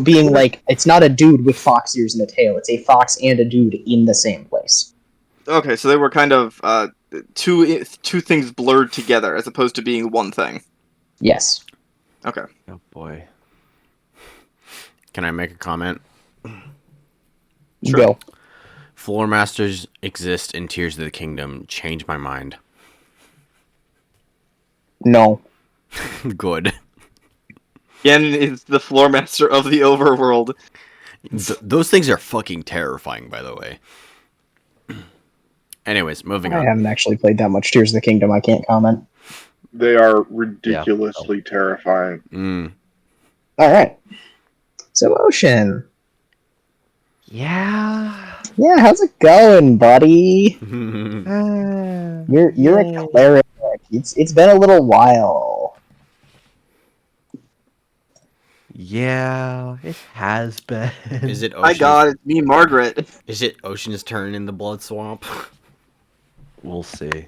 being like, it's not a dude with fox ears and a tail, it's a fox and a dude in the same place. Okay, so they were kind of two things blurred together as opposed to being one thing. Yes. Okay. Oh boy. Can I make a comment? Sure. Go. Floor masters exist in Tears of the Kingdom. Change my mind. No. Good. Yen is the floor master of the overworld. Those things are fucking terrifying, by the way. Anyways, moving I on. haven't actually played that much Tears of the Kingdom, I can't comment. They are ridiculously terrifying. Alright. So, Ocean. Yeah. Yeah, how's it going, buddy? Ah, You're yay. a cleric. It's been a little while. Yeah, it has been. Is it My Ocean's, God, it's me, Margaret. Is it Ocean's turn in the blood swamp? We'll see.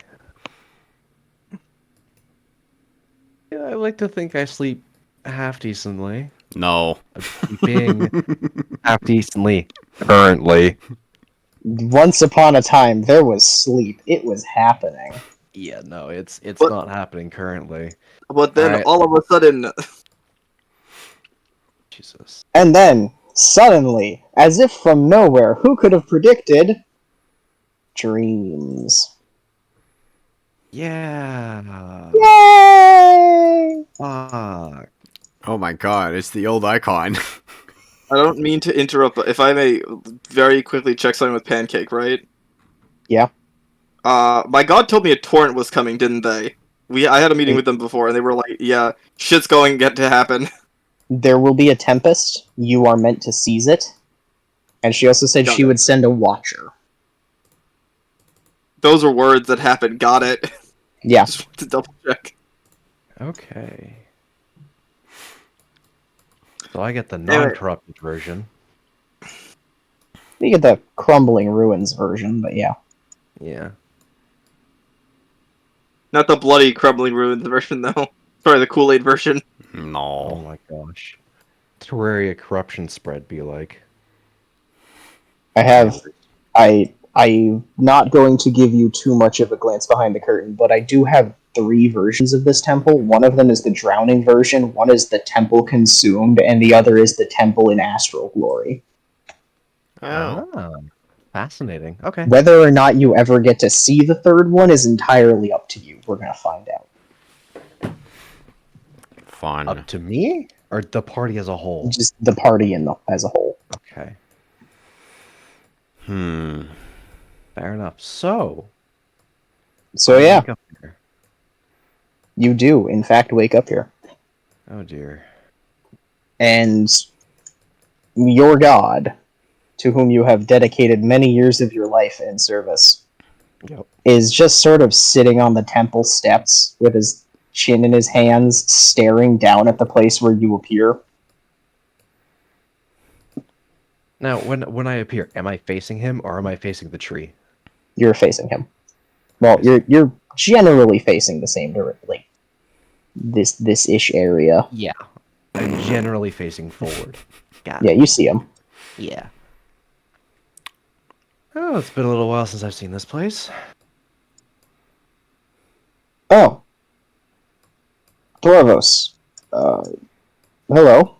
Yeah, I like to think I sleep half decently. No. Sleeping half decently. Currently. Once upon a time, there was sleep. It was happening. Yeah, no, it's But- not happening currently. But then Alright. all of a sudden, Jesus. And then, suddenly, as if from nowhere, who could have predicted? Dreams. Yeah. Yay! Fuck. Oh my god, it's the old icon. I don't mean to interrupt, but if I may very quickly check something with Pancake, right? Yeah. My god told me a torrent was coming, didn't they? I had a meeting with them before, and they were like, "Yeah, shit's going to happen." There will be a tempest. You are meant to seize it. And she also said Got she it. would send a watcher. Those are words that happened. Got it. Yeah. Just want to double check. Okay. So I get the non-corrupted version. You get the Crumbling Ruins version, but yeah. Yeah. Not the bloody crumbling ruins version, though. Sorry, the Kool-Aid version. Oh No. my gosh. Terraria corruption spread be like. I'm not going to give you too much of a glance behind the curtain, but I do have 3 versions of this temple. One of them is the drowning version, one is the temple consumed, and the other is the temple in astral glory. Oh. Ah, fascinating. Okay. Whether or not you ever get to see the third one is entirely up to you. We're gonna find out. Fun. Up to me or the party as a whole? Just the party as a whole. Okay. Hmm. Fair enough. So. So I yeah, wake up here. you do in fact wake up here. Oh dear. And your god, to whom you have dedicated many years of your life in service, Yep. is just sort of sitting on the temple steps with his chin in his hands, staring down at the place where you appear. Now, when I appear, am I facing him or am I facing the tree? You're facing him. Well, you're generally facing the same direction, like this ish area. Yeah. I'm generally facing forward. Got Yeah, it. you see him. Yeah. Oh, it's been a little while since I've seen this place. Oh, Dwarvos. Hello.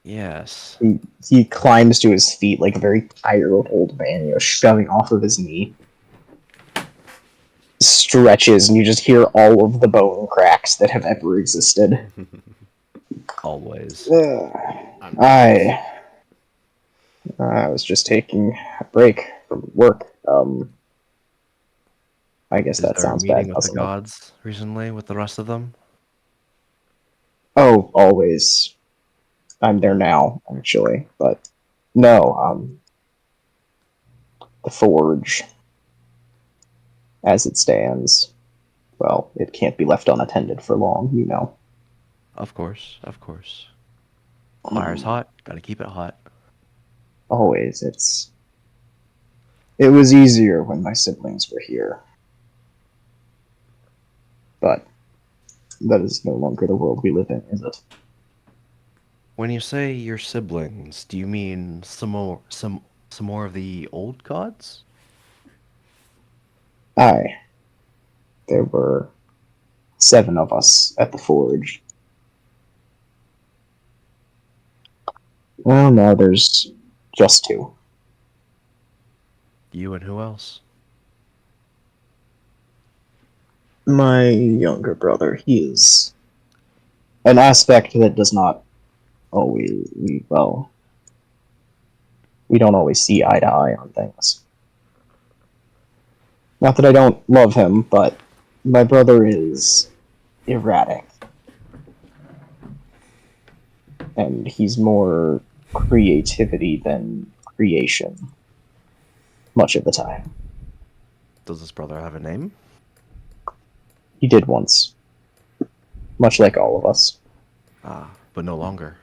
Yes. He climbs to his feet like a very tired old man, shoving off of his knee. Stretches, and you just hear all of the bone cracks that have ever existed. Always. I was just taking a break from work. I guess Is that there a sounds meeting bad, with the doesn't it? gods recently with the rest of them? Oh, always. I'm there now, actually, but no. The forge, as it stands, well, it can't be left unattended for long, you know. Of course, of course. Fire's hot. Gotta keep it hot. Always, it was easier when my siblings were here. But that is no longer the world we live in, is it? When you say your siblings, do you mean some more of the old gods? Aye. There were 7 of us at the forge. Well, now there's just 2. You and who else? My younger brother, he is an aspect that does not always, we don't always see eye to eye on things. Not that I don't love him, but my brother is erratic. And he's more creativity than creation. Much of the time. Does this brother have a name? He did once. Much like all of us. Ah, but no longer.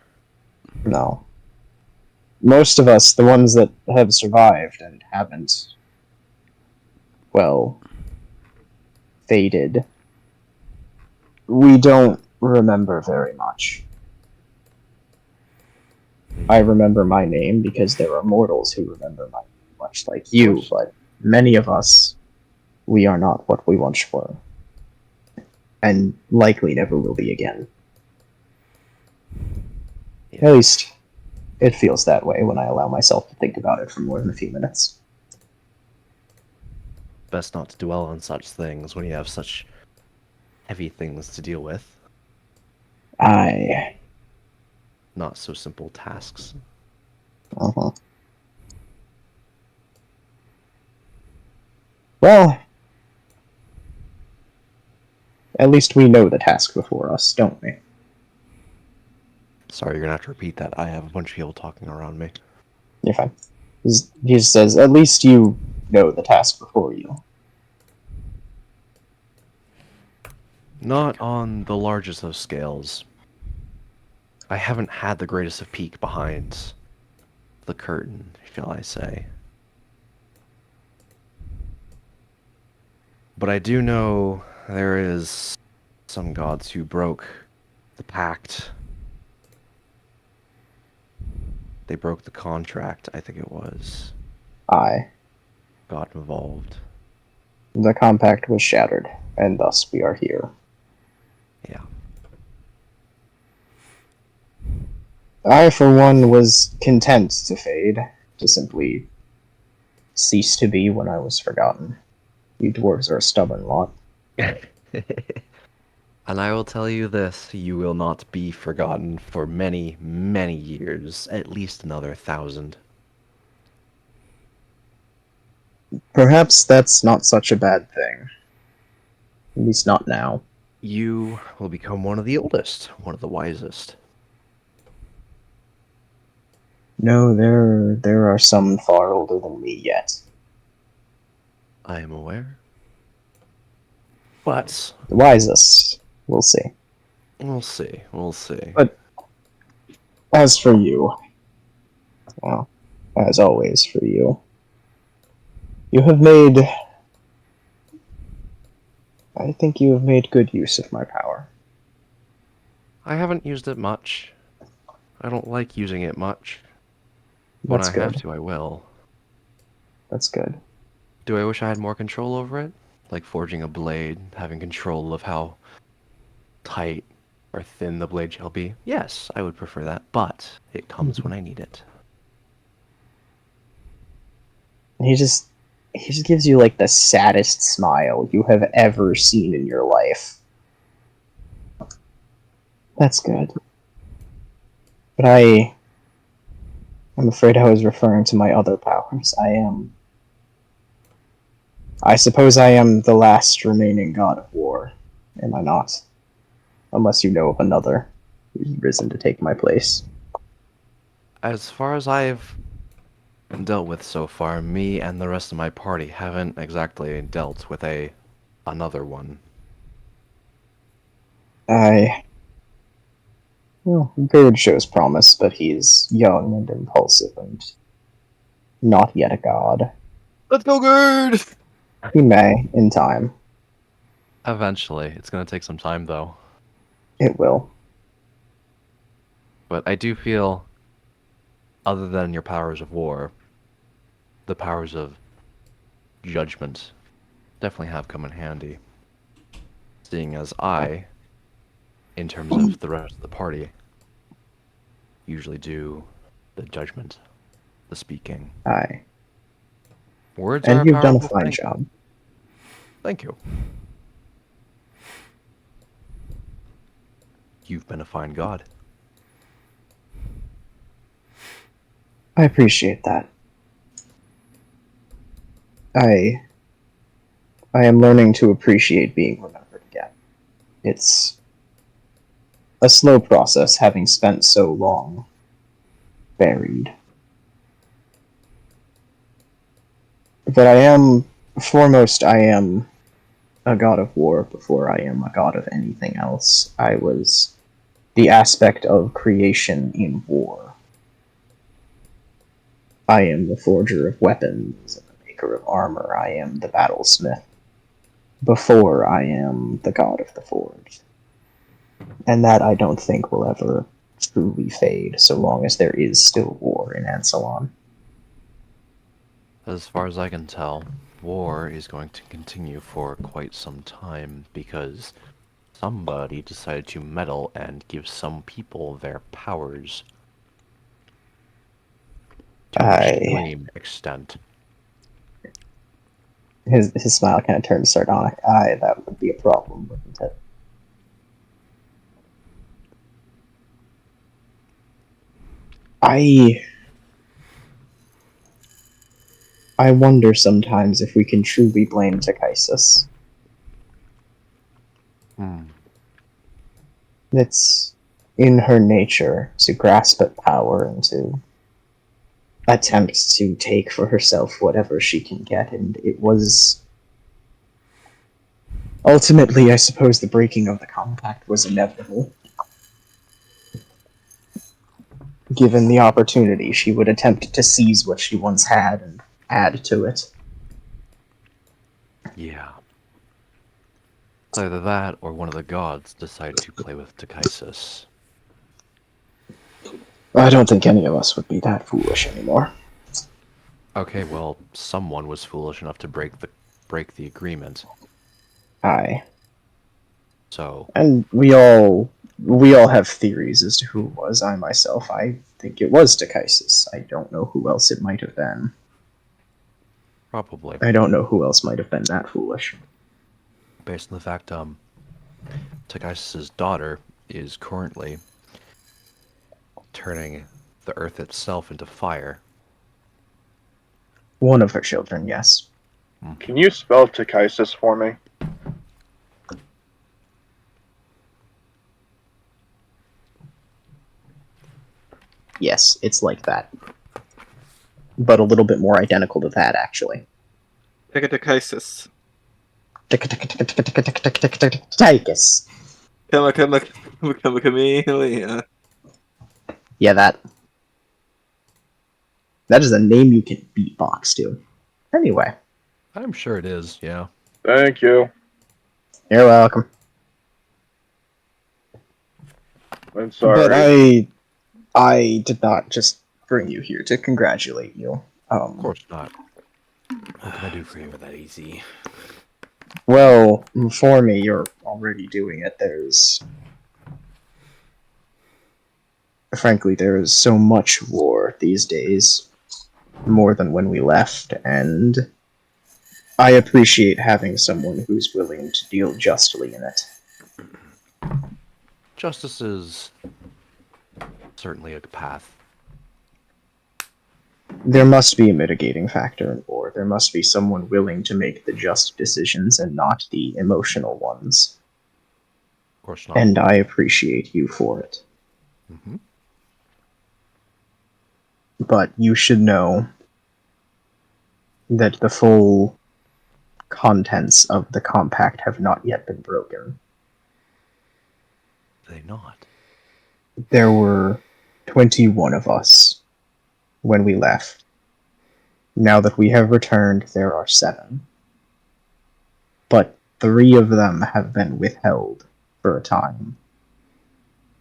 No. Most of us, the ones that have survived and haven't, well, faded, we don't remember very much. I remember my name because there are mortals who remember my name, much like you, but many of us, we are not what we once were. And likely never will be again. At least, it feels that way when I allow myself to think about it for more than a few minutes. Best not to dwell on such things when you have such heavy things to deal with. I... Not so simple tasks. Uh-huh. Well, at least we know the task before us, don't we? Sorry, you're gonna have to repeat that. I have a bunch of people talking around me. You're fine. He just says, at least you know the task before you. Not on the largest of scales. I haven't had the greatest of peek behind the curtain, shall I say. But I do know there is some gods who broke the pact. They broke the contract, I think it was. Aye. Got involved. The compact was shattered, and thus we are here. Yeah. I, for one, was content to fade, to simply cease to be when I was forgotten. You dwarves are a stubborn lot. And I will tell you this, you will not be forgotten for many, many years. At least another 1,000. Perhaps that's not such a bad thing. At least not now. You will become one of the oldest, one of the wisest. No, there are some far older than me yet. I am aware. But The wisest. We'll see. we'll see. We'll see. But as for you, well, as always for you, you have made... I think you have made good use of my power. I haven't used it much. I don't like using it much. When That's I good. have to, I will. That's good. Do I wish I had more control over it? Like forging a blade, having control of how tight or thin the blade shall be? Yes, I would prefer that, but it comes when I need it. He just gives you like the saddest smile you have ever seen in your life. That's good. But I'm afraid I was referring to my other powers. I suppose I am the last remaining god of war, am I not? Unless you know of another who's risen to take my place. As far as I've dealt with so far, me and the rest of my party haven't exactly dealt with another one. Well, Gerd shows promise, but he's young and impulsive and not yet a god. Let's go, Gerd! He may, in time. Eventually. It's gonna take some time, though. It will. But I do feel, other than your powers of war, the powers of judgment definitely have come in handy. Seeing as I, in terms of the rest of the party, usually do the judgment, the speaking. Aye. Words And are you've done a powerful fine thing. job. Thank you. You've been a fine god. I appreciate that. I am learning to appreciate being remembered again. It's a slow process, having spent so long buried. But I am a god of war before I am a god of anything else. I was the aspect of creation in war. I am the forger of weapons and the maker of armor. I am the battlesmith. Before I am the god of the forge. And that I don't think will ever truly fade, so long as there is still war in Ansalon. As far as I can tell, war is going to continue for quite some time because somebody decided to meddle and give some people their powers to an extreme extent. His smile kind of turns sardonic. Aye, that would be a problem, wouldn't it? I wonder sometimes if we can truly blame Takaisis. It's in her nature to grasp at power and to attempt to take for herself whatever she can get, and it was ultimately, I suppose, the breaking of the compact was inevitable. Given the opportunity, she would attempt to seize what she once had and add to it. Yeah. It's either that or one of the gods decided to play with Takaisis. I don't think any of us would be that foolish anymore. Okay, well, someone was foolish enough to break the agreement. Aye. So, And we all have theories as to who it was. I myself, I think it was Takaisis. I don't know who else it might have been. probably. I don't know who else might have been that foolish. Based on the fact, Takaisis' daughter is currently turning the earth itself into fire. One of her children, yes. Can you spell Takaisis for me? Yes, it's like that. But a little bit more identical to that, actually. Hecatochisis. Tychus. Chameleon. Yeah, that is a name you can beatbox to. Anyway, I'm sure it is, yeah. Thank you. you're welcome. I'm sorry. But I did not just bring you here to congratulate you. Of course not. What can I do for you? That easy. Well, for me, you're already doing it. Frankly, there is so much war these days, more than when we left, and I appreciate having someone who's willing to deal justly in it. Justice is certainly a path. There must be a mitigating factor in war. There must be someone willing to make the just decisions and not the emotional ones. Of course not. And I appreciate you for it. Mm-hmm. But you should know that the full contents of the compact have not yet been broken. They not. There were 21 of us when we left. Now that we have returned, there are 7. But 3 of them have been withheld for a time.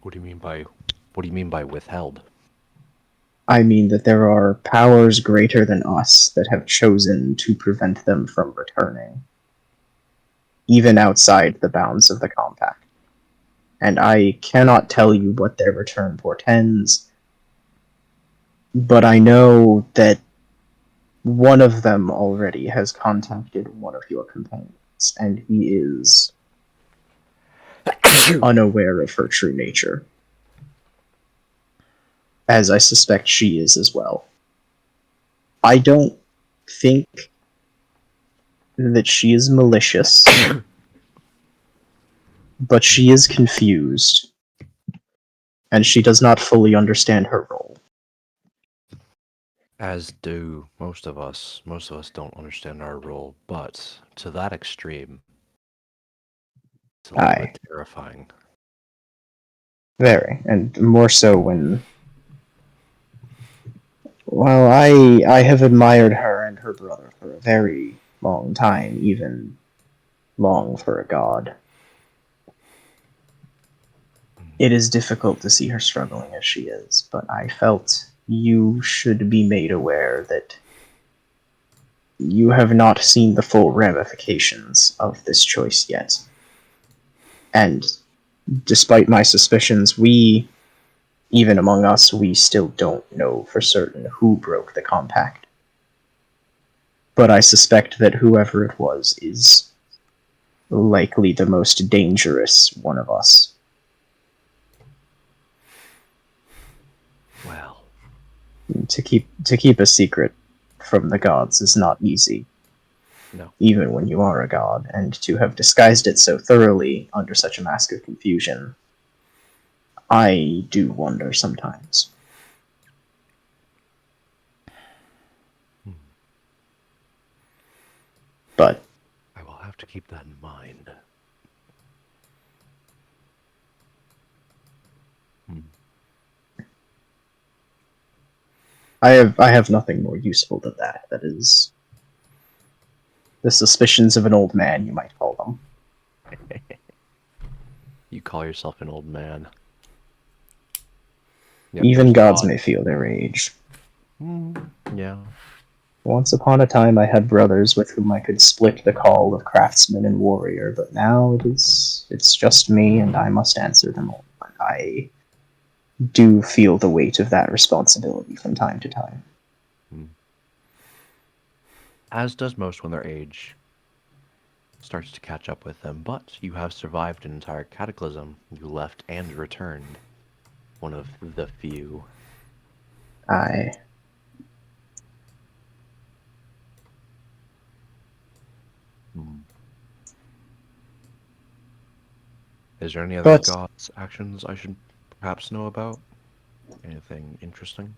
What do you mean by withheld? I mean that there are powers greater than us that have chosen to prevent them from returning, even outside the bounds of the compact. And I cannot tell you what their return portends, but I know that one of them already has contacted one of your companions, and he is unaware of her true nature. As I suspect she is as well. I don't think that she is malicious, but she is confused, and she does not fully understand her role. As do most of us. Most of us don't understand our role, but to that extreme, it's a little Aye. bit terrifying. Very, and more so when... Well, I have admired her and her brother for a very long time, even long for a god. It is difficult to see her struggling as she is, but I felt you should be made aware that you have not seen the full ramifications of this choice yet. And despite my suspicions, even among us, we still don't know for certain who broke the compact. But I suspect that whoever it was is likely the most dangerous one of us. Well, To keep a secret from the gods is not easy. no. Even when you are a god, and to have disguised it so thoroughly under such a mask of confusion, I do wonder sometimes. But I will have to keep that in mind. I have nothing more useful than that. That is the suspicions of an old man, you might call them. You call yourself an old man. Yep, Even there's gods God. may feel their age. Yeah. Once upon a time I had brothers with whom I could split the call of craftsman and warrior, but now it's just me and I must answer them all. But I do feel the weight of that responsibility from time to time. As does most when their age starts to catch up with them, but you have survived an entire cataclysm. You left and returned. One of the few. I Is there any other But- gods' actions I should perhaps know about? Anything interesting?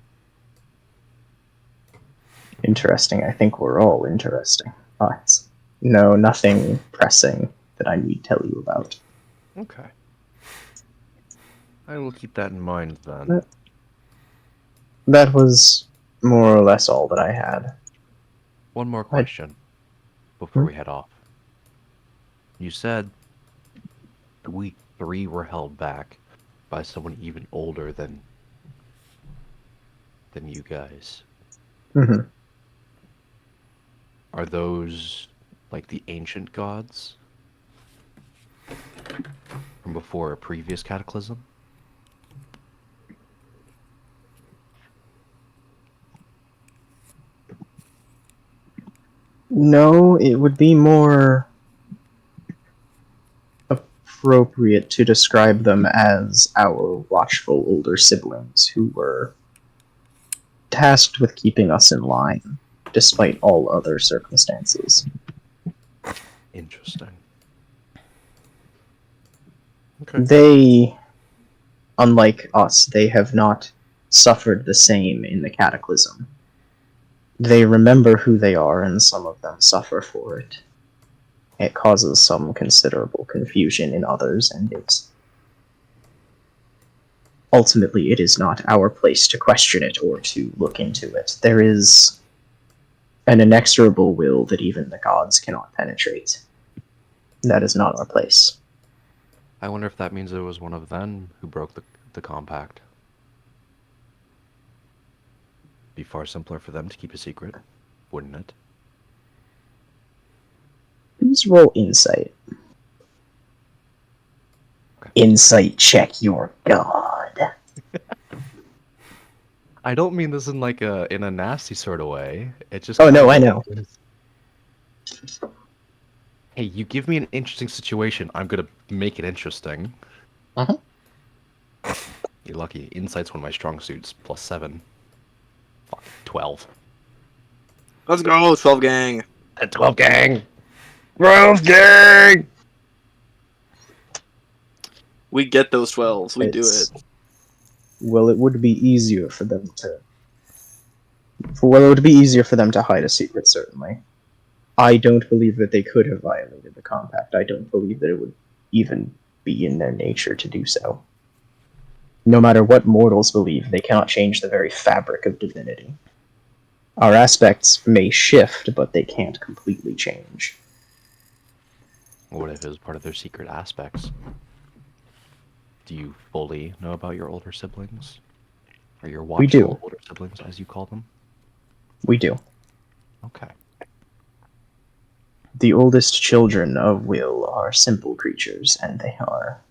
Interesting. I think we're all interesting. But no, nothing pressing that I need tell you about. Okay. I will keep that in mind then. That was more or less all that I had. One more question before we head off. You said we three were held back by someone even older than you guys. Mm-hmm. Are those like the ancient gods from before a previous cataclysm? No, it would be more appropriate to describe them as our watchful older siblings who were tasked with keeping us in line, despite all other circumstances. Interesting. Okay. They, unlike us, they have not suffered the same in the cataclysm. They remember who they are, and some of them suffer for it. It causes some considerable confusion in others, and ultimately it is not our place to question it or to look into it. There is an inexorable will that even the gods cannot penetrate. That is not our place. I wonder if that means it was one of them who broke the compact. Be far simpler for them to keep a secret, wouldn't it? Please roll insight. Okay. Insight check your god. I don't mean this in like in a nasty sort of way. It just Oh, no, kinda I know. Hey, you give me an interesting situation, I'm gonna make it interesting. Uh-huh. You're lucky. Insight's one of my strong suits. +7. Fuck. 12. Let's go, 12 gang. At 12 gang! 12 gang! We get those 12s. We do It's- it. Well, it would be easier for them to... Well, it would be easier for them to hide a secret, certainly. I don't believe that they could have violated the compact. I don't believe that it would even be in their nature to do so. No matter what mortals believe, they cannot change the very fabric of divinity. Our aspects may shift, but they can't completely change. What if it was part of their secret aspects? Do you fully know about your older siblings? Or your We do. watchful older siblings, as you call them? We do. Okay. The oldest children of Will are simple creatures, and they are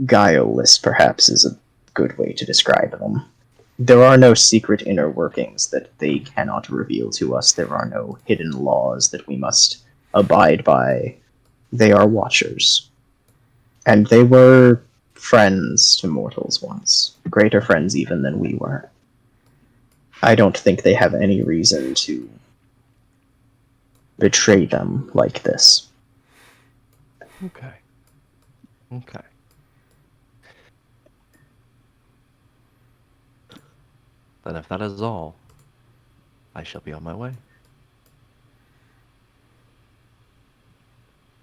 guileless, perhaps, is a good way to describe them. There are no secret inner workings that they cannot reveal to us. There are no hidden laws that we must abide by. They are watchers. And they were friends to mortals once. Greater friends even than we were. I don't think they have any reason to betray them like this. Okay. Okay. Then if that is all, I shall be on my way.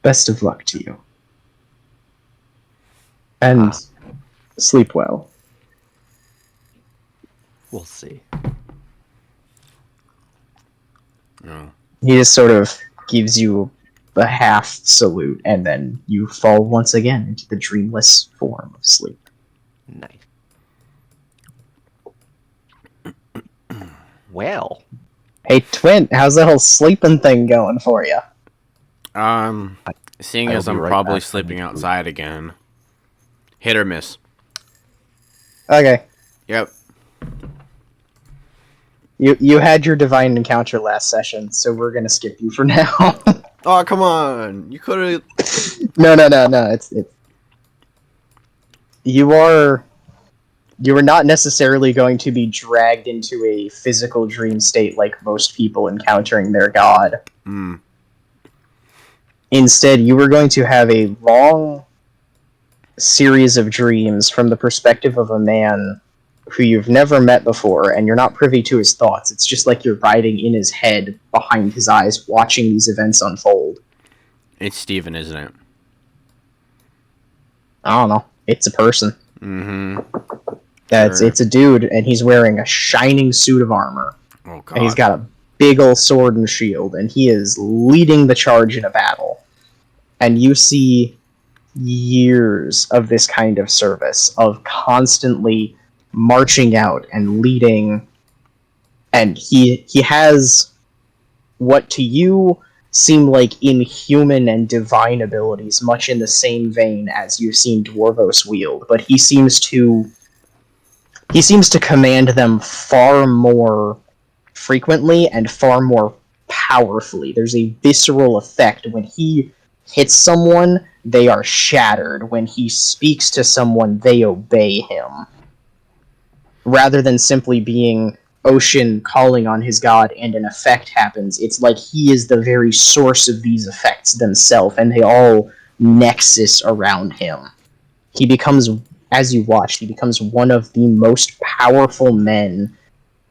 Best of luck to you. And sleep well. We'll see. No. He just sort of gives you a half salute, and then you fall once again into the dreamless form of sleep. Nice. Well, Hey, Twin, how's that whole sleeping thing going for you? Seeing I as will be I'm right probably back. sleeping outside again. Hit or miss. Okay. Yep. You had your divine encounter last session, so we're gonna skip you for now. Oh, come on. You could have... No. It's you are not necessarily going to be dragged into a physical dream state like most people encountering their god. Instead, you were going to have a long series of dreams from the perspective of a man who you've never met before, and you're not privy to his thoughts. It's just like you're riding in his head, behind his eyes, watching these events unfold. It's Steven, isn't it? I don't know. It's a person. Mm-hmm. Yeah, Sure. it's a dude, and he's wearing a shining suit of armor. Oh, God. And he's got a big ol' sword and shield, and he is leading the charge in a battle. And you see years of this kind of service, of constantly marching out and leading, and he has what to you seem like inhuman and divine abilities, much in the same vein as you've seen Dwarvos wield, but he seems to command them far more frequently and far more powerfully. There's a visceral effect. When he hits someone, they are shattered. When he speaks to someone, they obey him. Rather than simply being Ocean calling on his god and an effect happens, it's like he is the very source of these effects themselves, and they all nexus around him. He becomes, as you watch, he becomes one of the most powerful men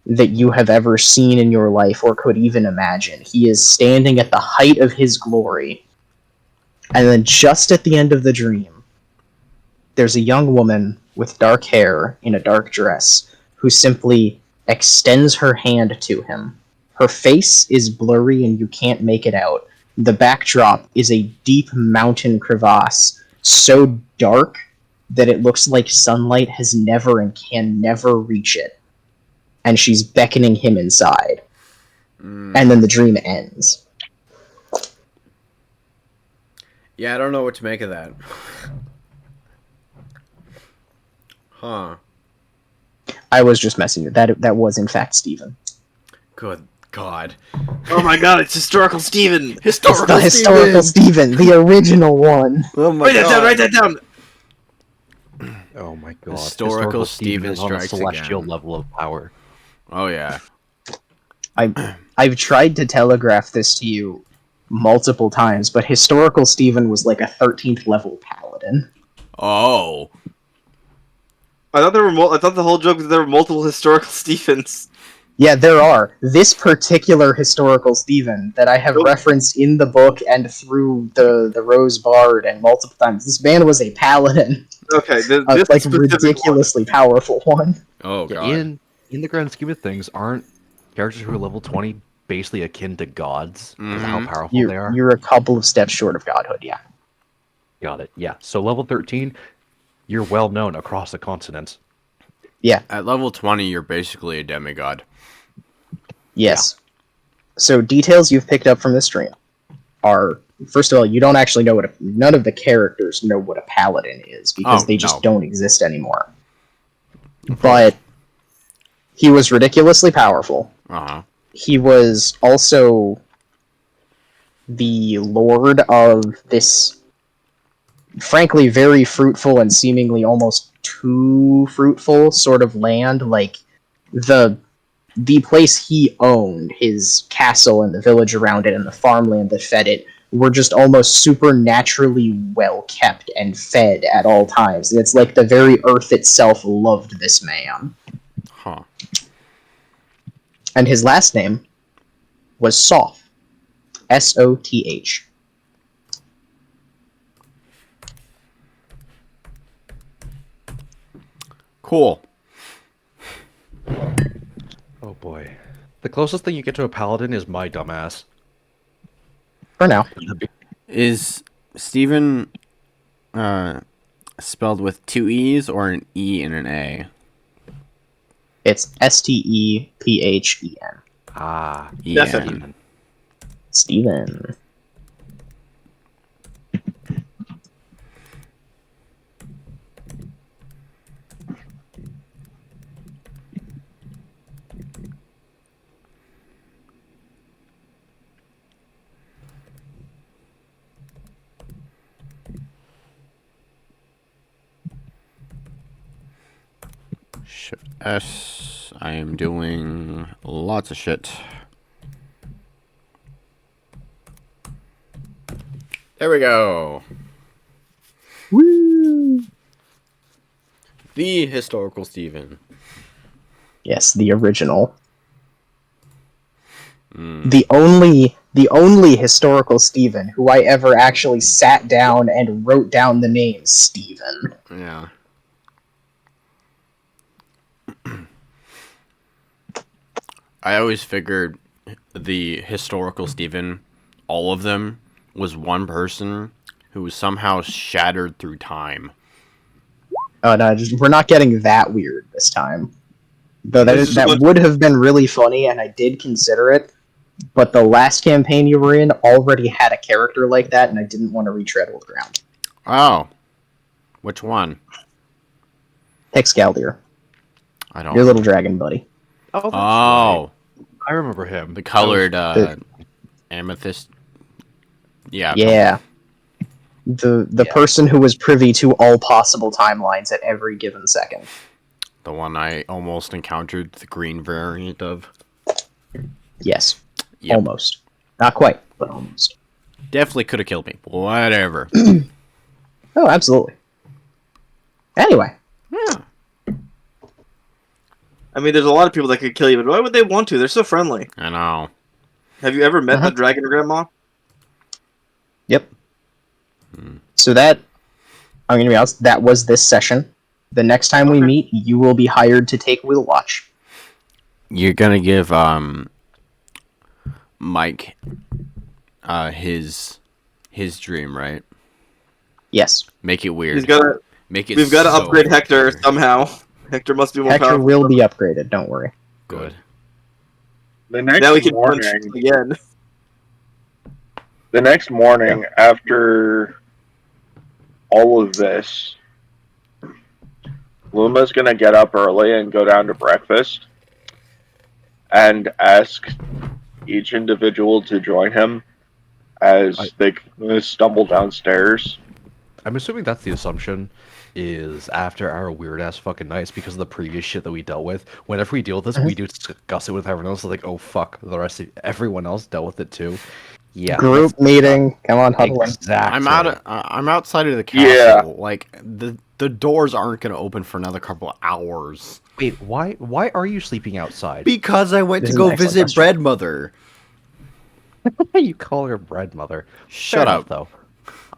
that you have ever seen in your life or could even imagine. He is standing at the height of his glory, and then just at the end of the dream, there's a young woman with dark hair in a dark dress who simply extends her hand to him. Her face is blurry and you can't make it out. The backdrop is a deep mountain crevasse, so dark that it looks like sunlight has never and can never reach it. And she's beckoning him inside. And then the dream ends. Yeah, I don't know what to make of that. Huh. I was just messing with that. That was in fact Steven. Good God. Oh my god, it's historical Steven! It's the historical Steven, the original one. Oh my Write that down, write that down! oh my god. Historical Steven is on a strikes celestial again. level of power. Oh, yeah. I've tried to telegraph this to you multiple times, but historical Steven was like a 13th level paladin. Oh. I thought I thought the whole joke was there were multiple historical Stevens. Yeah, there are. This particular historical Steven that I have referenced in the book and through the Rose Bard and multiple times. This man was a paladin. Okay, this Like specific ridiculously powerful one. Oh, Yeah, God. in the grand scheme of things, aren't characters who are level 20 basically akin to gods? Because of how powerful they are? You're a couple of steps short of godhood, yeah. Got it. Yeah. So level 13, you're well known across the continent. At level 20, you're basically a demigod. Yes. So details you've picked up from the stream are, first of all, you don't actually know none of the characters know what a paladin is because they just don't exist anymore. But he was ridiculously powerful. Uh-huh. He was also the lord of this, frankly, very fruitful and seemingly almost too fruitful sort of land. Like, the place he owned, his castle and the village around it and the farmland that fed it, were just almost supernaturally well kept and fed at all times. It's like the very earth itself loved this man. Huh. And his last name was Soth. Soth. Cool. Oh boy. The closest thing you get to a paladin is my dumbass. For now. Is Steven spelled with 2 E's or an E and an A? It's Stephen. Ah, That's Ian. Steven. Steven. Shift S. I am doing lots of shit. There we go. Woo! The historical Steven. Yes, the original. Mm. The only historical Stephen who I ever actually sat down and wrote down the name Stephen. Yeah. I always figured the historical Steven, all of them, was one person who was somehow shattered through time. Oh no, we're not getting that weird this time. Though that would have been really funny, and I did consider it. But the last campaign you were in already had a character like that, and I didn't want to retread old ground. Oh. Which one? Hexgaldir, I don't your little dragon buddy. Oh, that's Oh. right. I remember him. The colored the- amethyst. Yeah. Yeah. The person who was privy to all possible timelines at every given second. The one I almost encountered the green variant of. Yes. Yep. Almost. Not quite, but almost. Definitely could have killed me. Whatever. Oh, absolutely. Anyway. Yeah. I mean, there's a lot of people that could kill you, but why would they want to? They're so friendly. I know. Have you ever met Uh-huh. the dragon grandma? Yep. So that, I'm going to be honest, that was this session. The next time we meet, you will be hired to take Wheel Watch. You're gonna give Mike his dream, right? Yes. Make it weird. He's gotta. Make it. We've got to so upgrade Hector weird. somehow. Hector must be more Hector powerful. will be upgraded, don't worry. Good. The next Now we can punch morning, again. the next morning after all of this, Luma's gonna get up early and go down to breakfast and ask each individual to join him as they stumble downstairs. I'm assuming that's the assumption, is after our weird-ass fucking nights, because of the previous shit that we dealt with, whenever we deal with this, we do discuss it with everyone else, like, oh fuck, everyone else dealt with it too. Yeah. Group meeting. Come on, huddle in. Exactly. I'm outside of the castle. Yeah. Like the doors aren't gonna open for another couple of hours. Wait, why are you sleeping outside? Because I went This to is go an excellent visit question. Bread Mother. You call her bread mother. Shut Fair enough, up. though.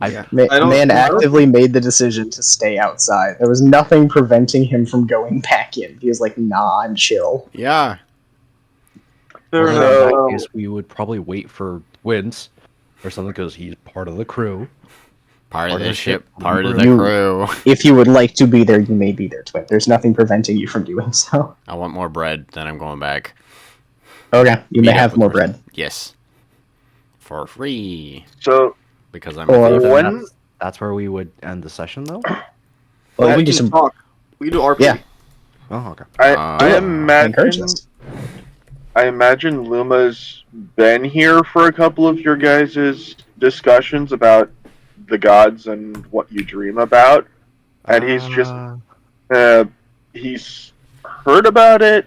Yeah. I don't- Man actively made the decision to stay outside. There was nothing preventing him from going back in. He was like, nah, I'm chill. Yeah. Fair Well, enough. in that case, we would probably wait for Wince or something, because he's part of the crew. Part of the ship, crew. part of the You- crew. If you would like to be there, you may be there, Twin. There's nothing preventing you from doing so. I want more bread, then I'm going back. Okay, you may Meet up have with more person. bread. Yes. For free. So Because I'm Or- a thief. when That's where we would end the session, though. Well, Well, we you do can some- talk. We can do RP. Yeah. Oh, okay. I encourage imagine us. I imagine Luma's been here for a couple of your guys' discussions about the gods and what you dream about, and he's just he's heard about it.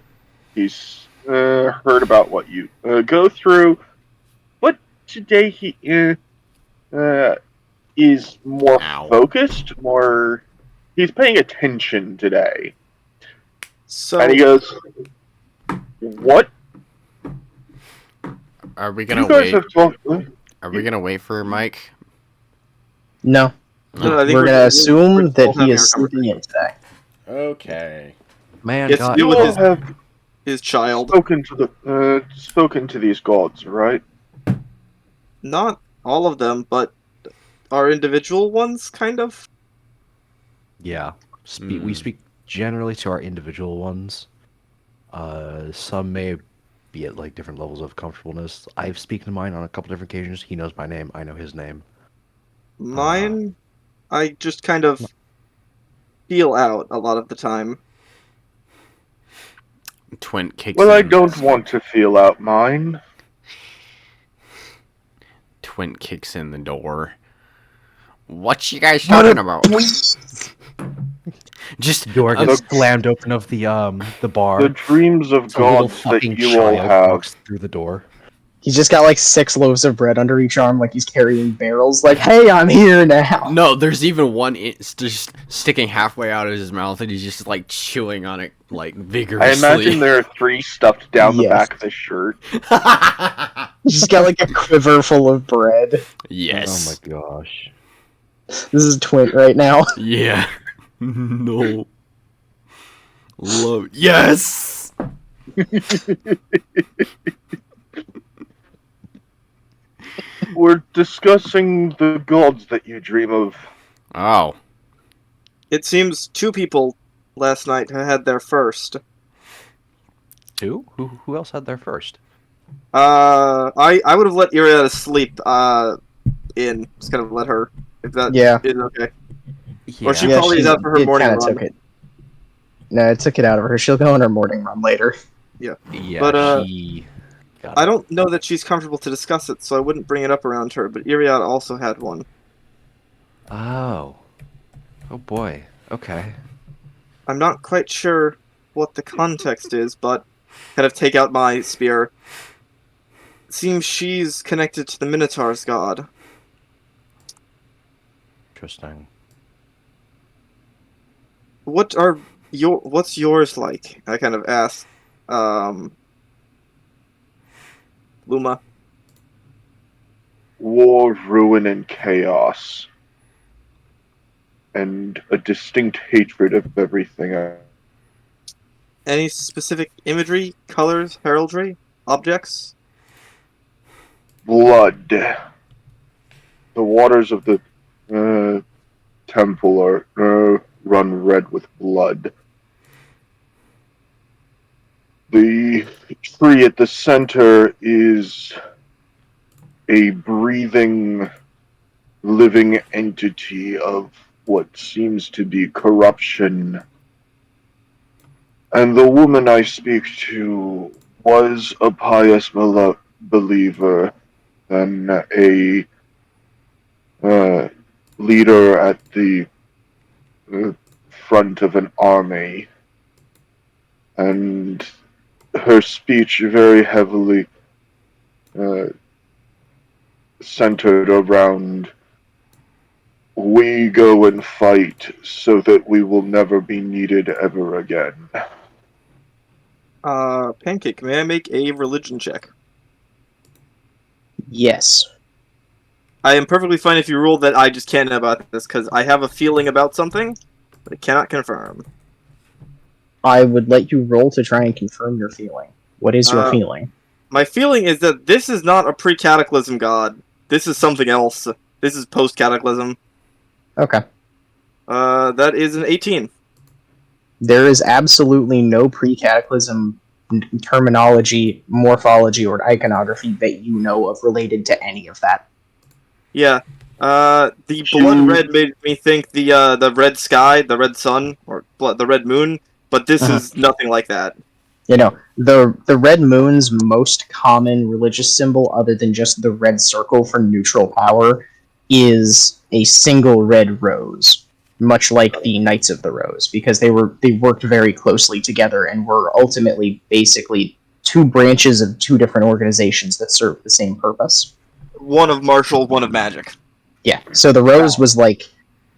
He's heard about what you go through, but today he is more Ow. focused. He's paying attention today, So and he goes, "What Are we you gonna guys wait? have talked?" Are we gonna wait for Mike? No, No, I think we're gonna we're assume that both he having is our sleeping in today. Okay. Man, Yes, God. you You with all his- have his child. spoken to these gods, right? Not all of them, but our individual ones, kind of. Yeah. We Hmm. speak generally to our individual ones. Some may be at like different levels of comfortableness. I've spoken to mine on a couple different occasions. He knows my name. I know his name. Mine, I just kind of feel out a lot of the time. Twint kicks Well, I in. don't want to feel out mine. Twint kicks in the door. What you guys talking about? Just Door uh, gets slammed open of the bar. The dreams of It's a little gods that fucking you all child have. walks through the door. He's just got like 6 loaves of bread under each arm, like he's carrying barrels. Like, hey, I'm here now. no, there's even one just sticking halfway out of his mouth, and he's just like chewing on it like I vigorously. imagine there are 3 stuffed down the Yes. back of his shirt. He's just got like a quiver full of bread. yes. Oh my gosh. This is Twin right now. Yeah. No. Love. Yes. We're discussing the gods that you dream of. Oh. It seems 2 people last night had their first. Two? Who else had their first? I would have let Iriada sleep. Just kind of let her. If that Yeah. is okay. Yeah. Or she probably is out for her it morning kinda run. took it. No, it took it out of her. She'll go on her morning run later. Yeah, But, she got I it. don't know that she's comfortable to discuss it, so I wouldn't bring it up around her. But Iriada also had one. Oh. Oh boy. Okay. I'm not quite sure what the context is, but kind of take out my spear. It seems she's connected to the Minotaur's god. Interesting. What's yours like? I kind of asked. Luma. War, ruin, and chaos. And a distinct hatred of everything. Any specific imagery, colors, heraldry, objects? Blood. The waters of the temple are run red with blood. The tree at the center is a breathing, living entity of what seems to be corruption. And the woman I speak to was a pious believer and a leader at the front of an army. And her speech very heavily centered around we go and fight so that we will never be needed ever again. Pancake, may I make a religion check? Yes. I am perfectly fine if you rule that I just can't know about this, because I have a feeling about something, but I cannot confirm. I would let you roll to try and confirm your feeling. What is your feeling? My feeling is that this is not a pre-cataclysm god. This is something else. This is post-cataclysm. Okay. That is an 18. There is absolutely no pre-cataclysm terminology, morphology, or iconography that you know of related to any of that. Yeah. The blood You- red made me think the red sky, the red sun, or the red moon, but this Uh-huh. is nothing like that. You know, the red moon's most common religious symbol, other than just the red circle for neutral power, is a single red rose, much like the Knights of the Rose, because they worked very closely together and were ultimately basically two branches of two different organizations that serve the same purpose. One of martial, one of magic. Yeah. So the rose was like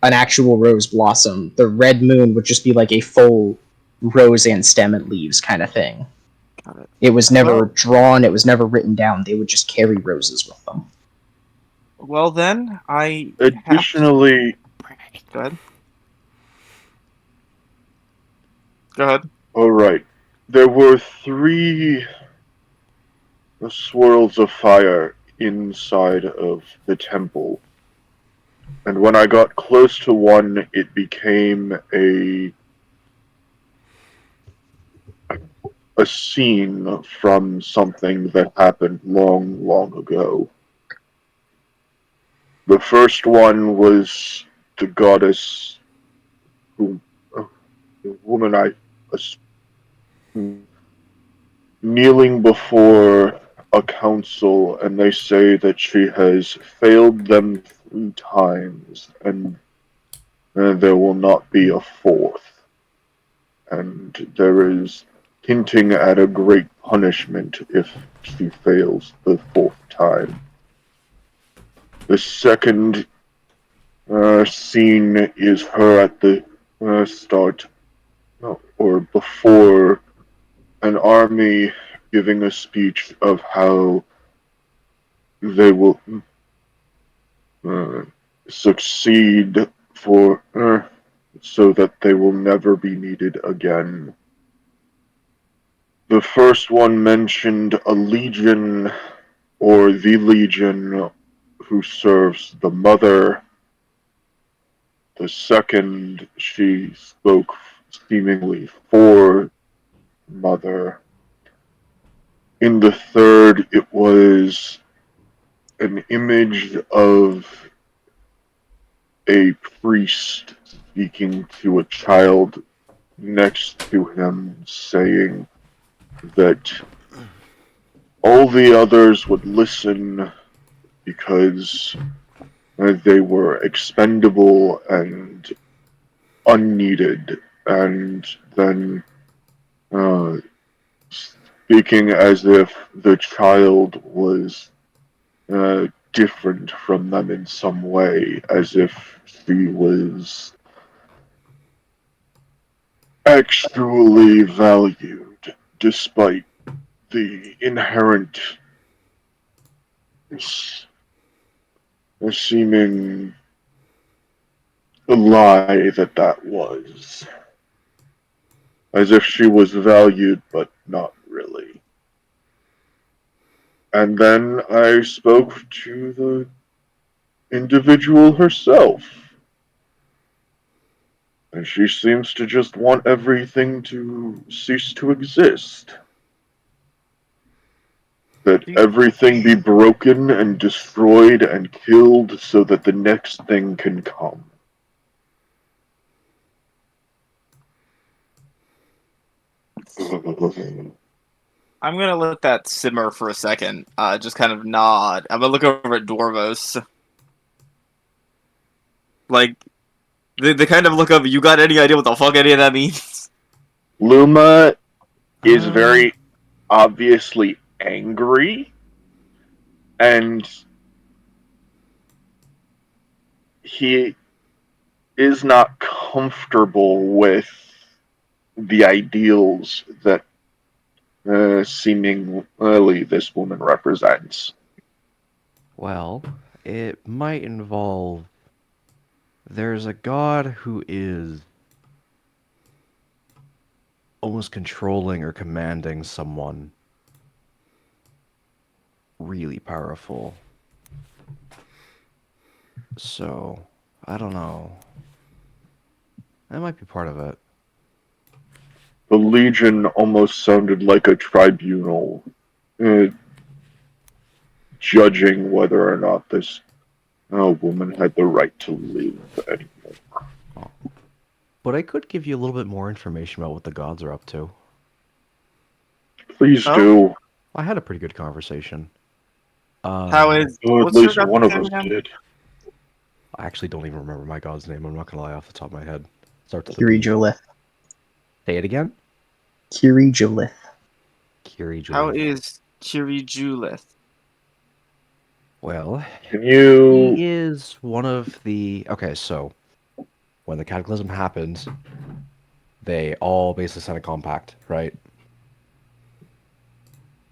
an actual rose blossom. The red moon would just be like a full rose and stem and leaves kind of thing. Got it. It was never Well- drawn, it was never written down. They would just carry roses with them. Well then, I Additionally, go ahead. Go ahead. all right, there were 3 swirls of fire inside of the temple. And when I got close to one, it became a scene from something that happened long, long ago. The first one was the goddess who, the woman kneeling before a council, and they say that she has failed them 3 times, and there will not be a 4th. And there is hinting at a great punishment if she fails the 4th time. The second scene is her at the start, or before, an army giving a speech of how they will uh, succeed for so that they will never be needed again. The first one mentioned a legion, or the legion, who serves the mother. The second, she spoke seemingly for mother. In the third, it was an image of a priest speaking to a child next to him, saying that all the others would listen because they were expendable and unneeded, and then uh, speaking as if the child was different from them in some way, as if she was actually valued, despite the inherent seeming lie that was. As if she was valued, but not really. And then I spoke to the individual herself. And she seems to just want everything to cease to exist. That everything be broken and destroyed and killed so that the next thing can come. I'm gonna let that simmer for a second. Just kind of nod. I'm gonna look over at Dwarvos. Like the kind of look of, you got any idea what the fuck any of that means? Luma is very obviously angry, and he is not comfortable with the ideals that seemingly this woman represents. Well, it might involve. There's a god who is almost controlling or commanding someone really powerful. So, I don't know. That might be part of it. The Legion almost sounded like a tribunal, uh, judging whether or not this woman had the right to live anymore. But I could give you a little bit more information about what the gods are up to. Please Oh. do. I had a pretty good conversation. How is Oh, at what's your least one god's of name us again? did. I actually don't even remember my god's name. I'm not gonna lie off the top of my head. Starts with a Kiri B. Jolith. Say it again. Kiri Jolith. Kiri How Julie. is Kiri Julith? Well, Can you? he is one of the. Okay, so when the cataclysm happened, they all basically signed a compact, right?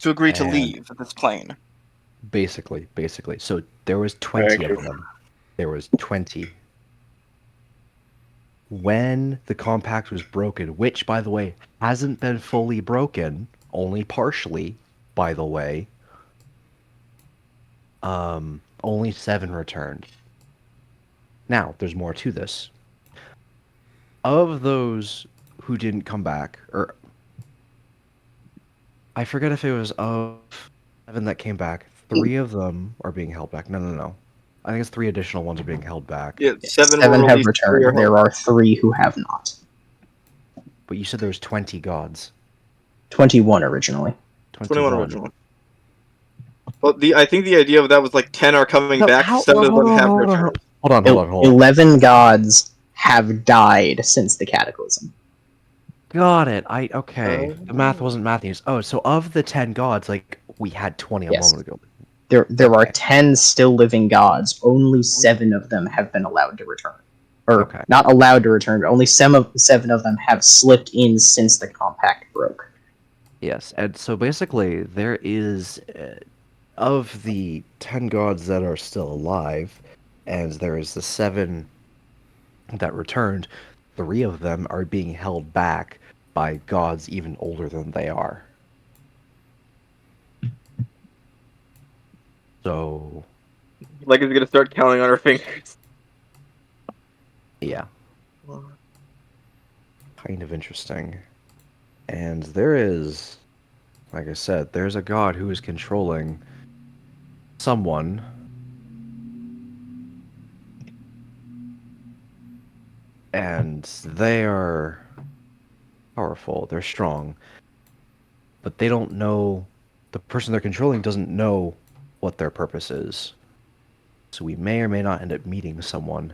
To agree to And leave this plane. basically. So there was 20 Thank of you. them. There was 20. When the compact was broken, which, by the way, hasn't been fully broken, only partially, by the way, only 7 returned. Now, there's more to this. Of those who didn't come back, or I forget if it was of 7 that came back, 3 of them are being held back. No. I think it's 3 additional ones are being held back. Yeah, Yeah, 7 7 were have released. 3 returned. are There held. are 3 who have not. But you said there was 20 gods. 21 originally. 21 21. original. But I think the idea of that was like 10 are coming No, back, 7 of them have returned. Hold on. 11 gods have died since the Cataclysm. Got it. Okay. Oh. The math wasn't math news. Oh, so of the 10 gods, like we had 20 a Yes. moment ago. There are Okay. 10 still living gods. Only 7 of them have been allowed to return. Or, Okay. not allowed to return, but only 7 of them have slipped in since the compact broke. Yes, and so basically there is of the 10 gods that are still alive, and there is the 7 that returned, 3 of them are being held back by gods even older than they are. So, Like it's gonna start counting on her fingers. yeah, kind of interesting. And there is, like I said, there's a god who is controlling someone. And they are powerful, they're strong, but they don't know, the person they're controlling doesn't know what their purpose is. So we may or may not end up meeting someone.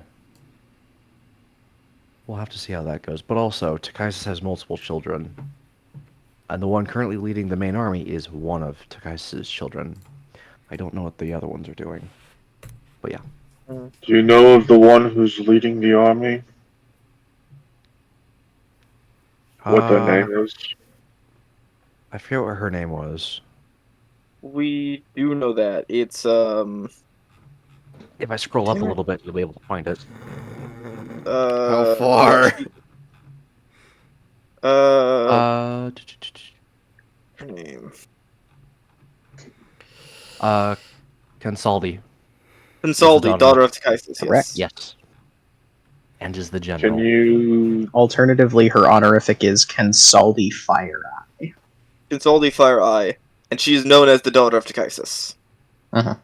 We'll have to see how that goes. But also, Takaisis has multiple children. And the one currently leading the main army is one of Takaisis' children. I don't know what the other ones are doing. But yeah. Do you know of the one who's leading the army? What the name is? I forget what her name was. We do know that. It's If I scroll up a little bit, you'll be able to find it. How yeah, far? her name. Consaldi. Consaldi, daughter of Takaisis, Correct. yes. Yes. And is the Can general. you? Alternatively, her honorific is Consaldi Fire Eye. Consaldi Fire Eye, and she is known as the daughter of Takaisis. Uh-huh.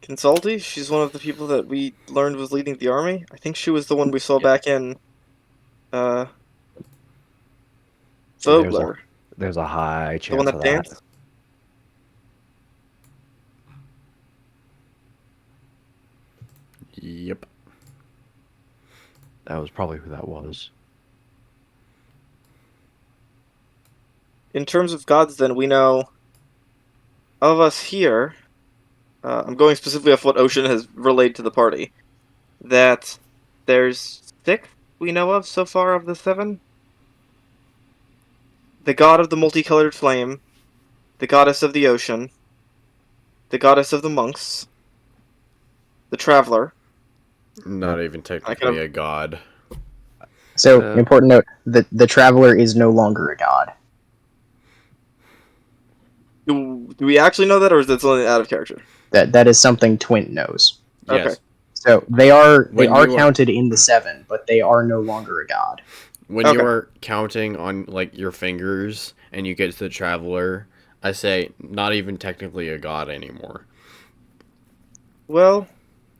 Consaldi? She's one of the people that we learned was leading the army. I think she was the one we saw back in Vogler. There's a high The one chance of that that. danced? Yep. That was probably who that was. In terms of gods, then, we know of us here, I'm going specifically off what Ocean has relayed to the party, that there's 6 we know of so far of the 7. The god of the multicolored flame, the goddess of the ocean, the goddess of the monks, the traveler. Not even technically a god. So, important note, the Traveler is no longer a god. Do we actually know that, or is that something out of character? That is something Twint knows. Yes. Okay. So they are When you are- counted in the 7, but they are no longer a god. When Okay. you are counting on like your fingers and you get to the traveler, I say not even technically a god anymore. Well,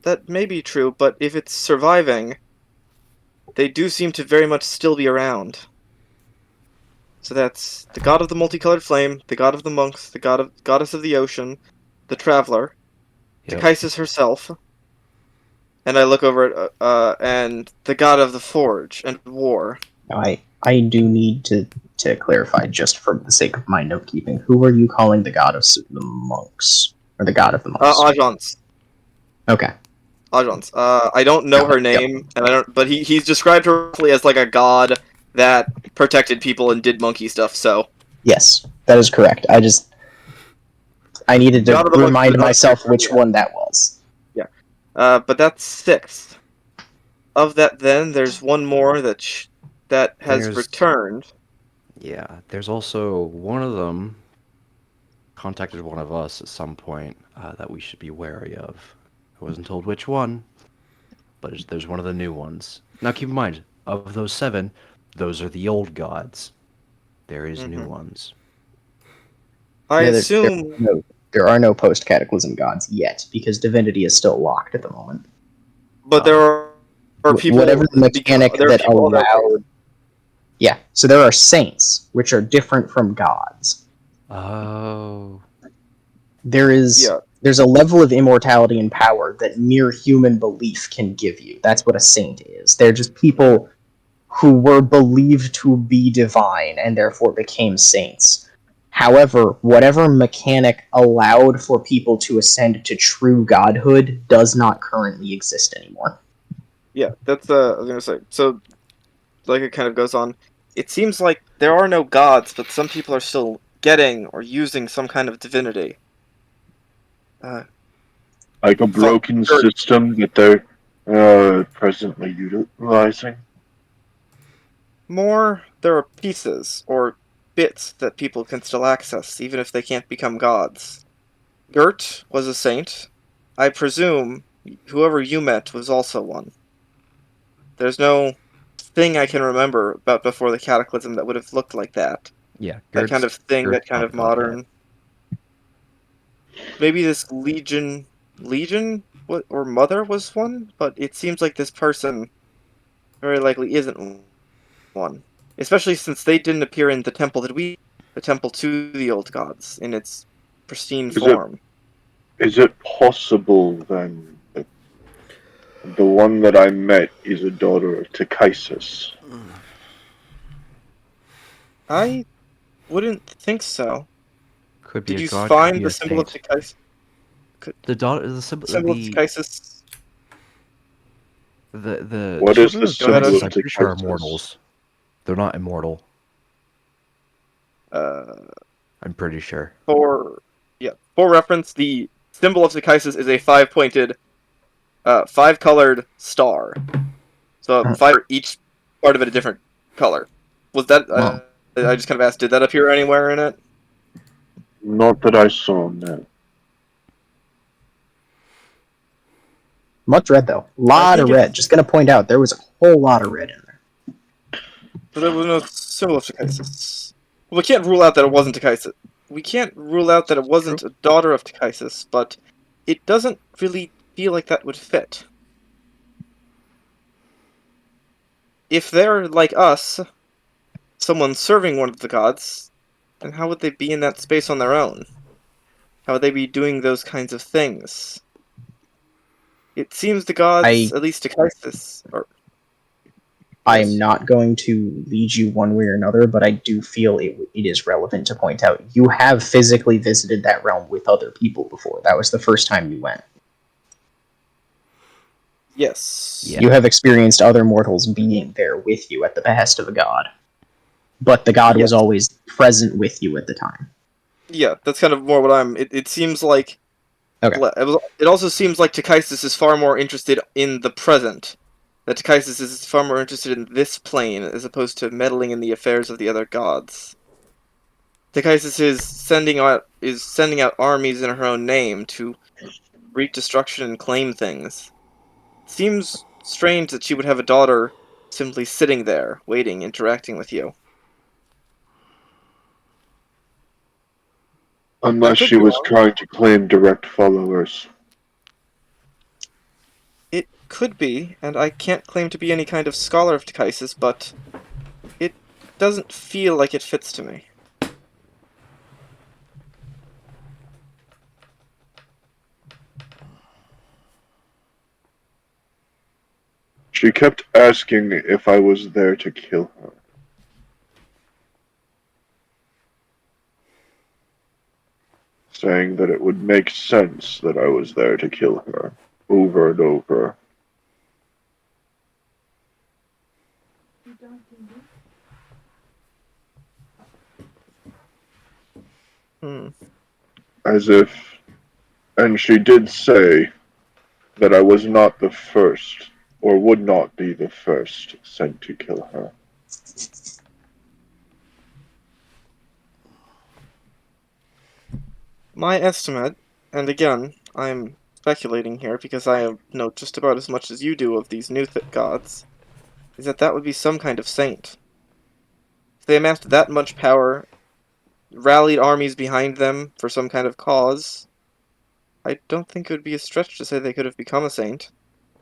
that may be true, but if it's surviving, they do seem to very much still be around. So that's the god of the multicolored flame, the god of the monks, the goddess of the ocean, the traveler, Yep. Tychisus herself, and I look over at and the god of the forge and war. Now, I do need to clarify, just for the sake of my note keeping. Who are you calling the god of the monks, or the god of the monks? Ajans. Okay. Ajans. I don't know her Yep. name, and I don't. But he's described her roughly as like a god that protected people and did monkey stuff. So Yes, that is correct. I needed to God of the monks remind is the myself monster, which yeah. one that was. But that's 6. Of that, then there's one more that has There's- returned. Yeah, there's also one of them contacted one of us at some point that we should be wary of. I wasn't told which one, but there's one of the new ones. Now keep in mind, of those 7, those are the old gods. There is new Mhm. ones. I Yeah, assume, there are no post cataclysm gods yet, because divinity is still locked at the moment. but there are people. Whatever the mechanic there are that people other ways. allowed. Yeah, so there are saints, which are different from gods. Oh. There's a level of immortality and power that mere human belief can give you. That's what a saint is. They're just people who were believed to be divine and therefore became saints. However, whatever mechanic allowed for people to ascend to true godhood does not currently exist anymore. Yeah, that's I was gonna say. So, like it kind of goes on. It seems like there are no gods, but some people are still getting or using some kind of divinity. Like a broken Sure. system that they're presently utilizing. More, there are pieces or bits that people can still access, even if they can't become gods. Gert was a saint. I presume whoever you met was also one. There's no thing I can remember about before the Cataclysm that would have looked like that. Yeah, That kind of thing, Gert's that kind not of a god yet. modern. Maybe this Legion, what, or Mother was one, but it seems like this person very likely isn't one. Especially since they didn't appear in the temple the temple to the old gods in its pristine form. Is it possible then that the one that I met is a daughter of Tychisus? I wouldn't think so. Could be Did a you god, could find be the a symbol of saint. Tychisus? The symbol, Symbol of Tychisus? the What is children the of symbol Tychus, of I'm pretty sure are Tychus? mortals. They're not immortal. Uh, I'm pretty sure. for reference, the symbol of Tychisus is a 5-pointed, 5-colored star. So 5, each part of it a different color. Was that? Wow. I just kind of asked. Did that appear anywhere in it? Not that I saw, no. Much red, though. Lot think of red. Just gonna point out, there was a whole lot of red in there. So there was no symbol of Tychisus. Well, we can't rule out that it wasn't Tychisus. We can't rule out that it wasn't a daughter of Tychisus, but it doesn't really feel like that would fit. If they're like us, someone serving one of the gods, then how would they be in that space on their own? How would they be doing those kinds of things? It seems the gods, at least Tychisus, are... I'm Yes. not going to lead you one way or another, but I do feel it is relevant to point out you have physically visited that realm with other people before. That was the first time you went. Yes. Yeah. You have experienced other mortals being there with you at the behest of a god. But the god was Yes. always present with you at the time. Yeah, that's kind of more what I'm... It seems like... Okay. It also seems like Tychisus is far more interested in the present. That Tychisus is far more interested in this plane, as opposed to meddling in the affairs of the other gods. Tychisus is sending out is sending out armies in her own name to wreak destruction and claim things. Seems strange that she would have a daughter simply sitting there, waiting, interacting with you. Unless could she be was wrong. trying to claim direct followers. It could be, and I can't claim to be any kind of scholar of Tychisis, but it doesn't feel like it fits to me. She kept asking if I was there to kill her. Saying that it would make sense that I was there to kill her, over and over. Hmm. As if, and she did say that I was not the first, or would not be the first, sent to kill her. My estimate, and again, I'm speculating here because I know just about as much as you do of these new gods, is that that would be some kind of saint. If they amassed that much power, rallied armies behind them for some kind of cause, I don't think it would be a stretch to say they could have become a saint,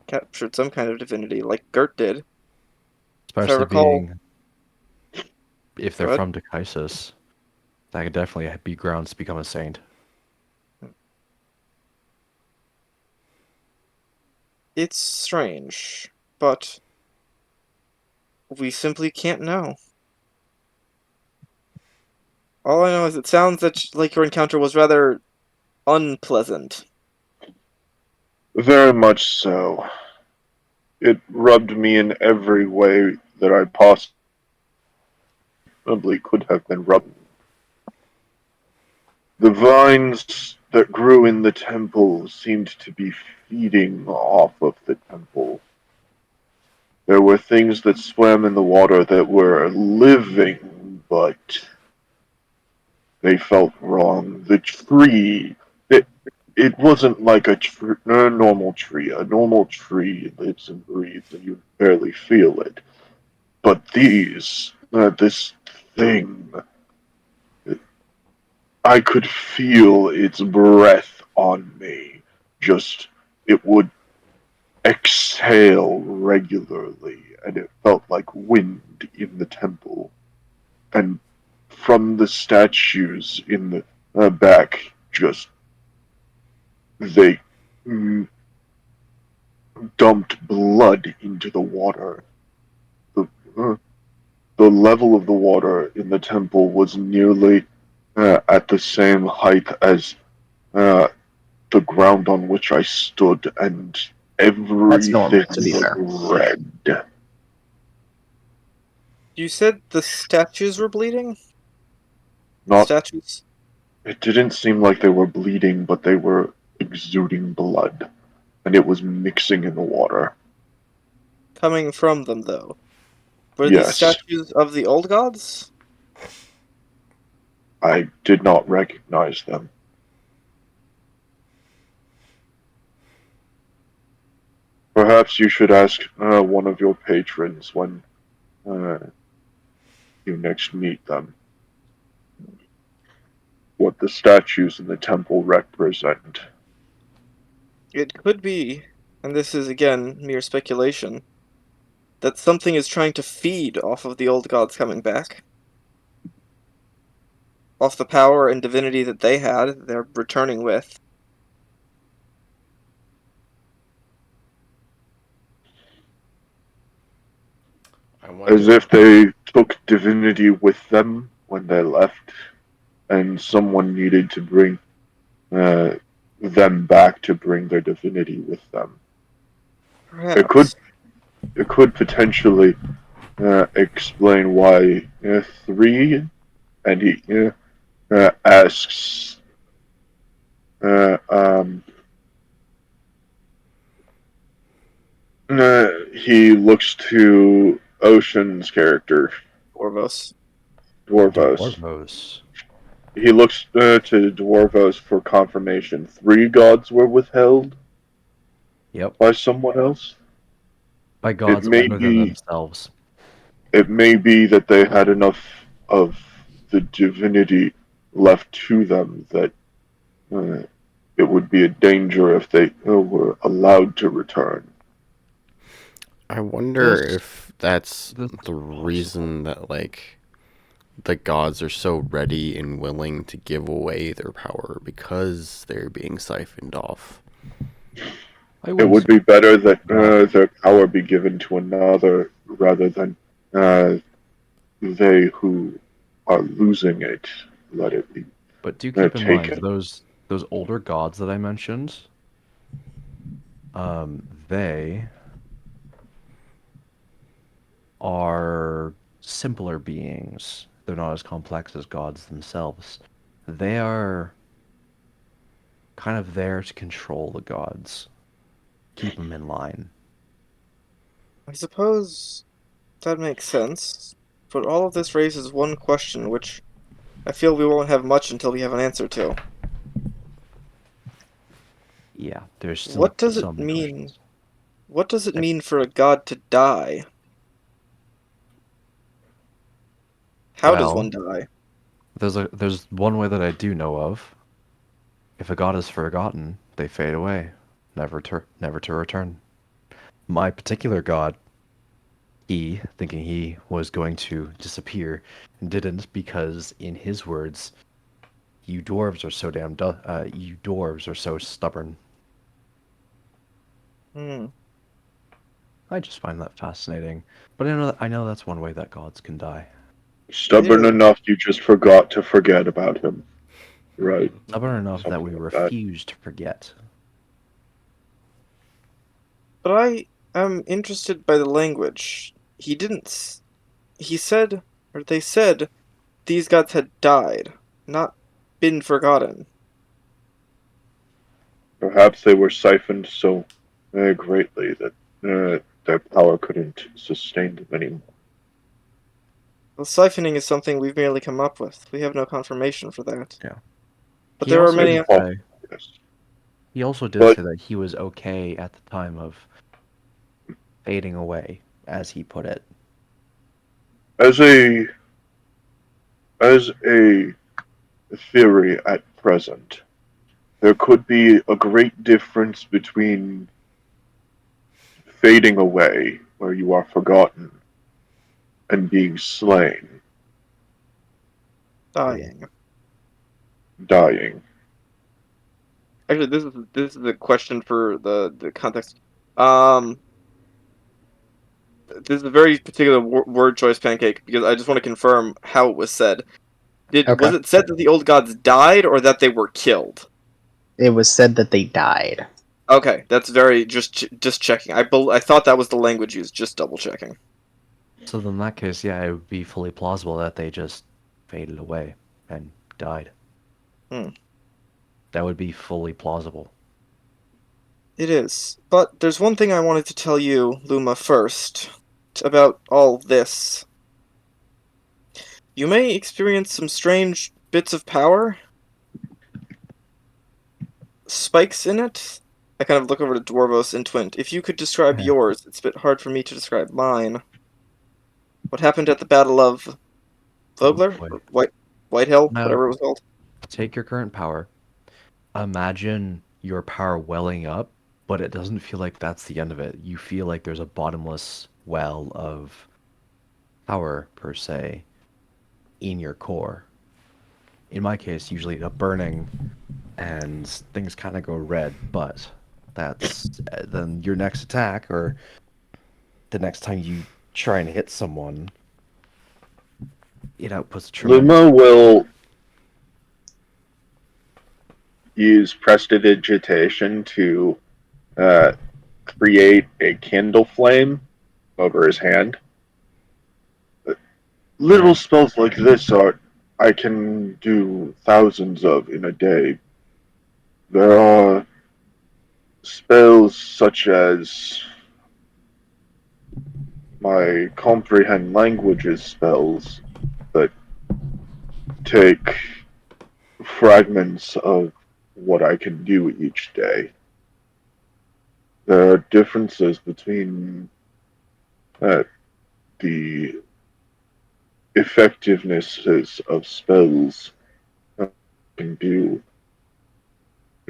captured some kind of divinity, like Gert did. If I Especially recall, being if they're good. from Dechisis, that could definitely be grounds to become a saint. It's strange, but we simply can't know. All I know is it sounds like your encounter was rather unpleasant. Very much so. It rubbed me in every way that I possibly could have been rubbed. The vines that grew in the temple seemed to be feeding off of the temple. There were things that swam in the water that were living, but they felt wrong. The tree, it wasn't like a normal tree. A normal tree lives and breathes, and you barely feel it. But this thing, I could feel its breath on me. Just, it would exhale regularly, and it felt like wind in the temple. And from the statues in the back, just they dumped blood into the water. The, uh, the level of the water in the temple was nearly at the same height as uh, the ground on which I stood, and That's normal, everything to be was fair. red. You said the statues were bleeding? Not, Statues it didn't seem like they were bleeding, but they were exuding blood, and it was mixing in the water. coming from them, though. Were these Yes, statues of the old gods? I did not recognize them. Perhaps you should ask one of your patrons when uh, you next meet them what the statues in the temple represent. It could be, and this is again mere speculation, that something is trying to feed off of the old gods coming back. Off the power and divinity that they had, they're returning with. I As wonder. if they took divinity with them when they left, and someone needed to bring uh, them back to bring their divinity with them. It could Perhaps. it could potentially explain why three, and he asks uh, um, he looks to Ocean's character, Orvos. Dwarvos. Dwarvos. He looks to Dwarvos for confirmation. 3 gods were withheld Yep. by someone else. By It gods may older than be. themselves. It may be that they had enough of the divinity left to them that uh, it would be a danger if they were allowed to return. I wonder There's if that's this the reason that, like, the gods are so ready and willing to give away their power because they're being siphoned off. I It wouldn't would be better that that. their power be given to another rather than they who are losing it let it be But do keep in mind taken. those older gods that I mentioned. They are simpler beings. They're not as complex as gods themselves. They are kind of there to control the gods, keep them in line. I suppose that makes sense. But all of this raises one question, which I feel we won't have much until we have an answer to. Yeah, there's still What does it some mean? questions. What does it mean for a god to die? How does one Well, die? there's one way that I do know of. If a god is forgotten, they fade away, never to return. My particular god, he, thinking he was going to disappear, didn't because, in his words, you dwarves are so you dwarves are so stubborn. Hmm. I just find that fascinating. But I know that's one way that gods can die. It Stubborn is. enough you just forgot to forget about him. Right. Stubborn enough that Something we like that. refuse to forget. But I am interested by the language. He didn't. He said, or they said, these gods had died, not been forgotten. Perhaps they were siphoned so greatly that their power couldn't sustain them anymore. Well, siphoning is something we've merely come up with. We have no confirmation for that. Yeah. But He there are also many. did It's possible, say yes. he also did But say that he was okay at the time of fading away, as he put it. as a theory at present, there could be a great difference between fading away, where you are forgotten, and being slain, Dying. dying. Actually, this is a question for the context. Um, this is a very particular word choice, Pancake, because I just want to confirm how it was said. Okay. Was it said that the old gods died or that they were killed? It was said that they died. Okay, that's very just checking. I thought that was the language used. Just double checking. So in that case, yeah, it would be fully plausible that they just faded away and died. Hmm. That would be fully plausible. It is. But there's one thing I wanted to tell you, Luma, first about all this. You may experience some strange bits of power. Spikes in it. I kind of look over to Dwarvos and Twint. If you could describe Yeah. yours, it's a bit hard for me to describe mine. What happened at the Battle of Oh Vogler? boy. Or Whitehill? Now, Whatever it was called? take your current power. Imagine your power welling up, but it doesn't feel like that's the end of it. You feel like there's a bottomless well of power, per se, in your core. In my case, usually a burning and things kind of go red, but that's then your next attack or the next time you try and hit someone, it outputs tremendous. Luma will use prestidigitation to uh, create a candle flame over his hand. Little And spells like this are I can do thousands of in a day. There are spells such as my comprehend languages spells that take fragments of what I can do each day. There are differences between the effectivenesses of spells I can do.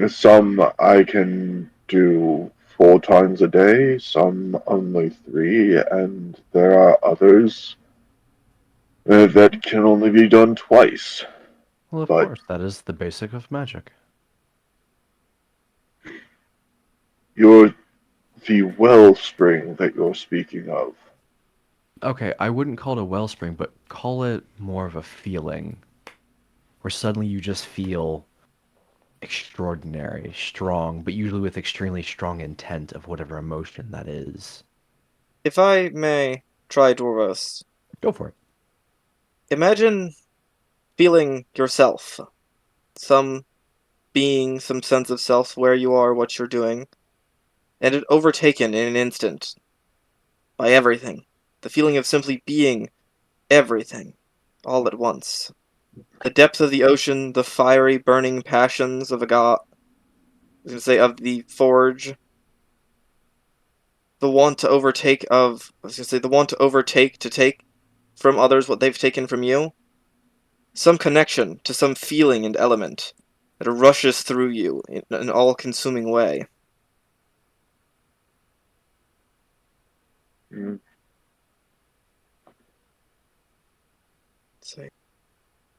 Some I can do 4 times a day, some only 3, and there are others that can only be done twice. Well, of But course, that is the basic of magic. you're the wellspring that you're speaking of. Okay, I wouldn't call it a wellspring, but call it more of a feeling, where suddenly you just feel extraordinary, strong, but usually with extremely strong intent of whatever emotion that is. If I may try Dwarvos, Go for it. imagine feeling yourself. Some being, some sense of self, where you are, what you're doing, and it overtaken in an instant by everything. The feeling of simply being everything, all at once. The depth of the ocean, the fiery, burning passions of a god, I was gonna say, of the forge, the want to overtake of, I was gonna say, the want to overtake to take from others what they've taken from you. Some connection to some feeling and element that rushes through you in an all-consuming way. Mm. Say,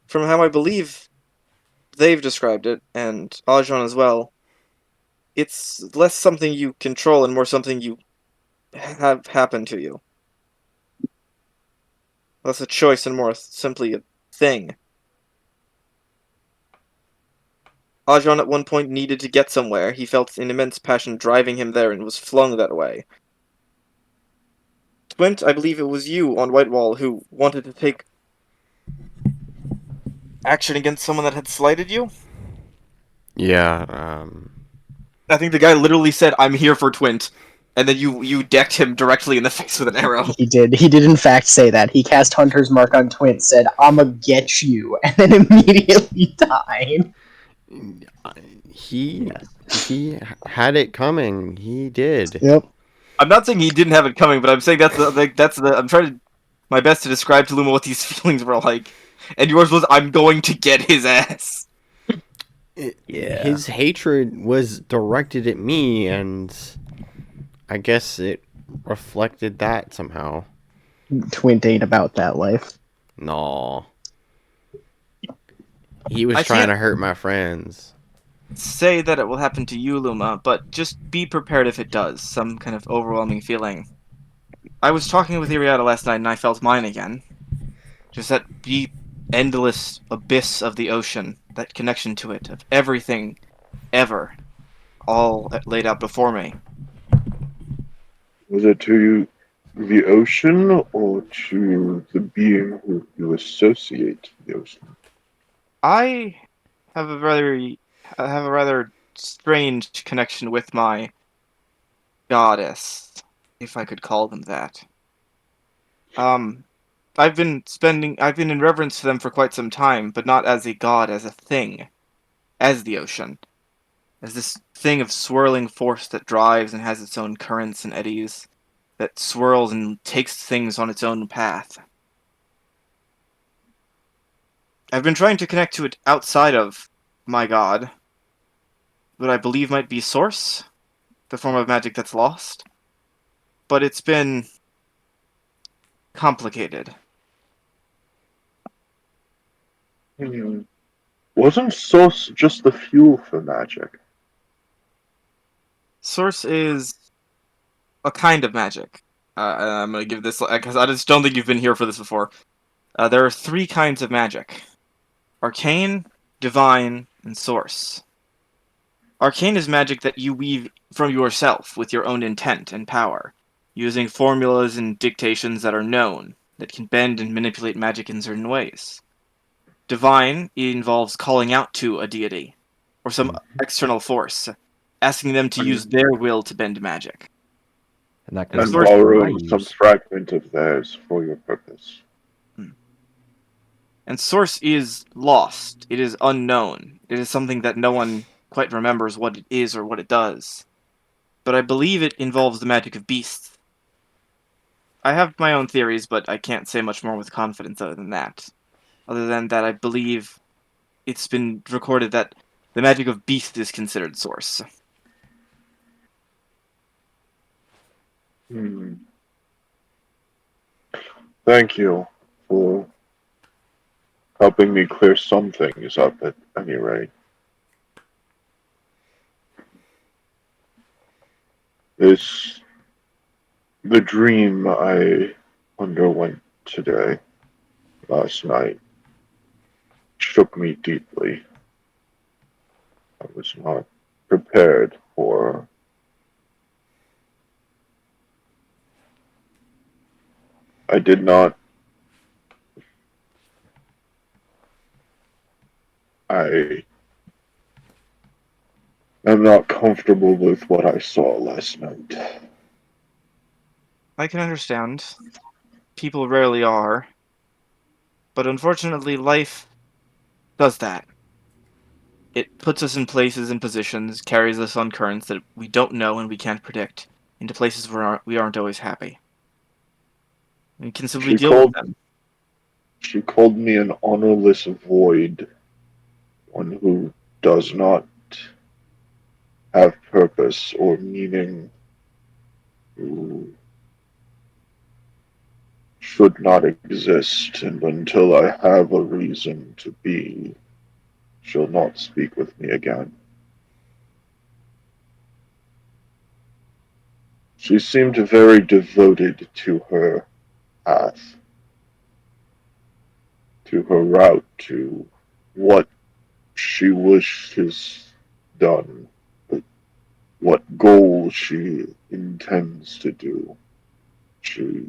from how I believe they've described it, and Ajan as well, it's less something you control and more something you have happen to you. Less a choice and more simply a thing. Ajan at one point needed to get somewhere. He felt an immense passion driving him there and was flung that way. Twint, I believe it was you on Whitewall who wanted to take action against someone that had slighted you? Yeah, I think the guy literally said, "I'm here for Twint," and then you decked him directly in the face with an arrow. He did. He did in fact say that. He cast Hunter's Mark on Twint, said, "I'ma get you," and then immediately died. he Yes. he had it coming. He did. Yep. I'm not saying he didn't have it coming, but I'm saying I'm trying to my best to describe to Luma what these feelings were like. And yours was, "I'm going to get his ass." Yeah. His hatred was directed at me, and I guess it reflected that somehow. Twint ain't about that life. No. He was I trying can't to hurt my friends. say that it will happen to you, Luma, but just be prepared if it does. Some kind of overwhelming feeling. I was talking with Iriata last night and I felt mine again. Just that deep, endless abyss of the ocean, that connection to it, of everything, ever, all laid out before me. Was it to the ocean or to the being who you associate the ocean? I have a rather strange connection with my goddess, if I could call them that. Um, I've been in reverence to them for quite some time, but not as a god, as a thing, as the ocean, as this thing of swirling force that drives and has its own currents and eddies, that swirls and takes things on its own path. I've been trying to connect to it outside of my god, what I believe might be Source, the form of magic that's lost, but it's been complicated. Hmm. Wasn't Source just the fuel for magic? Source is a kind of magic. I'm gonna give this because I just don't think you've been here for this before. There are 3 kinds of magic: arcane, divine, and source. Arcane is magic that you weave from yourself with your own intent and power, using formulas and dictations that are known, that can bend and manipulate magic in certain ways. Divine involves calling out to a deity, or some external force, asking them to use their will to bend magic. And that And goes And for source, what I borrowing some use. fragment of theirs for your purpose. And source is lost. It is unknown. It is something that no one quite remembers what it is or what it does. But I believe it involves the magic of beasts. I have my own theories, but I can't say much more with confidence other than that. Other than that, I believe it's been recorded that the magic of beast is considered source. Hmm. Thank you for helping me clear some things up at any rate. This, the dream I underwent today, last night, shook me deeply. I was not prepared for. I did not. I am not comfortable with what I saw last night. I can understand. People rarely are. But unfortunately, life does that. It puts us in places and positions, carries us on currents that we don't know and we can't predict, into places where we aren't always happy. We can simply She deal with called. them. She called me an honorless void, one who does not have purpose or meaning, who should not exist, and until I have a reason to be, she'll not speak with me again. She seemed very devoted to her path, to her route, to what she wishes done, but what goal she intends to do. She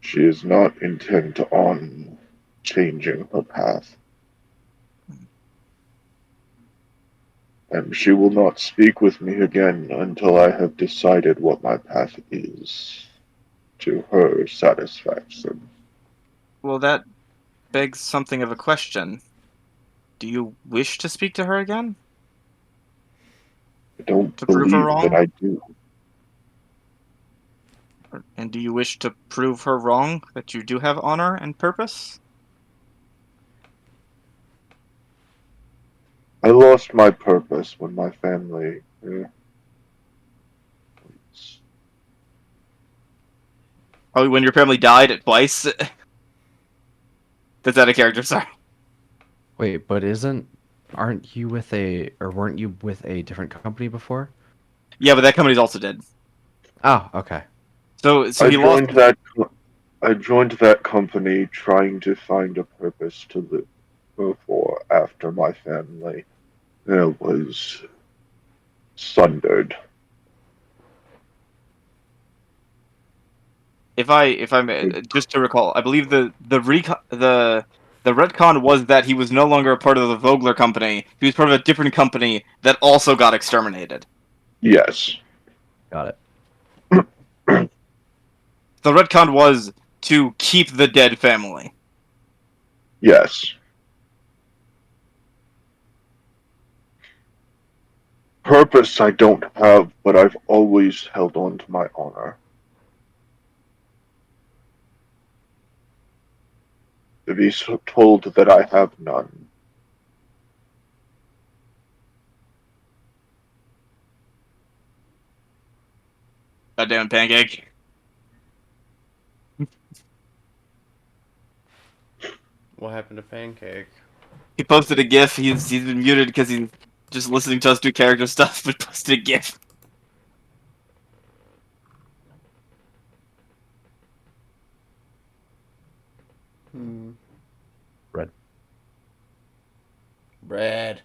she is not intent on changing her path. And she will not speak with me again until I have decided what my path is, to her satisfaction. Well, that begs something of a question. Do you wish to speak to her again? I don't To prove her believe that wrong? I do. And do you wish to prove her wrong, that you do have honor and purpose? I lost my purpose when my family. Oh, when your family died twice? That's out of character, sorry. Wait, but aren't you with a, or weren't you with a different company before? Yeah, but that company's also dead. Oh, okay. So I he lost. joined that. I joined that company trying to find a purpose to live for after my family was sundered. If I may, just to recall, I believe the retcon was that he was no longer a part of the Vogler company. He was part of a different company that also got exterminated. Yes. Got it. The retcon was to keep the dead family. Yes. Purpose I don't have, but I've always held on to my honor. To be so told that I have none. Goddamn pancake. What happened to Pancake? He posted a GIF. He's been muted because he's just listening to us do character stuff, but posted a GIF. Hmm. Red. Bread.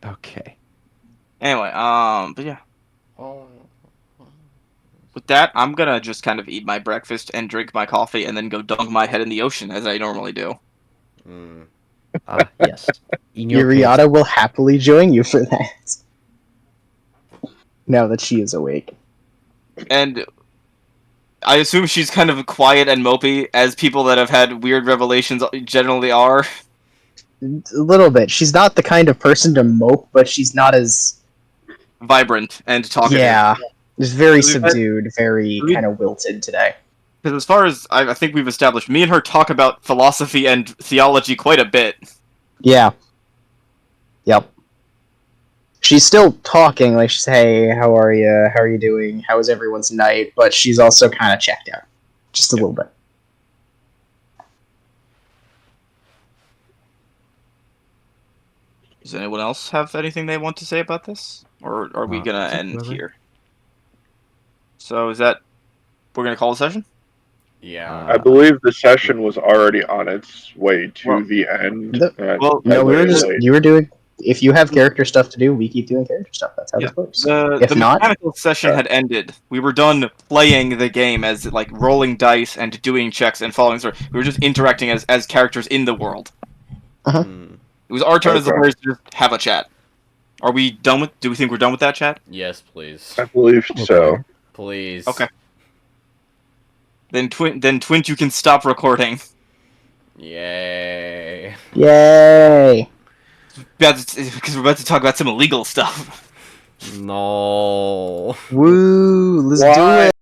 Okay. Anyway, but yeah. Oh. with that, I'm gonna just kind of eat my breakfast and drink my coffee and then go dunk my head in the ocean as I normally do. Mm. Ah, yes. In your case, Yuriata will happily join you for that. Now that she is awake. And I assume she's kind of quiet and mopey, as people that have had weird revelations generally are. A little bit. She's not the kind of person to mope, but she's not as... Vibrant and talkative. Yeah. Just very We've had- subdued, very we- kind of wilted today. Because as far as I think we've established, me and her talk about philosophy and theology quite a bit. Yeah. Yep. She's still talking, like she's, hey, how are you? How are you doing? How was everyone's night? But she's also kind of checked out. Just a little bit. Does anyone else have anything they want to say about this? Or are we gonna end whoever. here? So is that... We're gonna call the session? Yeah. I believe the session was already on its way to Well, the end. well, No, we were very just... late. You were doing... If you have character stuff to do, we keep doing character stuff. That's how Yeah. this works. The If not... mechanical session had ended. We were done playing the game as like rolling dice and doing checks and following through. We were just interacting as characters in the world. Mm. It was our turn as the Okay. players to just have a chat. Are we done with? Do we think we're done with that chat? Yes, please. I believe so. Okay. Please. Okay. Then Twint, you can stop recording. Yay. Yay! Because we're about to talk about some illegal stuff. No. Woo! Let's do Why? it!